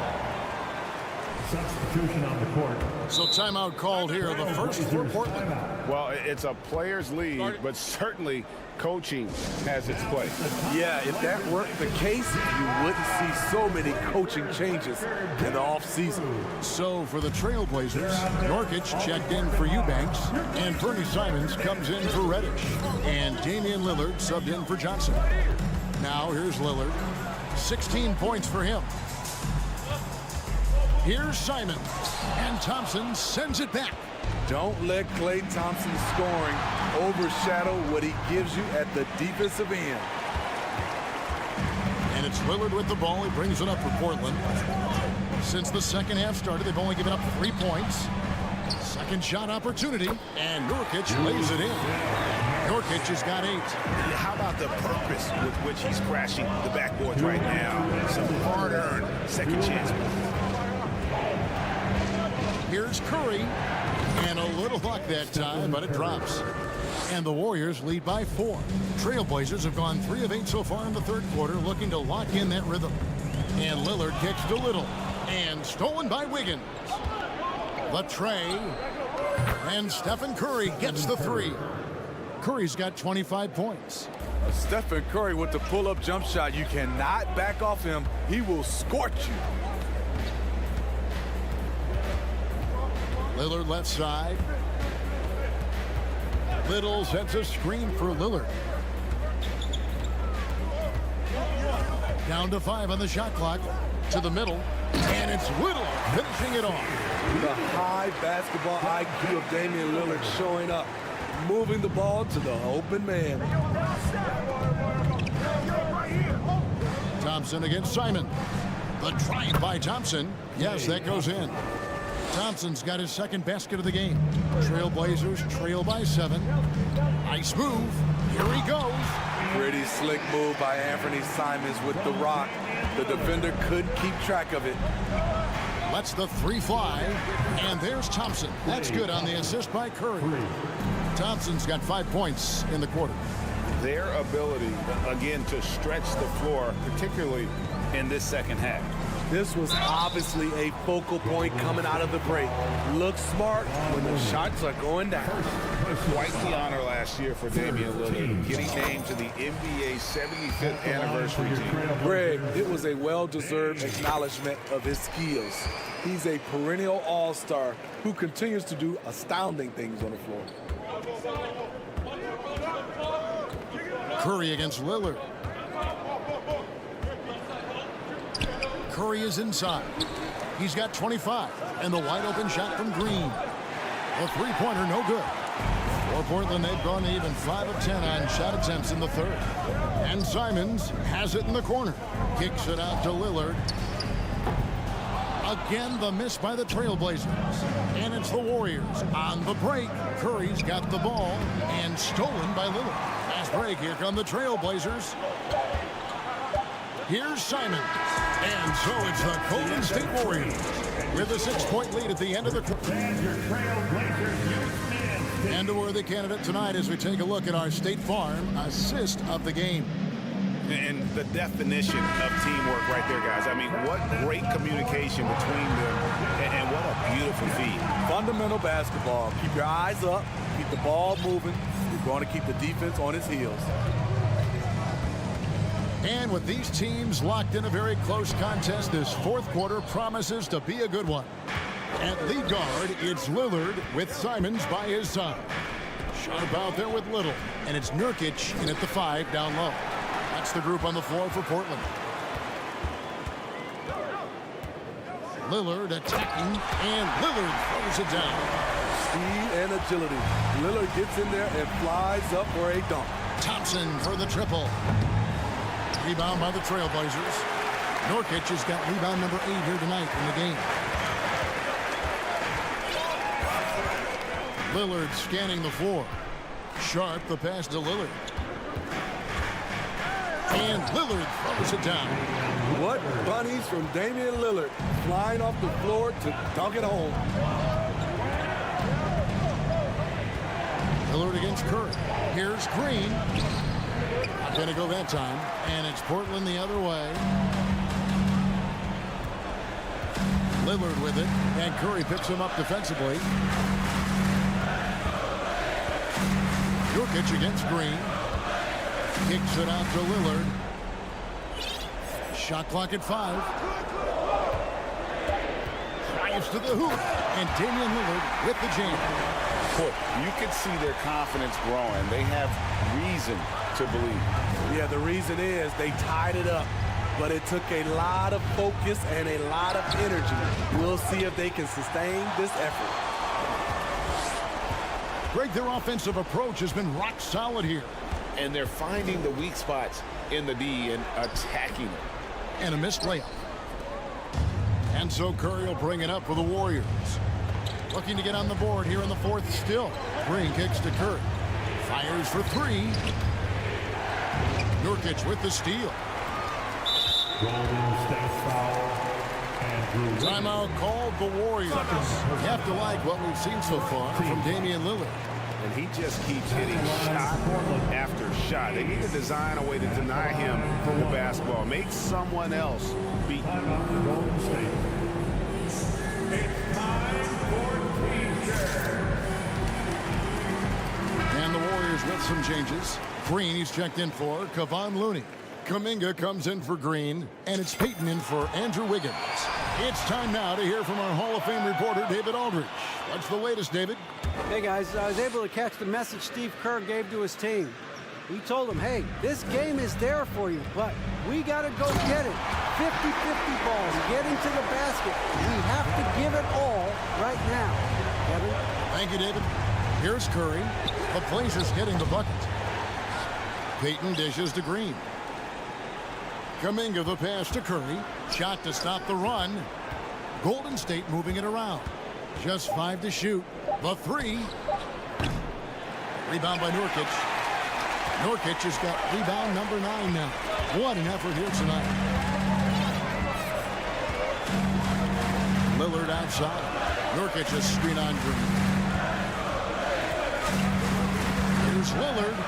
Substitution on the court. So timeout called here, the first for Portland. Well, it's a player's lead, but certainly coaching has its place. Yeah, if that weren't the case, you wouldn't see so many coaching changes in the offseason. So for the Trailblazers, Nurkic checked in for Eubanks, and Bernie Simons comes in for Reddish, and Damian Lillard subbed in for Johnson. Now here's Lillard. 16 points for him. Here's Simon, and Thompson sends it back. Don't let Klay Thompson's scoring overshadow what he gives you at the defensive end. And it's Lillard with the ball. He brings it up for Portland. Since the second half started, they've only given up 3 points. Second shot opportunity, and Nurkic lays it in. Nurkic has got 8. How about the purpose with which he's crashing the backboards right now? Some hard-earned second chance. Here's Curry, and a little luck that time, but it drops. And the Warriors lead by 4. Trailblazers have gone 3 of 8 so far in the third quarter, looking to lock in that rhythm. And Lillard kicks to Little, and stolen by Wiggins. The tray, and Stephen Curry gets the 3. Curry's got 25 points. Stephen Curry with the pull-up jump shot. You cannot back off him. He will scorch you. Lillard left side. Little sets a screen for Lillard. Down to 5 on the shot clock. To the middle. And it's Little finishing it off. The high basketball IQ of Damian Lillard showing up. Moving the ball to the open man. Thompson against Simon. The drive by Thompson. Yes, that goes in. Thompson's got his second basket of the game. Trailblazers trail by 7. Nice move. Here he goes. Pretty slick move by Anthony Simons with the rock. The defender couldn't keep track of it. Lets the 3 fly. And there's Thompson. That's good on the assist by Curry. Thompson's got 5 points in the quarter. Their ability, again, to stretch the floor, particularly in this second half. This was obviously a focal point coming out of the break. Look smart when the shots are going down. Quite the honor last year for Damian Lillard, getting named to the NBA 75th anniversary team. Greg, it was a well-deserved acknowledgement of his skills. He's a perennial all-star who continues to do astounding things on the floor. Curry against Lillard. Curry is inside. He's got 25. And the wide open shot from Green. The three-pointer no good. For Portland, they've gone even 5 of 10 on shot attempts in the third. And Simons has it in the corner. Kicks it out to Lillard. Again, the miss by the Trailblazers. And it's the Warriors. On the break, Curry's got the ball and stolen by Lillard. Fast break, here come the Trailblazers. Here's Simons. And so it's the Golden State Warriors with a 6-point lead at the end of the quarter. And a worthy candidate tonight as we take a look at our State Farm assist of the game. And the definition of teamwork right there, guys. I mean, what great communication between them, and what a beautiful feed. Fundamental basketball. Keep your eyes up, keep the ball moving. You're going to keep the defense on its heels. And with these teams locked in a very close contest, this fourth quarter promises to be a good one. At lead guard, it's Lillard with Simons by his side. Sharp out there with Little, and it's Nurkic in at the 5 down low. That's the group on the floor for Portland. Lillard attacking, and Lillard throws it down. Speed and agility. Lillard gets in there and flies up for a dunk. Thompson for the triple. Rebound by the Trailblazers. Nurkic has got rebound number 8 here tonight in the game. Lillard scanning the floor. Sharp the pass to Lillard. And Lillard throws it down. What bunnies from Damian Lillard, flying off the floor to dunk it home. Lillard against Curry. Here's Green. Not going to go that time. And it's Portland the other way. Lillard with it. And Curry picks him up defensively. Nurkic against Green. Kicks it out to Lillard. Shot clock at 5. Drives to the hoop. And Damian Lillard with the jam. You can see their confidence growing. They have reason to believe. Yeah, the reason is they tied it up. But it took a lot of focus and a lot of energy. We'll see if they can sustain this effort. Greg, their offensive approach has been rock solid here. And they're finding the weak spots in the D and attacking it. And a missed layup. And so Curry will bring it up for the Warriors. Looking to get on the board here in the fourth still. Green kicks to Curry. Fires for 3. Nurkic with the steal. Golden State foul. Timeout called the Warriors. You have to like what we've seen so far from Damian Lillard. And he just keeps hitting shot after shot. They need to design a way to deny him the basketball. Make someone else beat him. Golden State. It's time for And the Warriors with some changes. Green, he's checked in for Kevon Looney. Kuminga comes in for Green, and it's Payton in for Andrew Wiggins. It's time now to hear from our Hall of Fame reporter, David Aldridge. What's the latest, David? Hey, guys, I was able to catch the message Steve Kerr gave to his team. He told them, hey, this game is there for you, but we got to go get it. 50-50 balls, get into the basket. We have to give it all right now. Kevin? Thank you, David. Here's Curry. The Blazers getting the bucket. Payton dishes to Green. Kuminga the pass to Curry. Shot to stop the run. Golden State moving it around. Just 5 to shoot. The 3. Rebound by Nurkic. Nurkic has got rebound number 9 now. What an effort here tonight. Lillard outside. Nurkic a screen on Green. Here's Lillard.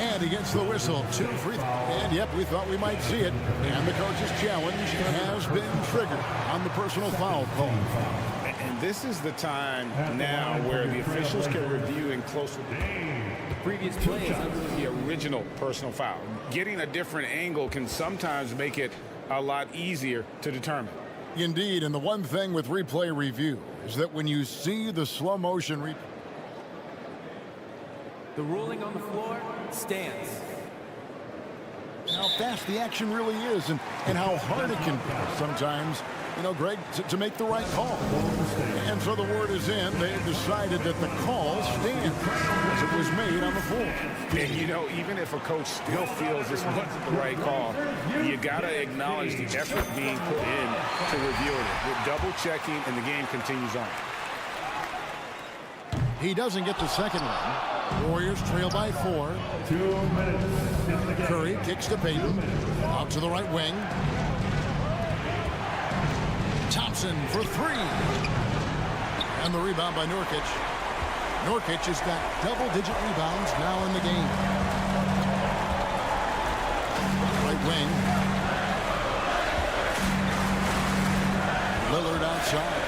And he gets the whistle. 2 free throws. And yep, we thought we might see it. And the coach's challenge has been triggered on the personal foul call. And this is the time now where the officials can review in closer. The previous play is under the original personal foul. Getting a different angle can sometimes make it a lot easier to determine. Indeed, and the one thing with replay review is that when you see the slow motion replay, the ruling on the floor stands. How fast the action really is and how hard it can be sometimes, you know, Greg, to make the right call. And so the word is in. They've decided that the call stands as it was made on the floor. And, you know, even if a coach still feels this wasn't the right call, you got to acknowledge the effort being put in to reviewing it. We're double-checking, and the game continues on. He doesn't get the second one. Warriors trail by 4. 2 minutes in the game. Curry kicks to Payton. Out to the right wing. Thompson for 3. And the rebound by Nurkic. Nurkic has got double-digit rebounds now in the game. Right wing. Lillard outside.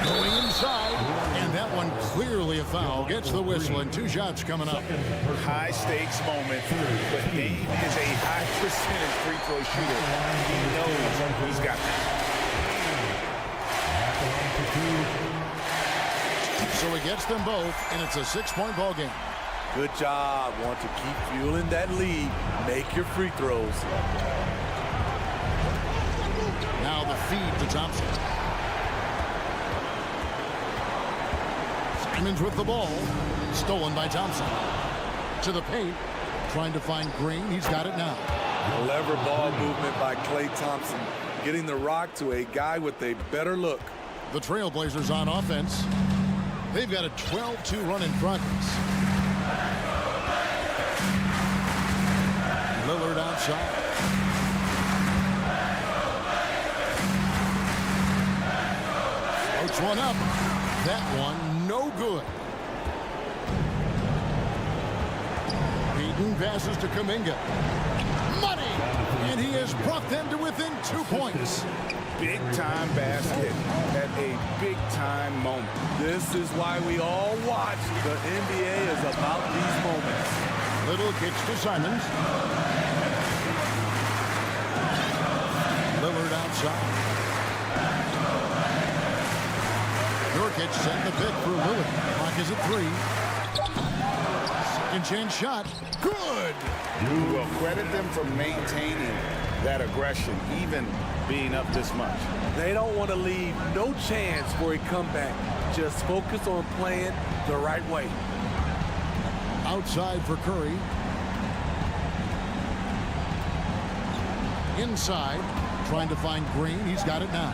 Going inside, and that one clearly a foul. Gets the whistle, and 2 shots coming up. High-stakes moment, but Dame is a high-percentage free-throw shooter. He knows he's got that. So he gets them both, and it's a 6-point ball game. Good job. Want to keep fueling that lead. Make your free throws. Now the feed to Thompson. Simons with the ball. Stolen by Thompson. To the paint. Trying to find Green. He's got it now. Clever ball movement by Klay Thompson. Getting the rock to a guy with a better look. The Trailblazers on offense. They've got a 12-2 run in progress. Lillard outside. Floats one up. That one no good. Payton passes to Kuminga. Money! And he has brought them to within 2 points. Big-time basket at a big-time moment. This is why we all watch. The NBA is about these moments. Little kicks to Simons. Lillard outside. Nurkic sent the pick for Lillard. Clock is at 3. Second chance shot. Good! You will credit them for maintaining that aggression, even being up this much. They don't want to leave no chance for a comeback. Just focus on playing the right way. Outside for Curry. Inside, trying to find Green. He's got it now.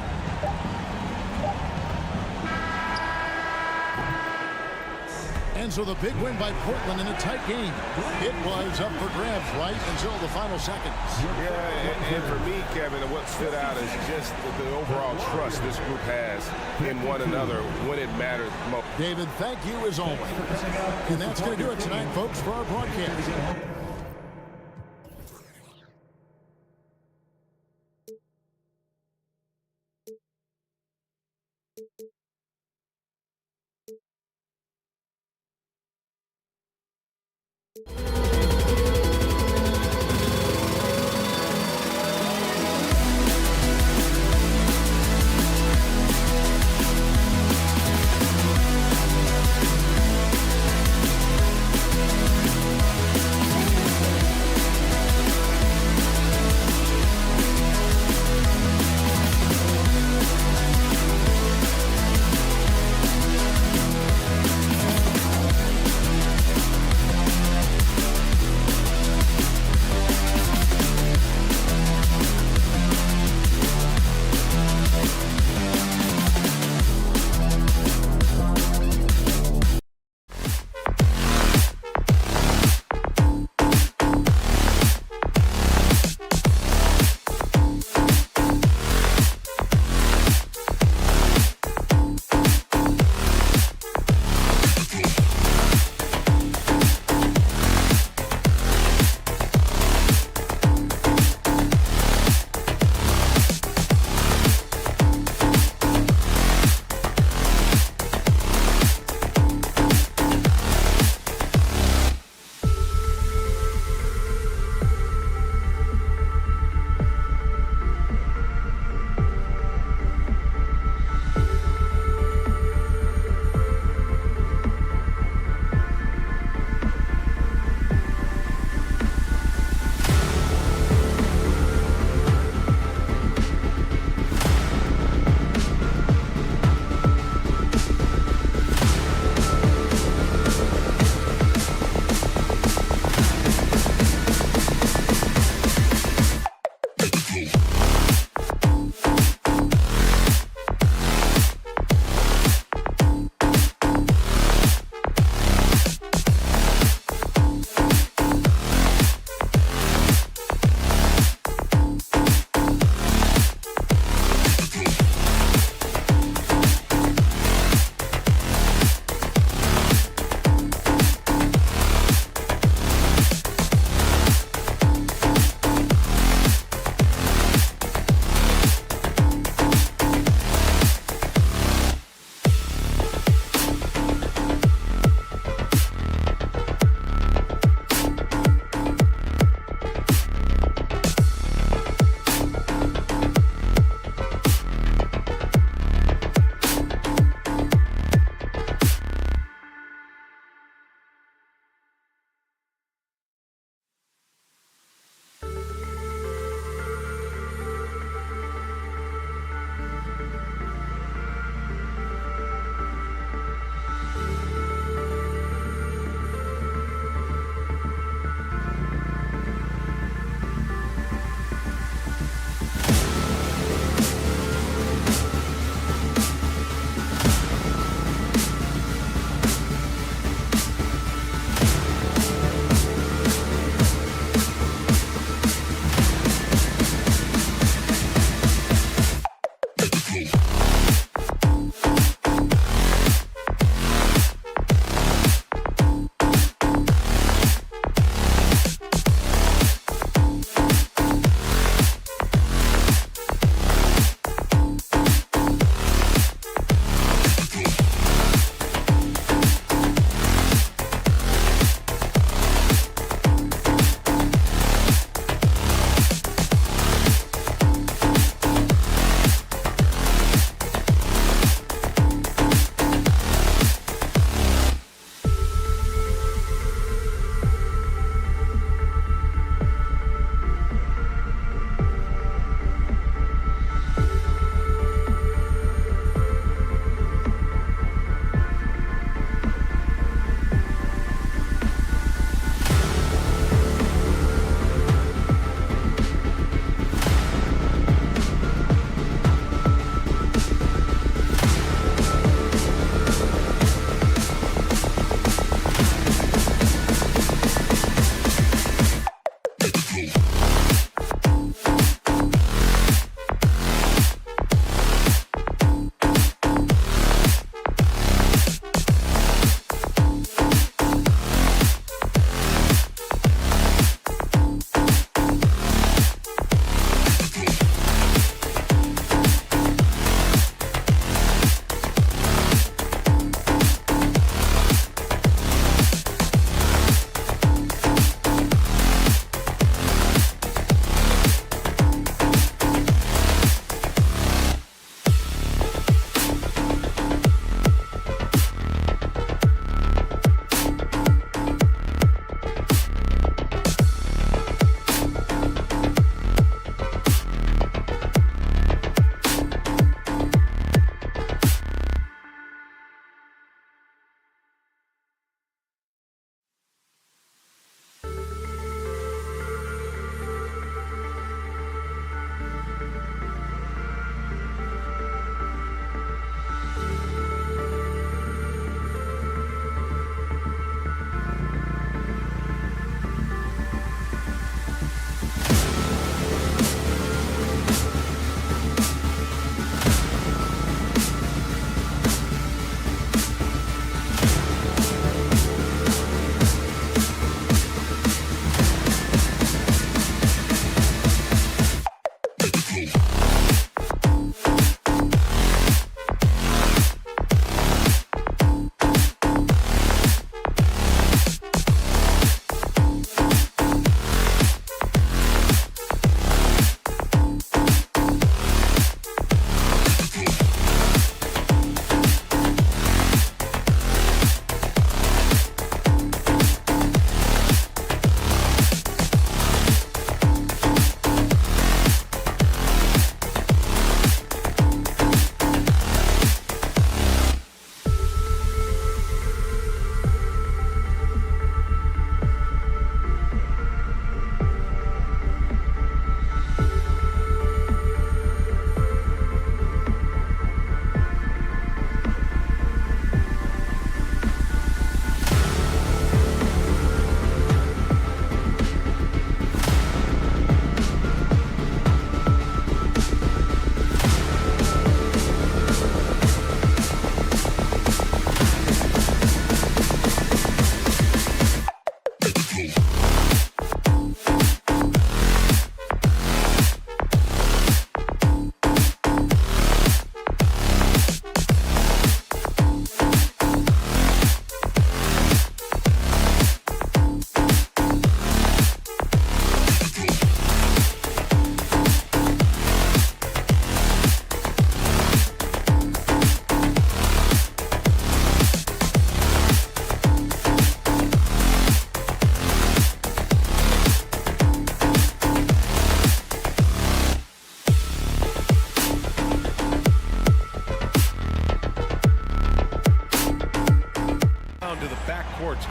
And so the big win by Portland in a tight game. It was up for grabs right until the final seconds. Yeah, and for me, Kevin, what stood out is just the overall trust this group has in one another when it matters most. David, thank you as always. And that's going to do it tonight, folks, for our broadcast.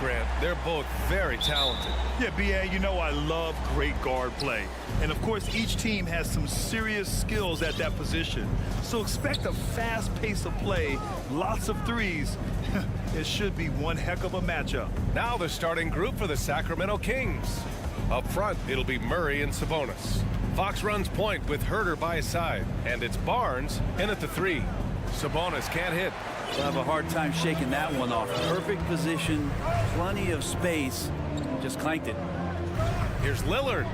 Grant. They're both very talented. Yeah, B.A., you know I love great guard play. And, of course, each team has some serious skills at that position. So expect a fast pace of play, lots of threes. It should be one heck of a matchup. Now the starting group for the Sacramento Kings. Up front, it'll be Murray and Sabonis. Fox runs point with Herter by his side. And it's Barnes in at the three. Sabonis can't hit. We'll have a hard time shaking that one off. Perfect position, plenty of space. Just clanked it. Here's Lillard.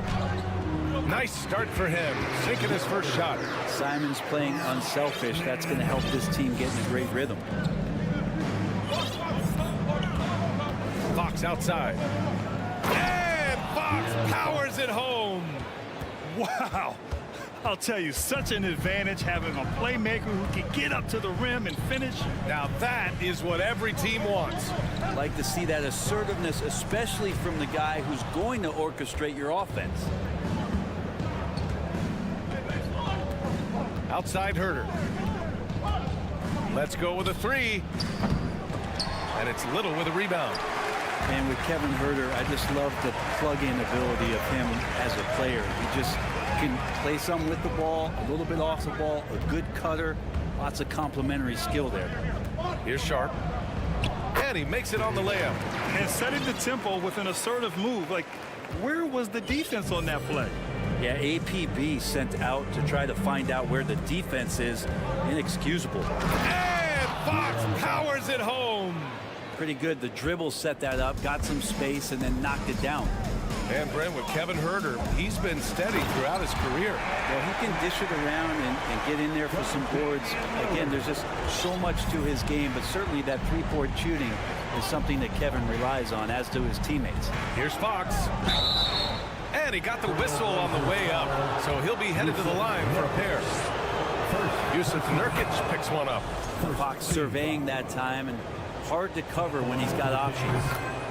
Nice start for him. Sinking his first shot. Simon's playing unselfish. That's going to help this team get in a great rhythm. Fox outside. And Fox powers it home. Wow. I'll tell you, such an advantage having a playmaker who can get up to the rim and finish. Now that is what every team wants. I'd like to see that assertiveness, especially from the guy who's going to orchestrate your offense. Outside Herter. Let's go with a three. And it's Little with a rebound. And with Kevin Herter, I just love the plug-in ability of him as a player. He just can play some with the ball, a little bit off the ball, a good cutter, lots of complementary skill there. Here's Sharp. And he makes it on the layup. And setting the tempo with an assertive move. Like, Where was the defense on that play? Yeah, APB sent out to try to find out where the defense is. Inexcusable. And Fox powers it home. Pretty good. The dribble set that up, got some space, and then knocked it down. And Brent, with Kevin Herter, he's been steady throughout his career. Well, he can dish it around and get in there for some boards. Again, there's just so much to his game, but certainly that three-point shooting is something that Kevin relies on, as do his teammates. Here's Fox. And he got the whistle on the way up, so he'll be headed to the line for a pair. Yusuf Nurkic picks one up. Fox surveying that time, and hard to cover when he's got options.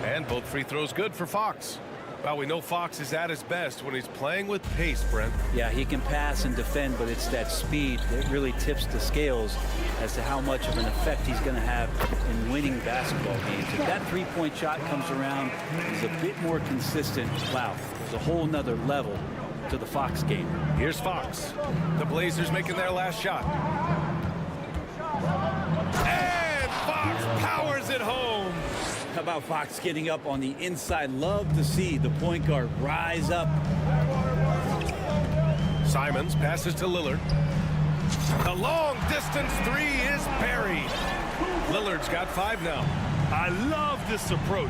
And both free throws good for Fox. Well, we know Fox is at his best when he's playing with pace, Brent. Yeah, he can pass and defend, but it's that speed that really tips the scales as to how much of an effect he's going to have in winning basketball games. If that three-point shot comes around, he's a bit more consistent. Wow, there's a whole nother level to the Fox game. Here's Fox. The Blazers making their last shot. And Fox powers it home. How about Fox getting up on the inside? Love to see the point guard rise up. Simons passes to Lillard. The long distance three is buried. Lillard's got 5 now. I love this approach.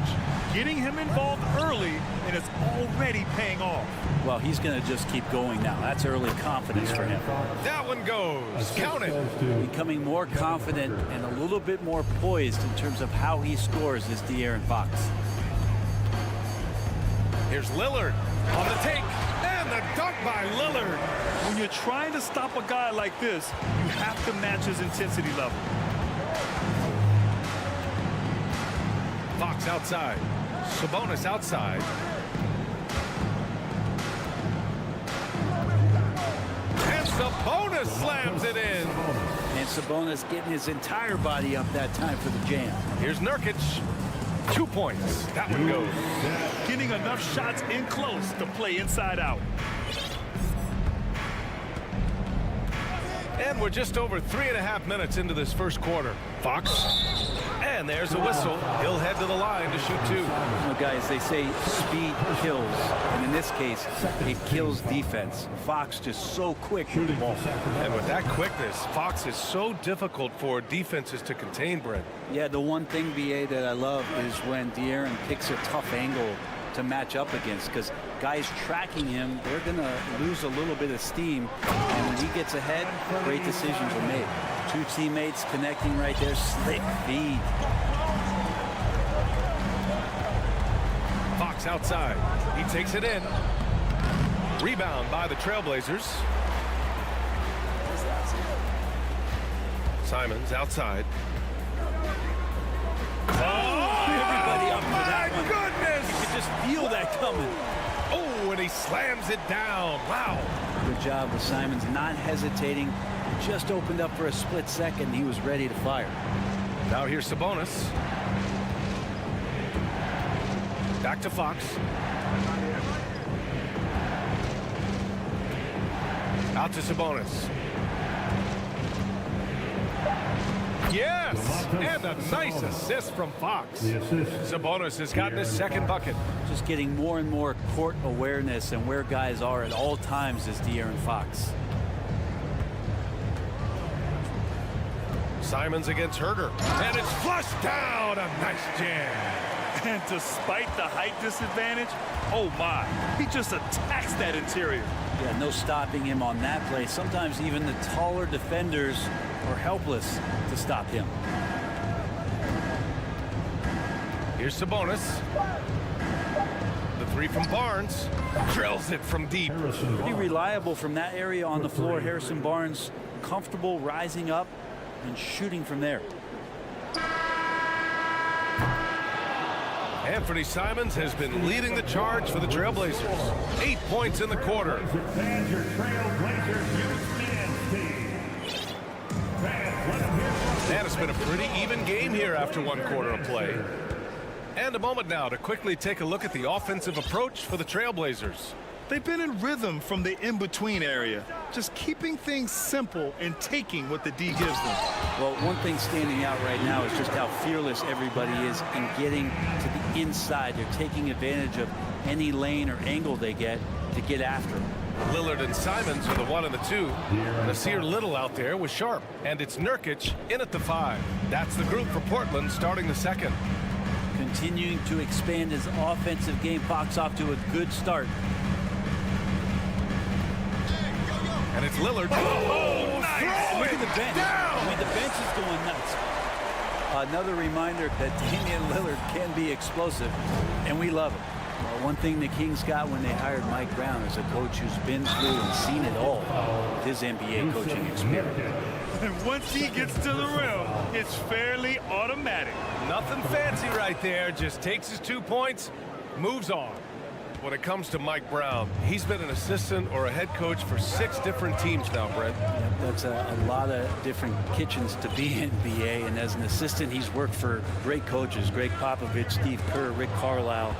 Getting him involved early, and it's already paying off. Well, he's going to just keep going now. That's early confidence for him. That one goes. Count it. Becoming more confident and a little bit more poised in terms of how he scores is De'Aaron Fox. Here's Lillard on the take. And the dunk by Lillard. When you're trying to stop a guy like this, you have to match his intensity level. Fox outside. Sabonis outside. And Sabonis slams it in. And Sabonis getting his entire body up that time for the jam. Here's Nurkic. 2 points. That one goes. Getting enough shots in close to play inside out. And we're just over 3.5 minutes into this first quarter. Fox. And there's a whistle. He'll head to the line to shoot 2. You know, guys, they say speed kills. And in this case, it kills defense. Fox just so quick with the ball. And with that quickness, Fox is so difficult for defenses to contain, Brent. Yeah, the one thing, BA, that I love is when De'Aaron picks a tough angle to match up against, because guys tracking him, they're going to lose a little bit of steam. And when he gets ahead, great decisions are made. 2 teammates connecting right there. Slick feed. Fox outside. He takes it in. Rebound by the Trailblazers. Simons outside. Everybody up for that one. Goodness! You could just feel that coming. Oh, and he slams it down. Wow. Good job with Simons not hesitating. It just opened up for a split second, and he was ready to fire. Now here's Sabonis. Back to Fox. Out to Sabonis. Yes! And a nice assist from Fox. Sabonis has gotten his second bucket. Just getting more and more court awareness and where guys are at all times is De'Aaron Fox. Simons against Herter. And it's flushed down. A nice jam. And despite the height disadvantage, oh my, he just attacks that interior. Yeah, no stopping him on that play. Sometimes even the taller defenders are helpless to stop him. Here's Sabonis. The 3 from Barnes. Drills it from deep. Pretty reliable from that area on the floor. Harrison Barnes comfortable rising up and shooting from there. Anthony Simons has been leading the charge for the Trailblazers. 8 points in the quarter. And it's been a pretty even game here after 1 quarter of play. And a moment now to quickly take a look at the offensive approach for the Trailblazers. They've been in rhythm from the in-between area, just keeping things simple and taking what the D gives them. Well, one thing standing out right now is just how fearless everybody is in getting to the inside. They're taking advantage of any lane or angle they get to get after them. Lillard and Simons are the 1 and the 2. Nasir Little out there with Sharp. And it's Nurkic in at the 5. That's the group for Portland starting the second. Continuing to expand his offensive game. Fox off to a good start. And it's Lillard. Oh, nice. Look at the bench. I mean, the bench is going nuts. Another reminder that Damian Lillard can be explosive, and we love it. One thing the Kings got when they hired Mike Brown is a coach who's been through and seen it all with his NBA coaching experience. And once he gets to the rim, it's fairly automatic. Nothing fancy right there. Just takes his 2 points, moves on. When it comes to Mike Brown, he's been an assistant or a head coach for 6 different teams now, Brent. Yep, that's a lot of different kitchens to be in NBA. And as an assistant, he's worked for great coaches, Greg Popovich, Steve Kerr, Rick Carlisle.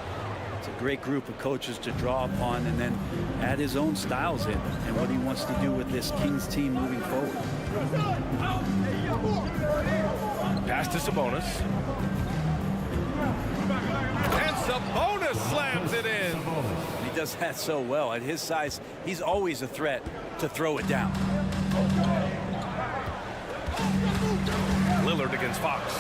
It's a great group of coaches to draw upon and then add his own styles in and what he wants to do with this Kings team moving forward. Pass to Sabonis. And Sabonis slams it in. He does that so well. At his size, he's always a threat to throw it down. Lillard against Fox.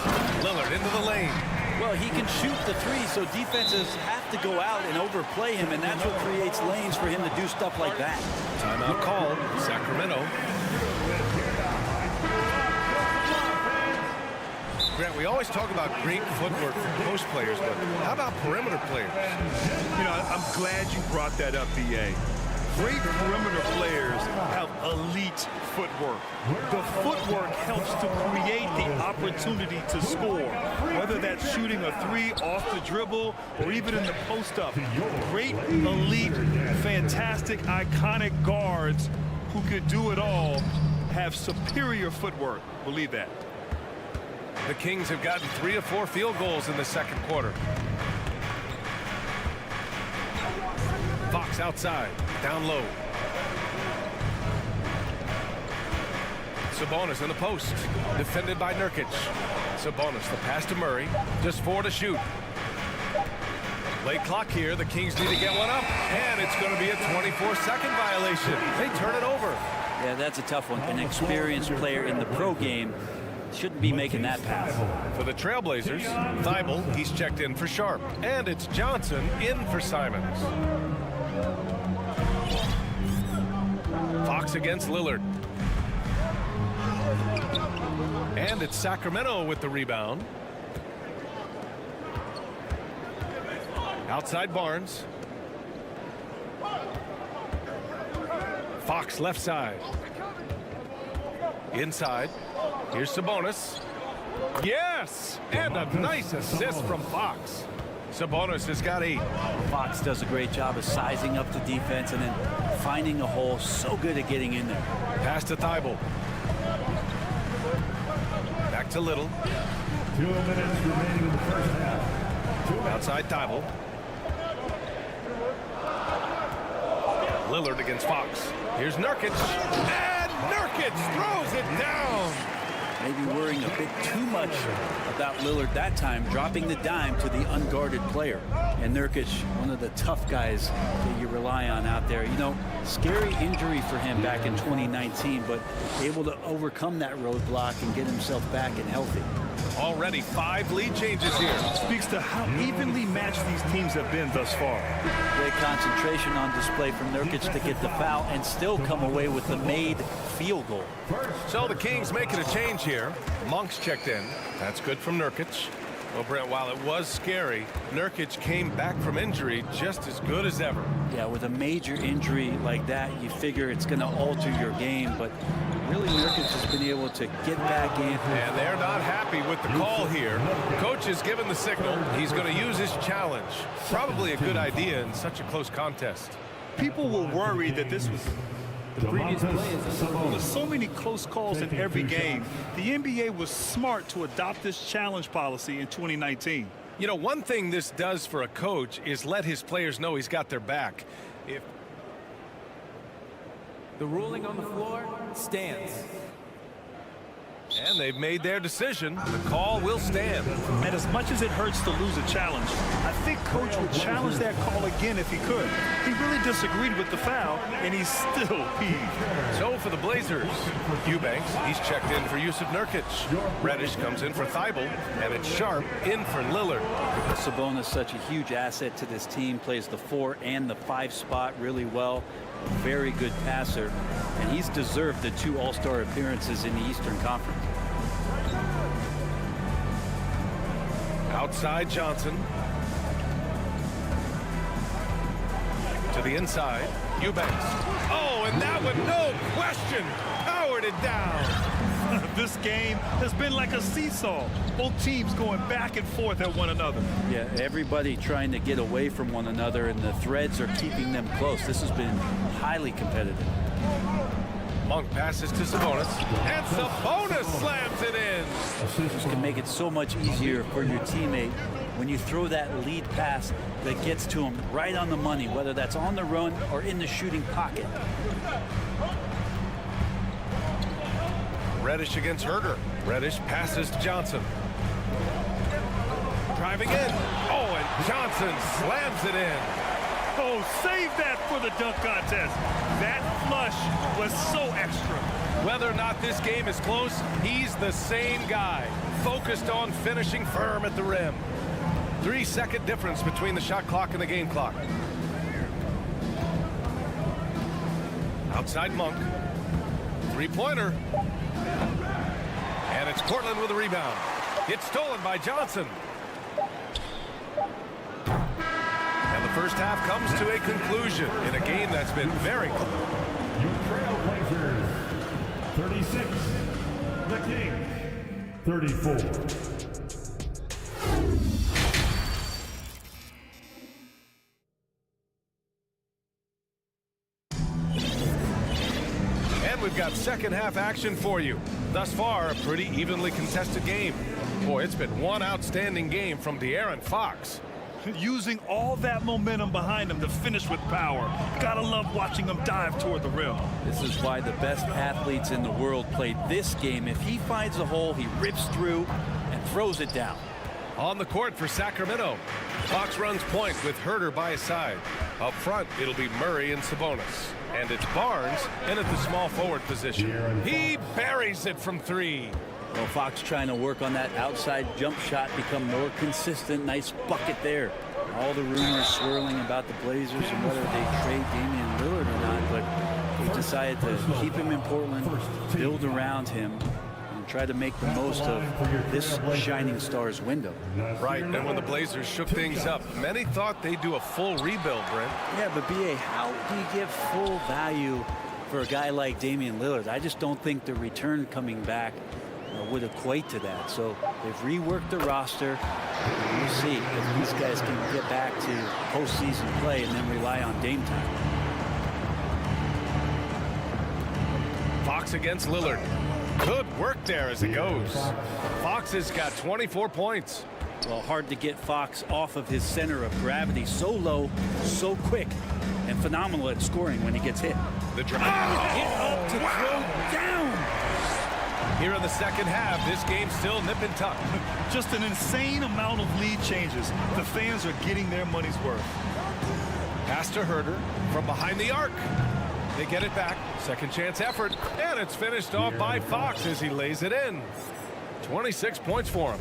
Lillard into the lane. Well, he can shoot the 3, so defenses have to go out and overplay him, and that's what creates lanes for him to do stuff like that. Timeout called. Sacramento. Grant, we always talk about great footwork for post players, but how about perimeter players? You know, I'm glad you brought that up, B.A. Great perimeter players have elite footwork. The footwork helps to create the opportunity to score, whether that's shooting a 3 off the dribble or even in the post-up. Great, elite, fantastic, iconic guards who could do it all have superior footwork. Believe that. The Kings have gotten 3 of 4 field goals in the second quarter. Fox outside, down low. Sabonis in the post, defended by Nurkic. Sabonis, the pass to Murray, just 4 to shoot. Late clock here, the Kings need to get one up, and it's going to be a 24-second violation. They turn it over. Yeah, that's a tough one. An experienced player in the pro game shouldn't be making that pass. For the Trailblazers, Thibault, he's checked in for Sharp. And it's Johnson in for Simons. Fox against Lillard. And it's Sacramento with the rebound. Outside Barnes. Fox left side. Inside. Here's Sabonis. Yes! And a nice assist from Fox. Sabonis has got 8. Fox does a great job of sizing up the defense and then finding a hole. So good at getting in there. Pass to Thibault. Back to Little. 2 minutes remaining in the first half. Outside Thibault. Lillard against Fox. Here's Nurkic. And Nurkic throws it down. Maybe worrying a bit too much about Lillard that time, dropping the dime to the unguarded player. And Nurkic, one of the tough guys that you rely on out there. You know, scary injury for him back in 2019, but able to overcome that roadblock and get himself back and healthy. Already 5 lead changes here. Speaks to how evenly matched these teams have been thus far. Great concentration on display from Nurkic to get the foul and still come away with the made field goal. So the Kings making a change here. Monk's checked in. That's good from Nurkic. Well, Brent, while it was scary, Nurkic came back from injury just as good as ever. Yeah, with a major injury like that, you figure it's going to alter your game, but really Nurkic has been able to get back in. And they're not happy with the call here. Coach has given the signal. He's going to use his challenge. Probably a good idea in such a close contest. People were worried that this was The previous play is There's so many close calls in every game. The NBA was smart to adopt this challenge policy in 2019. You know, one thing this does for a coach is let his players know he's got their back. The ruling on the floor stands. And they've made their decision. The call will stand. And as much as it hurts to lose a challenge, I think Coach would challenge that call again if he could. He really disagreed with the foul, and he's still peeved. So for the Blazers, Eubanks, he's checked in for Yusuf Nurkic. Reddish comes in for Thibault, and it's Sharp in for Lillard. Sabonis, such a huge asset to this team, plays the 4 and the 5 spot really well. Very good passer, and he's deserved the 2 All-Star appearances in the Eastern Conference. Outside Johnson. To the inside, Eubanks. Oh, and that one, no question, powered it down. This game has been like a seesaw. Both teams going back and forth at one another. Yeah, everybody trying to get away from one another, and the threads are keeping them close. This has been highly competitive. Monk passes to Sabonis, and Sabonis slams it in. This can make it so much easier for your teammate when you throw that lead pass that gets to him right on the money, whether that's on the run or in the shooting pocket. Reddish against Herter. Reddish passes to Johnson. Driving in. Oh, and Johnson slams it in. Oh, save that for the dunk contest. That flush was so extra. Whether or not this game is close, he's the same guy, focused on finishing firm at the rim. 3-second difference between the shot clock and the game clock. Outside Monk. Three-pointer. And it's Cortland with a rebound. It's stolen by Johnson. And the first half comes to a conclusion in a game that's been very close. Your Trailblazers, 36. The Kings, 34. We've got second half action for you. Thus far, a pretty evenly contested game. Boy, it's been one outstanding game from De'Aaron Fox. Using all that momentum behind him to finish with power. Gotta love watching him dive toward the rim. This is why the best athletes in the world play this game. If he finds a hole, he rips through and throws it down. On the court for Sacramento, Fox runs point with Herter by his side. Up front, it'll be Murray and Sabonis. And it's Barnes in at the small forward position. He buries it from 3. Well, Fox trying to work on that outside jump shot, become more consistent. Nice bucket there. All the rumors swirling about the Blazers and whether they trade Damian Lillard or not, but they decided to keep him in Portland, build around him, and try to make the most of this shining star's window. Right, and when the Blazers shook things up, many thought they'd do a full rebuild, Brent. Yeah, but B.A., how do you give full value for a guy like Damian Lillard? I just don't think the return coming back would equate to that. So they've reworked the roster. We'll see if these guys can get back to postseason play and then rely on Dame time. Fox against Lillard. Good work there as it goes. Fox has got 24 points. Well, hard to get Fox off of his center of gravity. So low, so quick, and phenomenal at scoring when he gets hit. The drive. Hit up to throw down. Here in the second half, this game's still nip and tuck. Just an insane amount of lead changes. The fans are getting their money's worth. Pass to Herter from behind the arc. They get it back. Second chance effort. And it's finished off by Fox as he lays it in. 26 points for him.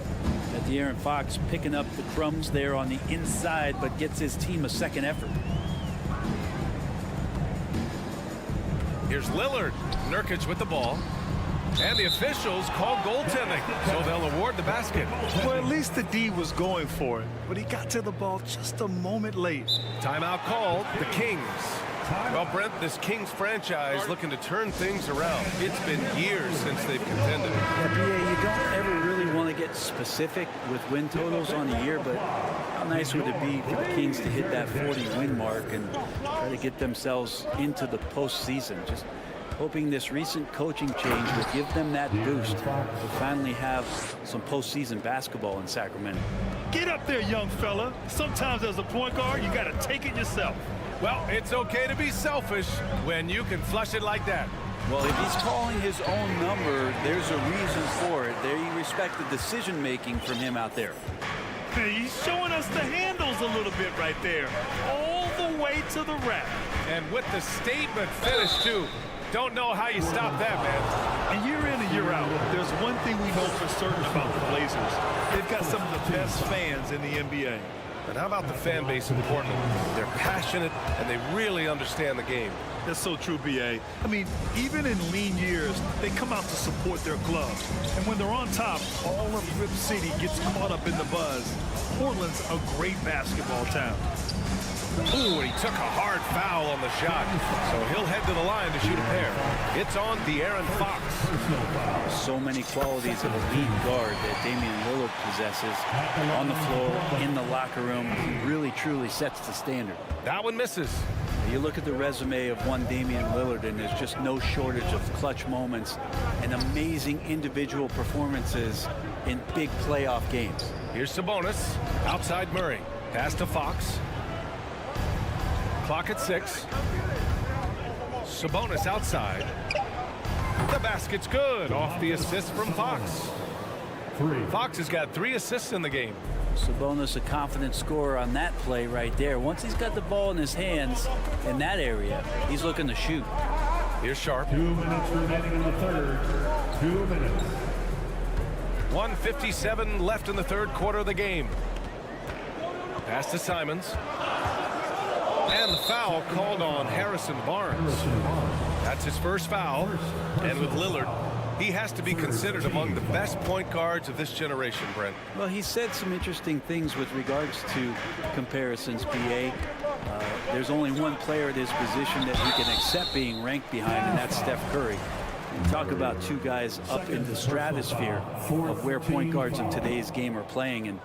De'Aaron Fox picking up the crumbs there on the inside, but gets his team a second effort. Here's Lillard. Nurkic with the ball. And the officials call goaltending, so they'll award the basket. Well, at least the D was going for it, but he got to the ball just a moment late. Timeout called. The Kings. Well, Brent, this Kings franchise looking to turn things around. It's been years since they've contended. Yeah, B.A., you don't ever really want to get specific with win totals on the year, but how nice would it be for the Kings to hit that 40-win mark and try to get themselves into the postseason? Just hoping this recent coaching change will give them that boost to finally have some postseason basketball in Sacramento. Get up there, young fella. Sometimes as a point guard, you got to take it yourself. Well, it's okay to be selfish when you can flush it like that. Well, if he's calling his own number, there's a reason for it. There you respect the decision-making from him out there. He's showing us the handles a little bit right there. All the way to the rack. And with the statement finish, too. Don't know how you stop that, man. And year in and year out, there's one thing we know for certain about the Blazers. They've got some of the best fans in the NBA. And how about the fan base in Portland? They're passionate, and they really understand the game. That's so true, B.A. I mean, even in lean years, they come out to support their club. And when they're on top, all of Rip City gets caught up in the buzz. Portland's a great basketball town. Ooh, and he took a hard foul on the shot. So he'll head to the line to shoot a pair. It's on De'Aaron Fox. So many qualities of a lead guard that Damian Lillard possesses on the floor, in the locker room. He really, truly sets the standard. That one misses. You look at the resume of one Damian Lillard, and there's just no shortage of clutch moments and amazing individual performances in big playoff games. Here's Sabonis. Outside Murray. Pass to Fox. Clock at 6. Sabonis outside. The basket's good. Off the assist from Fox. Fox has got 3 assists in the game. Sabonis, a confident scorer on that play right there. Once he's got the ball in his hands in that area, he's looking to shoot. Here's Sharp. 2 minutes remaining in the third. 2 minutes. 1:57 left in the third quarter of the game. Pass to Simons. And the foul called on Harrison Barnes. That's his first foul. And with Lillard, he has to be considered among the best point guards of this generation, Brent. Well, he said some interesting things with regards to comparisons, B.A. There's only one player at his position that he can accept being ranked behind, and that's Steph Curry. You talk about two guys up in the stratosphere of where point guards in today's game are playing, and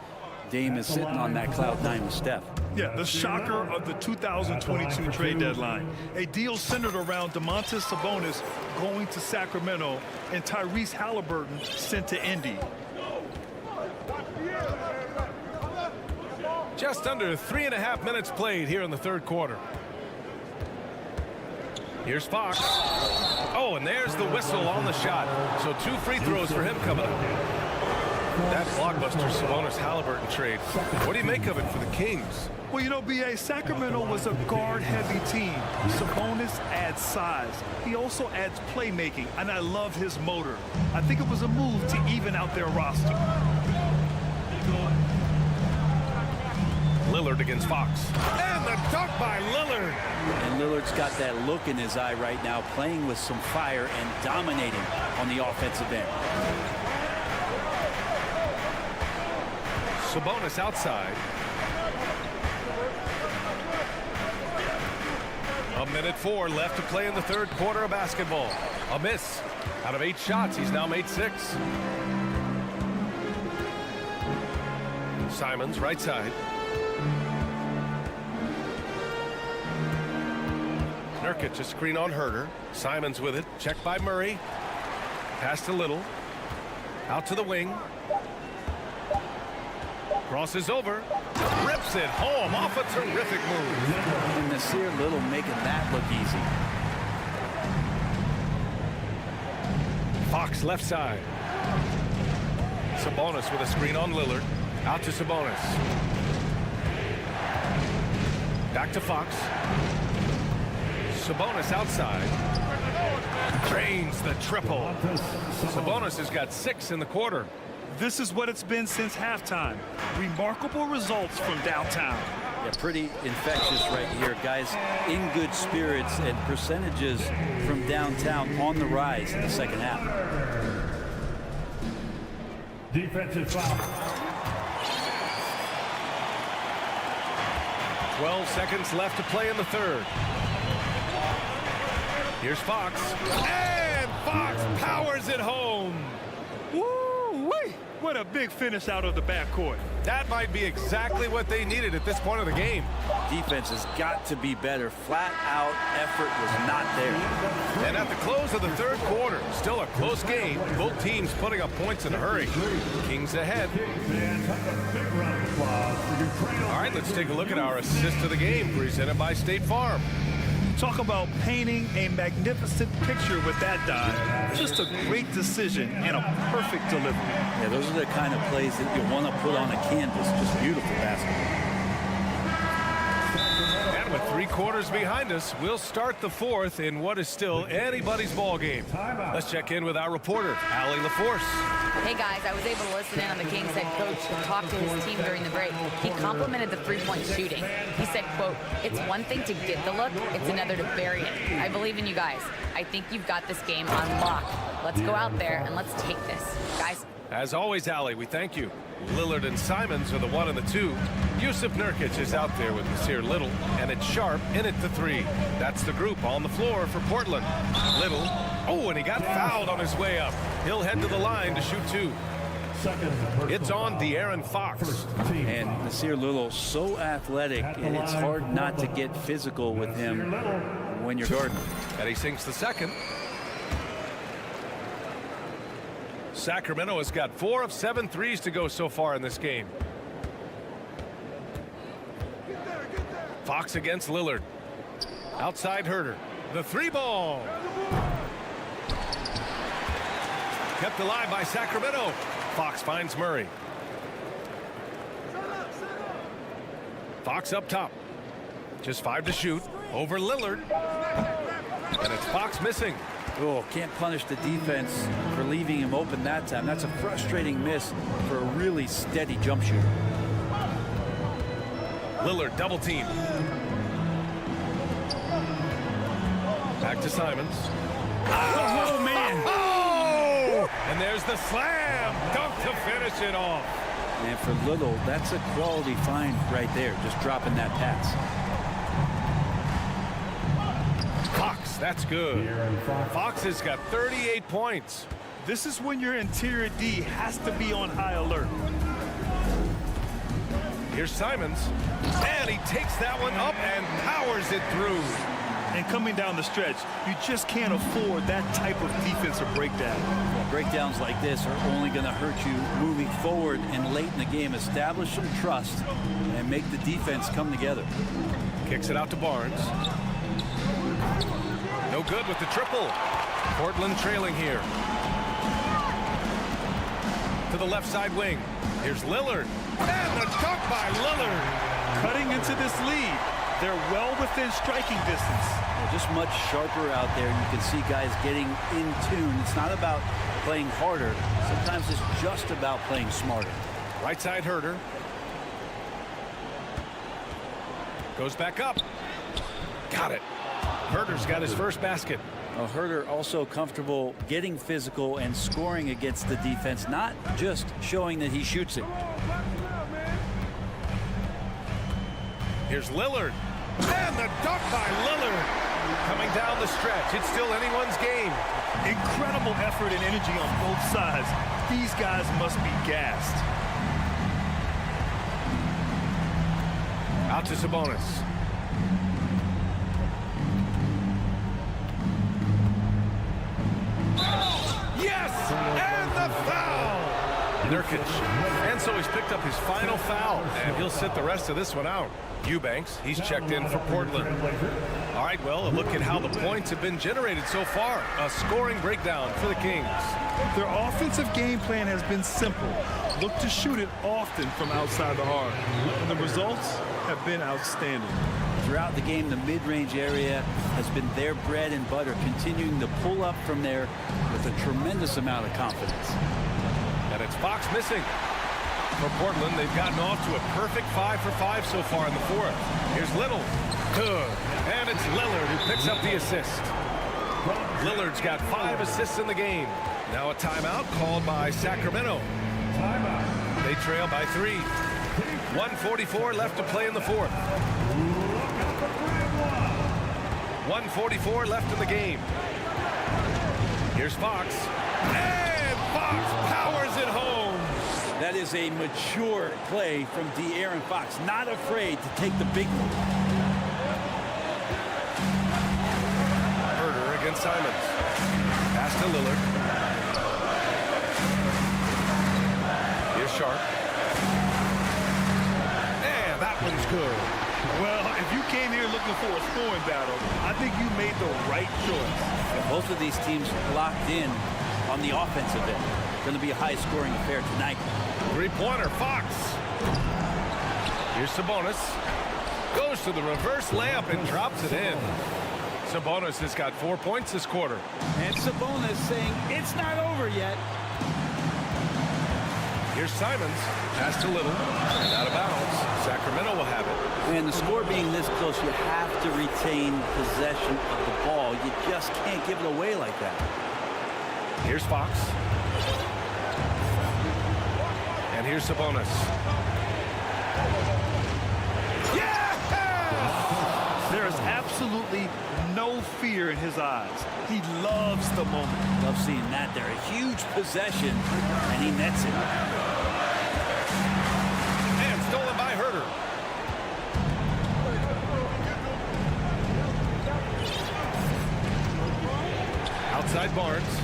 Dame is sitting on that cloud 9 with Steph. Yeah, the shocker of the 2022 trade deadline. A deal centered around Domantas Sabonis going to Sacramento and Tyrese Halliburton sent to Indy. Just under 3.5 minutes played here in the third quarter. Here's Fox. Oh, and there's the whistle on the shot. So 2 free throws for him coming up. That blockbuster Sabonis Halliburton trade. What do you make of it for the Kings? Well, you know, B.A., Sacramento was a guard-heavy team. Sabonis adds size. He also adds playmaking, and I love his motor. I think it was a move to even out their roster. Lillard against Fox. And the dunk by Lillard. And Lillard's got that look in his eye right now, playing with some fire and dominating on the offensive end. Sabonis outside. A minute 4 left to play in the third quarter of basketball. A miss. Out of 8 shots, he's now made 6. Simons, right side. Nurkic, a screen on Herter. Simons with it. Checked by Murray. Pass to Little. Out to the wing. Crosses over. Rips it home off a terrific move. And Nasir Little making that look easy. Fox left side. Sabonis with a screen on Lillard. Out to Sabonis. Back to Fox. Sabonis outside. Drains the triple. Sabonis has got 6 in the quarter. This is what it's been since halftime. Remarkable results from downtown. Yeah, pretty infectious right here. Guys in good spirits, and percentages from downtown on the rise in the second half. Defensive foul. 12 seconds left to play in the third. Here's Fox. And Fox powers it home. Woo-wee! What a big finish out of the backcourt. That might be exactly what they needed at this point of the game. Defense has got to be better. Flat out effort was not there. And at the close of the third quarter, still a close game. Both teams putting up points in a hurry. Kings ahead. All right, let's take a look at our assist of the game presented by State Farm. Talk about painting a magnificent picture with that dive. Just a great decision and a perfect delivery. Yeah, those are the kind of plays that you want to put on a canvas. Just beautiful basketball. And with 3 quarters behind us, we'll start the fourth in what is still anybody's ball game. Let's check in with our reporter, Allie LaForce. Hey guys, I was able to listen in on the Kings head coach talk to his team during the break. He complimented the three-point shooting. He said, quote, "It's one thing to get the look, it's another to bury it. I believe in you guys. I think you've got this game on lock. Let's go out there and let's take this. Guys." As always, Allie, we thank you. Lillard and Simons are the 1 and the 2. Yusuf Nurkic is out there with Nasir Little, and it's Sharp in at the 3. That's the group on the floor for Portland. Little, oh, and he got fouled on his way up. He'll head to the line to shoot 2. It's on De'Aaron Fox. And Nasir Little, so athletic, and it's hard not to get physical with him when you're guarding. And he sinks the second. Sacramento has got 4 of 7 threes to go so far in this game. Fox against Lillard. Outside Herter. The 3-ball. Kept alive by Sacramento. Fox finds Murray. Fox up top. Just 5 to shoot. Over Lillard. And it's Fox missing. Oh, can't punish the defense for leaving him open that time. That's a frustrating miss for a really steady jump shooter. Lillard double team. Back to Simons. Oh, man. Oh! And there's the slam. Dunk to finish it off. And for Little, that's a quality find right there, just dropping that pass. Fox, that's good. Fox has got 38 points. This is when your interior D has to be on high alert. Here's Simons. And he takes that one up and powers it through. And coming down the stretch, you just can't afford that type of defensive breakdown. Well, breakdowns like this are only going to hurt you moving forward and late in the game. Establish some trust and make the defense come together. Kicks it out to Barnes. No good with the triple. Portland trailing here. To the left side wing. Here's Lillard. And the dunk by Lillard. Cutting into this lead. They're well within striking distance. Well, just much sharper out there. You can see guys getting in tune. It's not about playing harder. Sometimes it's just about playing smarter. Right side Herter. Goes back up. Got it. Herter's got his first basket. Well, Herter also comfortable getting physical and scoring against the defense, not just showing that he shoots it. Here's Lillard. And the dunk by Lillard. Coming down the stretch. It's still anyone's game. Incredible effort and energy on both sides. These guys must be gassed. Out to Sabonis. Yes! And the foul! Nurkic. And so he's picked up his final foul, and he'll sit the rest of this one out. Eubanks, he's checked in for Portland. All right, well, a look at how the points have been generated so far. A scoring breakdown for the Kings. Their offensive game plan has been simple. Look to shoot it often from outside the arc. And the results have been outstanding. Throughout the game, the mid-range area has been their bread and butter, continuing to pull up from there with a tremendous amount of confidence. And it's Fox missing. For Portland, they've gotten off to a perfect 5 for 5 so far in the fourth. Here's Little. Good. And it's Lillard who picks up the assist. Lillard's got 5 assists in the game. Now a timeout called by Sacramento. They trail by 3. 1:44 left to play in the fourth. 1:44 left in the game. Here's Fox. And Fox powers it home. That is a mature play from De'Aaron Fox. Not afraid to take the big one. finds Simons. Pass to Lillard. Here's Sharp. And that one's good. Well, if you came here looking for a scoring battle, I think you made the right choice. And both of these teams locked in on the offensive end. Going to be a high-scoring affair tonight. Three-pointer, Fox. Here's Sabonis. Goes to the reverse layup and drops it in. Sabonis has got 4 points this quarter. And Sabonis saying it's not over yet. Here's Simons. Pass to Little. And out of bounds. Sacramento will have it. And the score being this close, you have to retain possession of the ball. You just can't give it away like that. Here's Fox. And here's Sabonis. There is absolutely no fear in his eyes. He loves the moment. Love seeing that there. A huge possession, and he nets it. And stolen by Herter. Outside Barnes.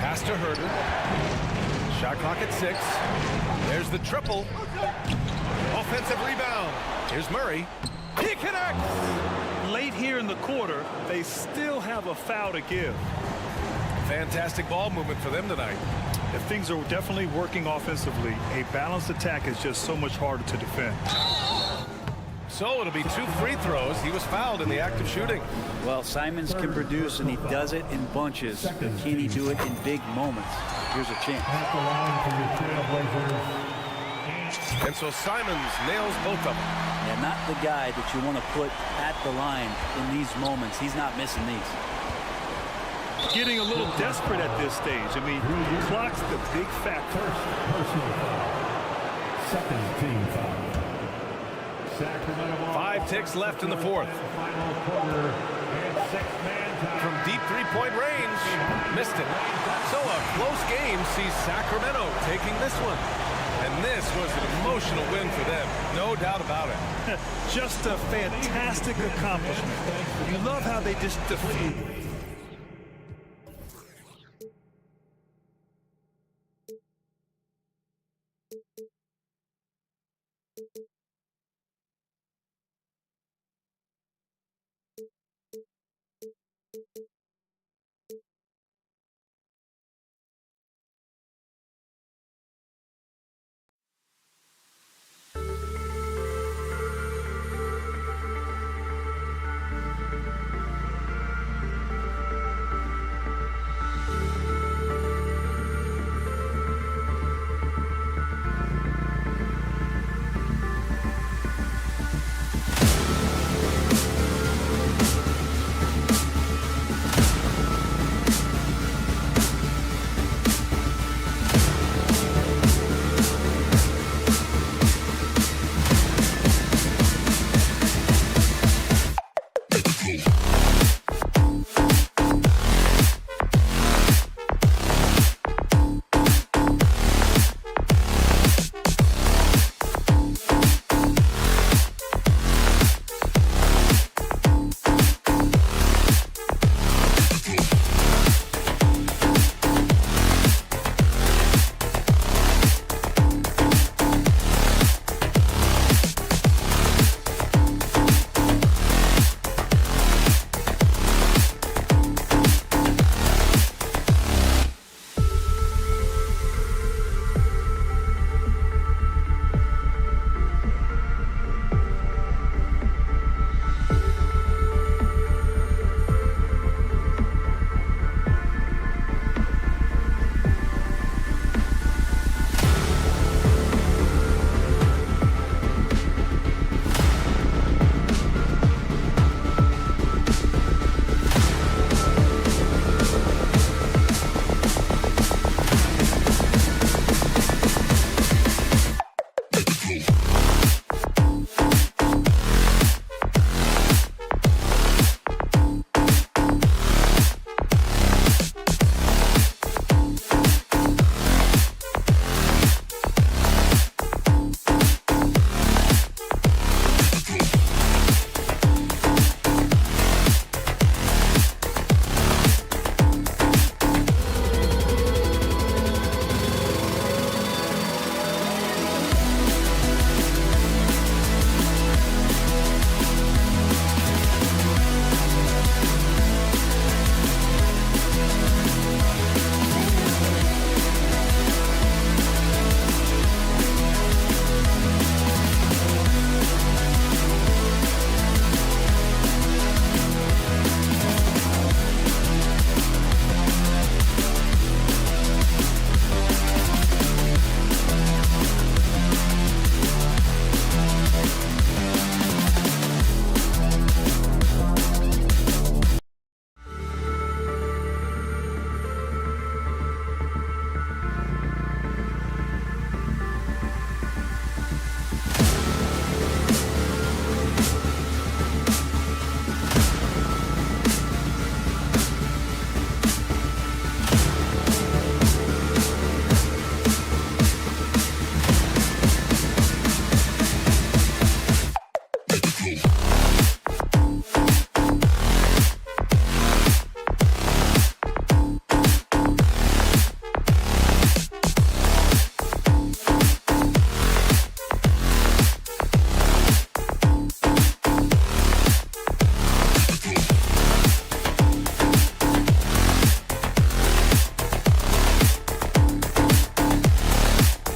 Pass to Herter. Shot clock at 6. There's the triple. Offensive rebound. Here's Murray. He connects. Late here in the quarter, they still have a foul to give. Fantastic ball movement for them tonight. If things are definitely working offensively, a balanced attack is just so much harder to defend. So it'll be 2 free throws. He was fouled in the act of shooting. Well, Simons can produce, and he does it in bunches. But can he do it in big moments? Here's a chance. And so Simons nails both of them. Yeah, not the guy that you want to put at the line in these moments. He's not missing these. Getting a little desperate at this stage. I mean, the clock's the big factor. Second team foul. Sacramento 5 ticks left in the fourth. From deep three-point range, missed it. So a close game sees Sacramento taking this one. And this was an emotional win for them, no doubt about it. Just a fantastic accomplishment. You love how they just defeated.